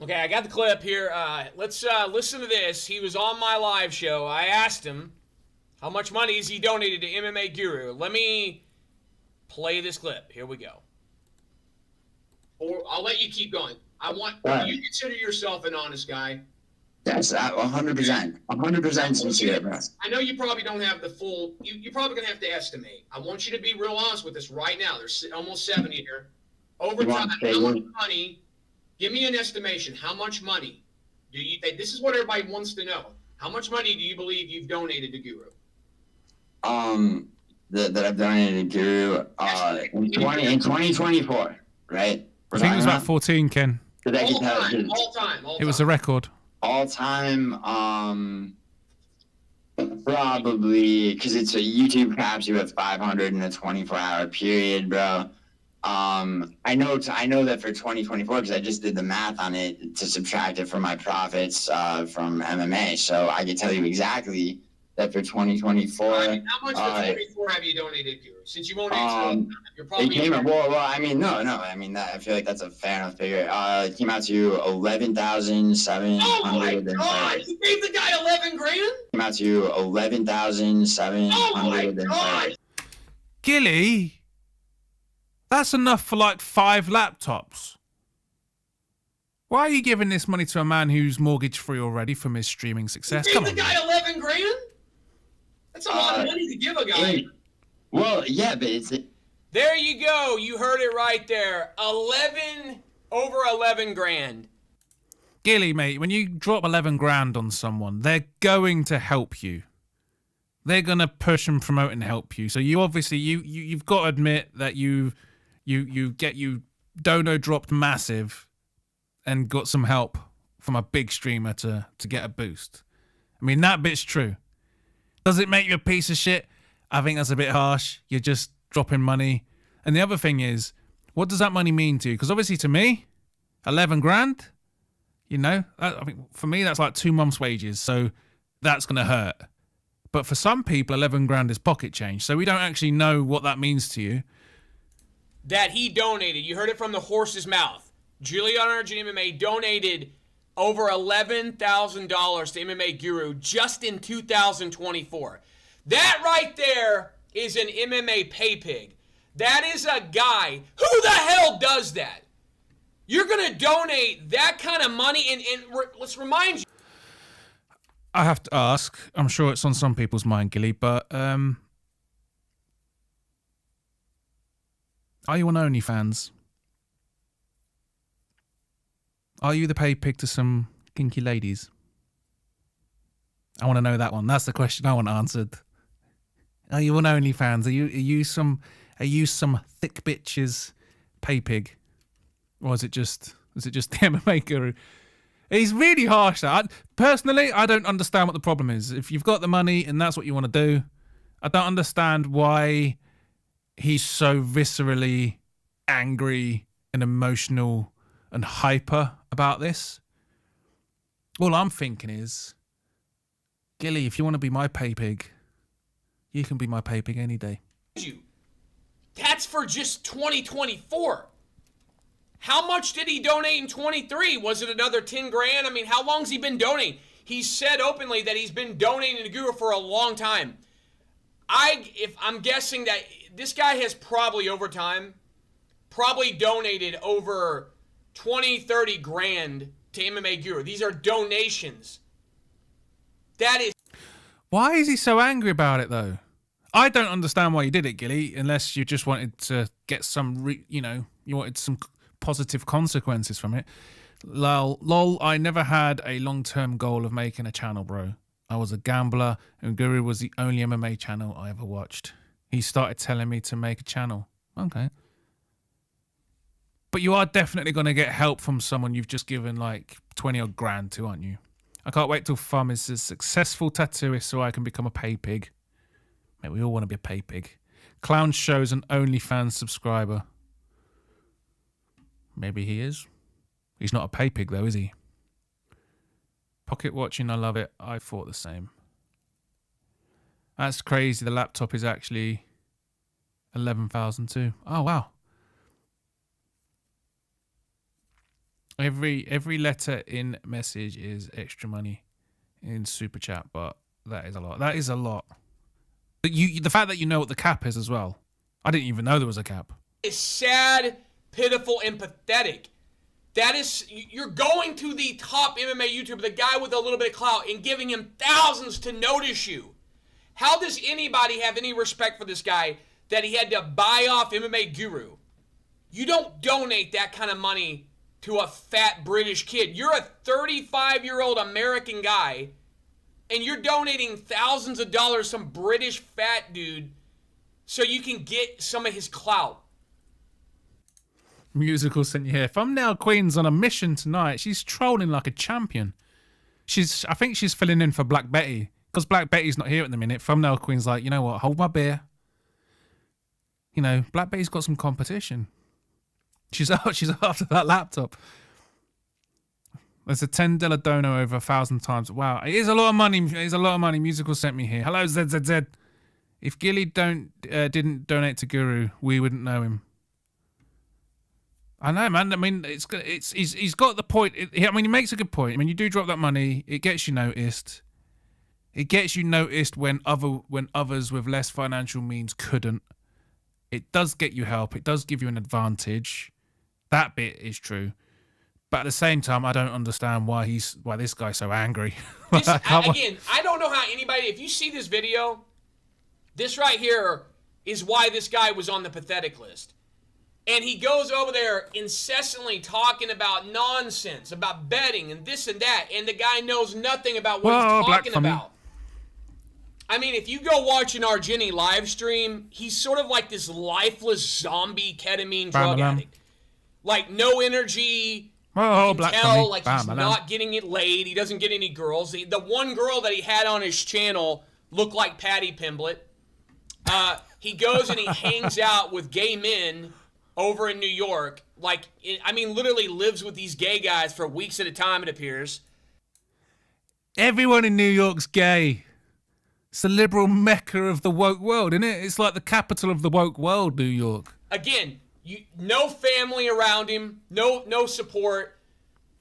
Okay, I got the clip here. Let's listen to this. He was on my live show. I asked him how much money has he donated to MMA Guru. Let me play this clip. Here we go. Or I'll let you keep going. You consider yourself an honest guy. That's 100%. 100% sincere, bro. I know you probably don't have the full. You're probably going to have to estimate. I want you to be real honest with us right now. There's almost 70 here. Over time, how much money? Give me an estimation. How much money do you think? This is what everybody wants to know. How much money do you believe you've donated to Guru? That I've donated to Guru in 2024, right? I think it was about 14, Ken. All time. It was a record. All time, probably, because it's a YouTube caps you have 500 in a 24-hour period, bro. I know that for 2024, because I just did the math on it to subtract it from my profits from MMA, so I can tell you exactly that for 2024. How much for 2024 have you donated, Guru? Since you won't answer, you're probably. It came out, I feel like that's a fair enough figure. It came out to 11,700. Oh my God! You gave the guy 11 grand? Came out to 11,700. Oh my God! Gilly, that's enough for like 5 laptops. Why are you giving this money to a man who's mortgage free already from his streaming success? You gave the guy 11 grand? That's a lot of money to give a guy. Well, yeah, but it's. There you go. You heard it right there. Over 11 grand. Gilly, mate, when you drop 11 grand on someone, they're going to help you. They're going to push and promote and help you. So you obviously, you've got to admit that you dono dropped massive and got some help from a big streamer to get a boost. I mean, that bit's true. Does it make you a piece of shit? I think that's a bit harsh. You're just dropping money. And the other thing is, what does that money mean to you? Because obviously to me, 11 grand, I think for me, that's like 2 months' wages. So that's going to hurt. But for some people, 11 grand is pocket change. So we don't actually know what that means to you. That he donated. You heard it from the horse's mouth. Julian Arjun MMA donated over $11,000 to MMA Guru just in 2024. That right there is an MMA pay pig. That is a guy. Who the hell does that? You're going to donate that kind of money, and let's remind you. I have to ask. I'm sure it's on some people's mind, Gilly, but are you on OnlyFans? Are you the pay pig to some kinky ladies? I want to know that one. That's the question I want answered. Are you on OnlyFans? Are you some thick bitches pay pig, or is it just the MMA Guru? He's really harsh. Personally, I don't understand what the problem is. If you've got the money and that's what you want to do, I don't understand why he's so viscerally angry and emotional and hyper about this. All I'm thinking is, Gilly, if you want to be my pay pig, you can be my pay pig any day. That's for just 2024. How much did he donate in 23? Was it another 10 grand? I mean, how long's he been donating? He said openly that he's been donating to Guru for a long time. If I'm guessing that this guy has probably over time donated over 20, 30 grand to MMA Guru. These are donations. That is. Why is he so angry about it, though? I don't understand why you did it, Gilly, unless you just wanted to get some, you wanted some positive consequences from it. Lol, I never had a long-term goal of making a channel, bro. I was a gambler, and Guru was the only MMA channel I ever watched. He started telling me to make a channel. Okay. But you are definitely going to get help from someone you've just given like 20 odd grand to, aren't you? I can't wait till Thumb is a successful tattooist so I can become a pay pig. Mate, we all want to be a pay pig. Clown Show's an OnlyFans subscriber. Maybe he is. He's not a pay pig though, is he? Pocket watching, I love it. I thought the same. That's crazy. The laptop is actually 11,000 too. Oh wow. Every letter in message is extra money in super chat, but that is a lot. That is a lot. But the fact that you know what the cap is as well. I didn't even know there was a cap. It's sad, pitiful, and pathetic. That is, you're going to the top MMA YouTuber, the guy with a little bit of clout, and giving him thousands to notice you. How does anybody have any respect for this guy that he had to buy off MMA Guru? You don't donate that kind of money to a fat British kid. You're a 35-year-old American guy, and you're donating thousands of dollars to some British fat dude so you can get some of his clout. Musical sent you here. Thumbnail Queen's on a mission tonight. She's trolling like a champion. I think she's filling in for Black Betty. Because Black Betty's not here at the minute, Thumbnail Queen's like, you know what, hold my beer. You know, Black Betty's got some competition. She's after that laptop. There's a $10 dono over 1,000 times. Wow, it is a lot of money. It is a lot of money. Musical sent me here. Hello, ZZZ. If Gilly didn't donate to Guru, we wouldn't know him. I know, man. I mean, he's got the point. I mean, he makes a good point. I mean, you do drop that money, it gets you noticed. It gets you noticed when others with less financial means couldn't. It does get you help. It does give you an advantage. That bit is true. But at the same time, I don't understand why this guy's so angry. I don't know how anybody, if you see this video, this right here is why this guy was on the pathetic list. And he goes over there incessantly talking about nonsense, about betting and this and that, and the guy knows nothing about what he's talking about. I mean, if you go watch an Argini live stream, he's sort of like this lifeless zombie ketamine drug addict. Like, no energy. You can tell, like, he's not getting it laid. He doesn't get any girls. The one girl that he had on his channel looked like Patty Pimblett. He goes and he hangs out with gay men over in New York. Like, I mean, literally lives with these gay guys for weeks at a time, it appears. Everyone in New York's gay. It's the liberal mecca of the woke world, isn't it? It's like the capital of the woke world, New York. Again, no family around him, no support.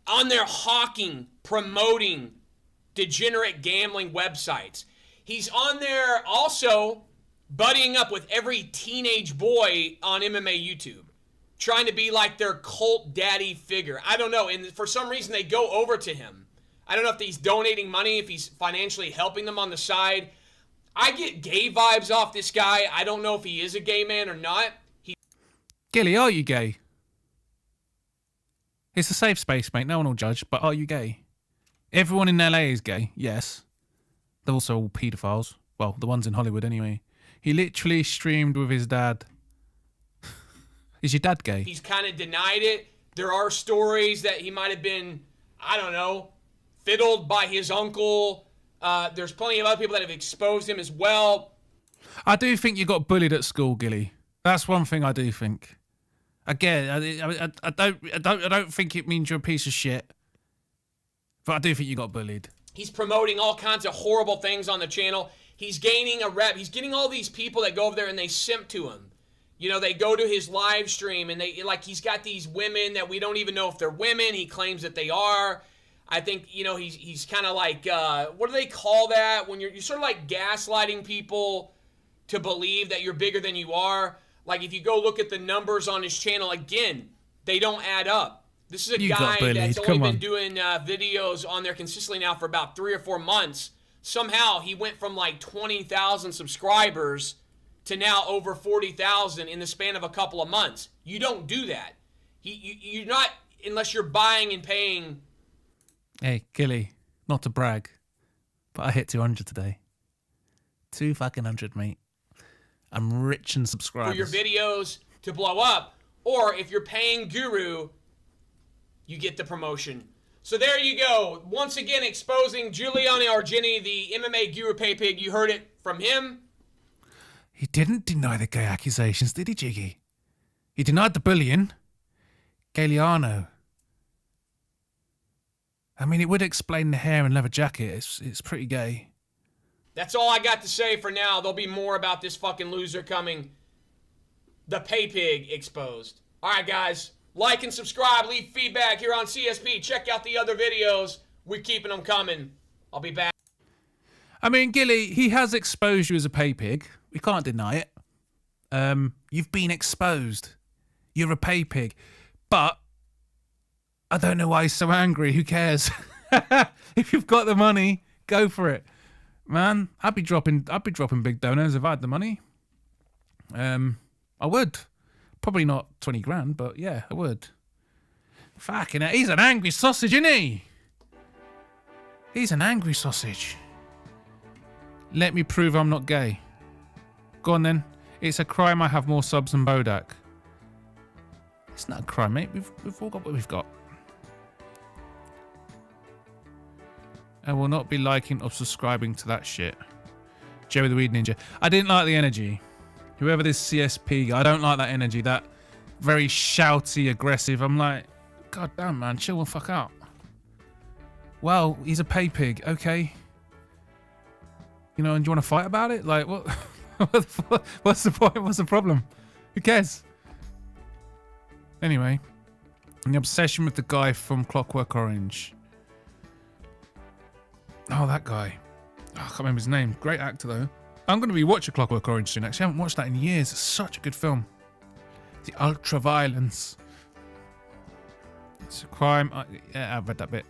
On there hawking, promoting degenerate gambling websites. He's on there also buddying up with every teenage boy on MMA YouTube, trying to be like their cult daddy figure. I don't know, and for some reason they go over to him. I don't know if he's donating money, if he's financially helping them on the side. I get gay vibes off this guy. I don't know if he is a gay man or not. Gilly, are you gay? It's a safe space, mate. No one will judge, but are you gay? Everyone in LA is gay, yes. They're also all paedophiles. Well, the ones in Hollywood anyway. He literally streamed with his dad. Is your dad gay? He's kind of denied it. There are stories that he might have been, I don't know, fiddled by his uncle. There's plenty of other people that have exposed him as well. I do think you got bullied at school, Gilly. That's one thing I do think. Again, I don't think it means you're a piece of shit. But I do think you got bullied. He's promoting all kinds of horrible things on the channel. He's gaining a rep. He's getting all these people that go over there and they simp to him. You know, they go to his live stream and they like he's got these women that we don't even know if they're women. He claims that they are. I think, you know, he's kind of like, what do they call that? When you're sort of like gaslighting people to believe that you're bigger than you are. Like if you go look at the numbers on his channel, again, they don't add up. This is a guy that's only been doing videos on there consistently now for about 3 or 4 months. Somehow he went from like 20,000 subscribers to now over 40,000 in the span of a couple of months. You don't do that. You're not, unless you're buying and paying. Hey, Gilly, not to brag, but I hit 200 today. 200, mate. I'm rich in subscribers. For your videos to blow up. Or if you're paying Guru, you get the promotion. So there you go. Once again, exposing Giuliano Argini, the MMA Guru Pay Pig. You heard it from him. He didn't deny the gay accusations, did he, Jiggy? He denied the bullying. Giuliano. I mean, it would explain the hair and leather jacket. It's pretty gay. That's all I got to say for now. There'll be more about this fucking loser coming. The Pay Pig exposed. All right, guys. Like and subscribe. Leave feedback here on CSP. Check out the other videos. We're keeping them coming. I'll be back. I mean, Gilly, he has exposed you as a pay pig. We can't deny it. You've been exposed. You're a pay pig. But I don't know why he's so angry. Who cares? If you've got the money, go for it. Man, I'd be dropping big donors if I had the money. I would. Probably not 20 grand, but yeah, I would. Fucking hell, he's an angry sausage, isn't he? He's an angry sausage. Let me prove I'm not gay. Go on then. It's a crime I have more subs than Bodach. It's not a crime, mate. We've all got what we've got. I will not be liking or subscribing to that shit. Joey the Weed Ninja. I didn't like the energy. Whoever this CSP, I don't like that energy. That very shouty, aggressive. I'm like, God damn, man, chill the fuck out. Well, he's a pay pig, okay. You know, and do you want to fight about it? Like, what? What's the point? What's the problem? Who cares? Anyway, and the obsession with the guy from Clockwork Orange. Oh, that guy. Oh, I can't remember his name. Great actor, though. I'm going to be watching Clockwork Orange soon, actually. I haven't watched that in years. It's such a good film. The ultra-violence. It's a crime. Yeah, I've read that bit.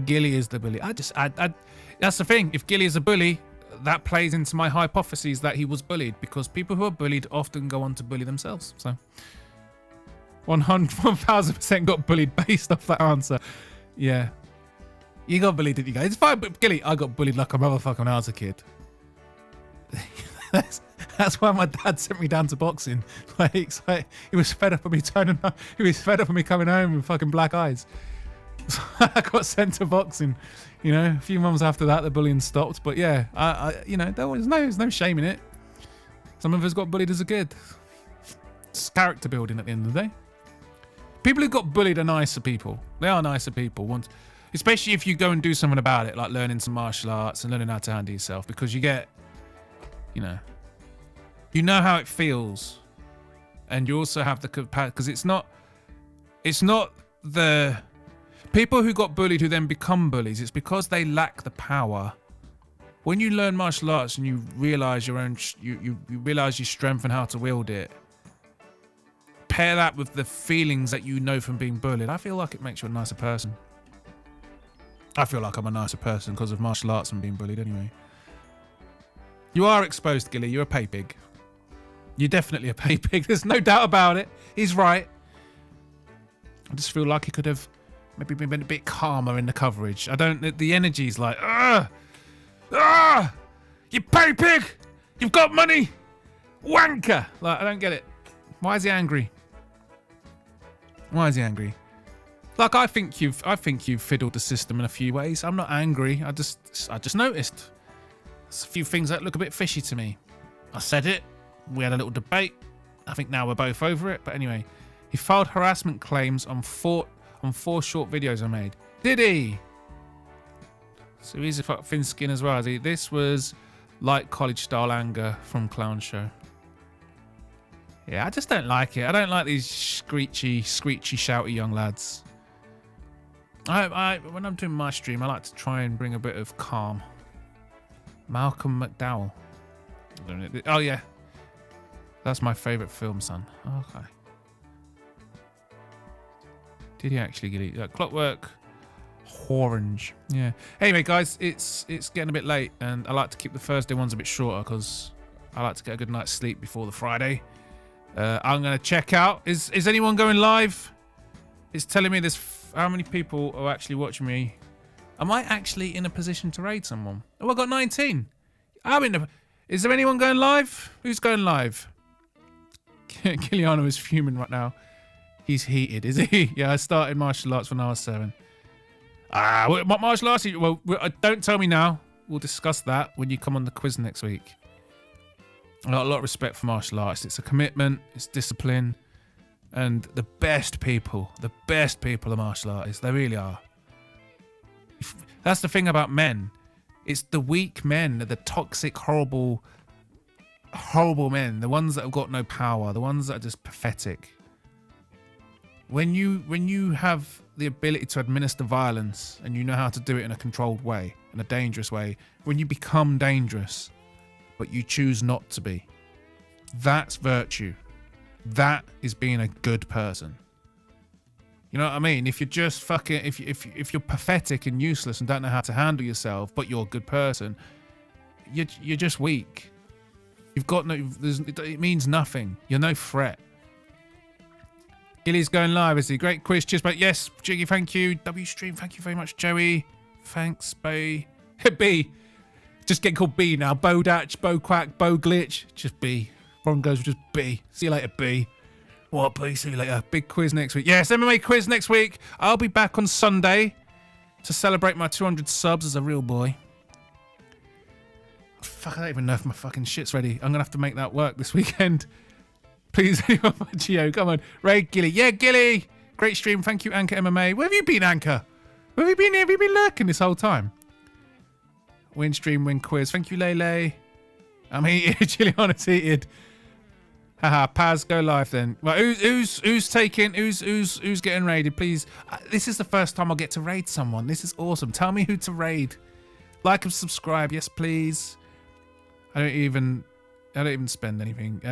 Gilly is the bully. That's the thing. If Gilly is a bully, that plays into my hypotheses that he was bullied, because people who are bullied often go on to bully themselves. So 1000% got bullied based off that answer. Yeah. You got bullied, didn't you guys? It's fine, but Gilly, I got bullied like a motherfucker when I was a kid. That's why my dad sent me down to boxing. Like he was fed up of me he was fed up of me coming home with fucking black eyes. So I got sent to boxing. You know, a few months after that, the bullying stopped. But yeah, you know, there's no shame in it. Some of us got bullied as a kid. It's character building at the end of the day. People who got bullied are nicer people. They are nicer people. Especially if you go and do something about it, like learning some martial arts and learning how to handle yourself, because you get, you know how it feels, and you also have the capacity, because it's not the people who got bullied who then become bullies. It's because they lack the power. When you learn martial arts and you realize you realize your strength and how to wield it, pair that with the feelings that you know from being bullied, I feel like it makes you a nicer person. I feel like I'm a nicer person because of martial arts and being bullied anyway. You are exposed, Gilly. You're a pay pig. You're definitely a pay pig. There's no doubt about it. He's right. I just feel like he could have maybe been a bit calmer in the coverage. The energy's like, you pay pig! You've got money! Wanker! Like, I don't get it. Why is he angry? Why is he angry? Like, I think you've fiddled the system in a few ways. I'm not angry. I just noticed. There's a few things that look a bit fishy to me. I said it. We had a little debate. I think now we're both over it. But anyway, he filed harassment claims on four short videos I made. Did he? So he's a thin skin as well, is he? This was like college style anger from Clown Show. Yeah, I just don't like it. I don't like these screechy, shouty young lads. When I'm doing my stream, I like to try and bring a bit of calm. Malcolm McDowell. Oh yeah, that's my favourite film, son. Okay. Did he actually get it? Clockwork Orange. Yeah. Anyway, guys, it's getting a bit late, and I like to keep the Thursday ones a bit shorter because I like to get a good night's sleep before the Friday. I'm gonna check out. Is anyone going live? It's telling me there's how many people are actually watching me. Am I actually in a position to raid someone? Oh, I got 19. Is there anyone going live? Who's going live? Kiliano is fuming right now. He's heated, is he? Yeah, I started martial arts when I was 7. What martial arts? Well, don't tell me now. We'll discuss that when you come on the quiz next week. I got a lot of respect for martial arts. It's a commitment. It's discipline. And the best people are martial artists. They really are. That's the thing about men. It's the weak men, the toxic, horrible men. The ones that have got no power. The ones that are just pathetic. When you have the ability to administer violence and you know how to do it in a controlled way, in a dangerous way, when you become dangerous, but you choose not to be, that's virtue. That is being a good person. You know what I mean? If you're just fucking, if you're pathetic and useless and don't know how to handle yourself, but you're a good person, you're just weak. You've got no. It means nothing. You're no threat. Gilly's going live, is he? Great quiz, cheers, but yes, Jiggy, thank you. W Stream, thank you very much, Joey. Thanks, B. B. Just get called B now. Bodach, Bo Quack, Bo Glitch. Just B. Broncos, just B. See you later, B. What, B? See you later. Big quiz next week. Yes, MMA quiz next week. I'll be back on Sunday to celebrate my 200 subs as a real boy. Fuck, I don't even know if my fucking shit's ready. I'm going to have to make that work this weekend. Please, anyone, Gio, come on. Raid Gilly. Yeah, Gilly. Great stream. Thank you, Anchor MMA. Where have you been, Anchor? Where have you been? Have you been lurking this whole time? Win stream, win quiz. Thank you, Lele. I'm heated. Gilliana's heated. Haha, Paz, go live then. Well, who's getting raided, please? This is the first time I'll get to raid someone. This is awesome. Tell me who to raid. Like and subscribe, yes, please. I don't even spend anything.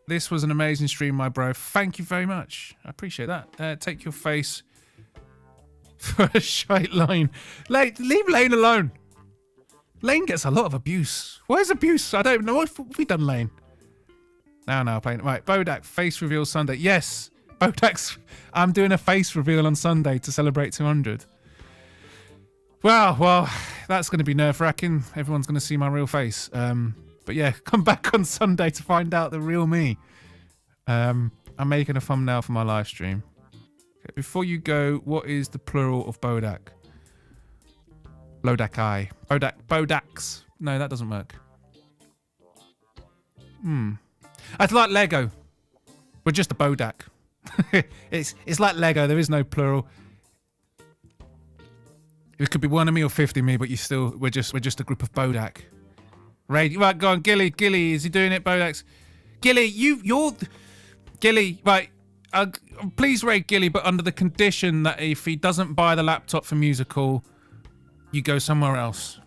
This was an amazing stream, my bro. Thank you very much. I appreciate that. Take your face for a shite line. Leave Lane alone. Lane gets a lot of abuse. Where's abuse? I don't know. What have we done, Lane? Now playing. Right, Bodach, face reveal Sunday. Yes, Bodach's. I'm doing a face reveal on Sunday to celebrate 200. Well, that's going to be nerve-wracking. Everyone's going to see my real face. But yeah, come back on Sunday to find out the real me. I'm making a thumbnail for my live stream. Okay, before you go, what is the plural of Bodach? Bodach eye. Bodachs. No, that doesn't work. It's like Lego. We're just a Bodach. it's like Lego. There is no plural. It could be 1 of me or 50 me, but we're just a group of Bodach. Right, go on, Gilly, is he doing it, Bodach's? Gilly, Gilly, right, please raid Gilly, but under the condition that if he doesn't buy the laptop for musical, you go somewhere else.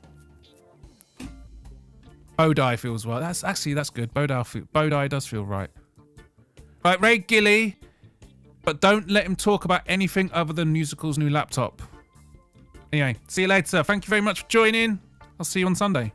Bodai feels well. That's good. Bodai does feel right. Right, raid Gilly, but don't let him talk about anything other than musical's new laptop. Anyway, see you later. Thank you very much for joining. I'll see you on Sunday.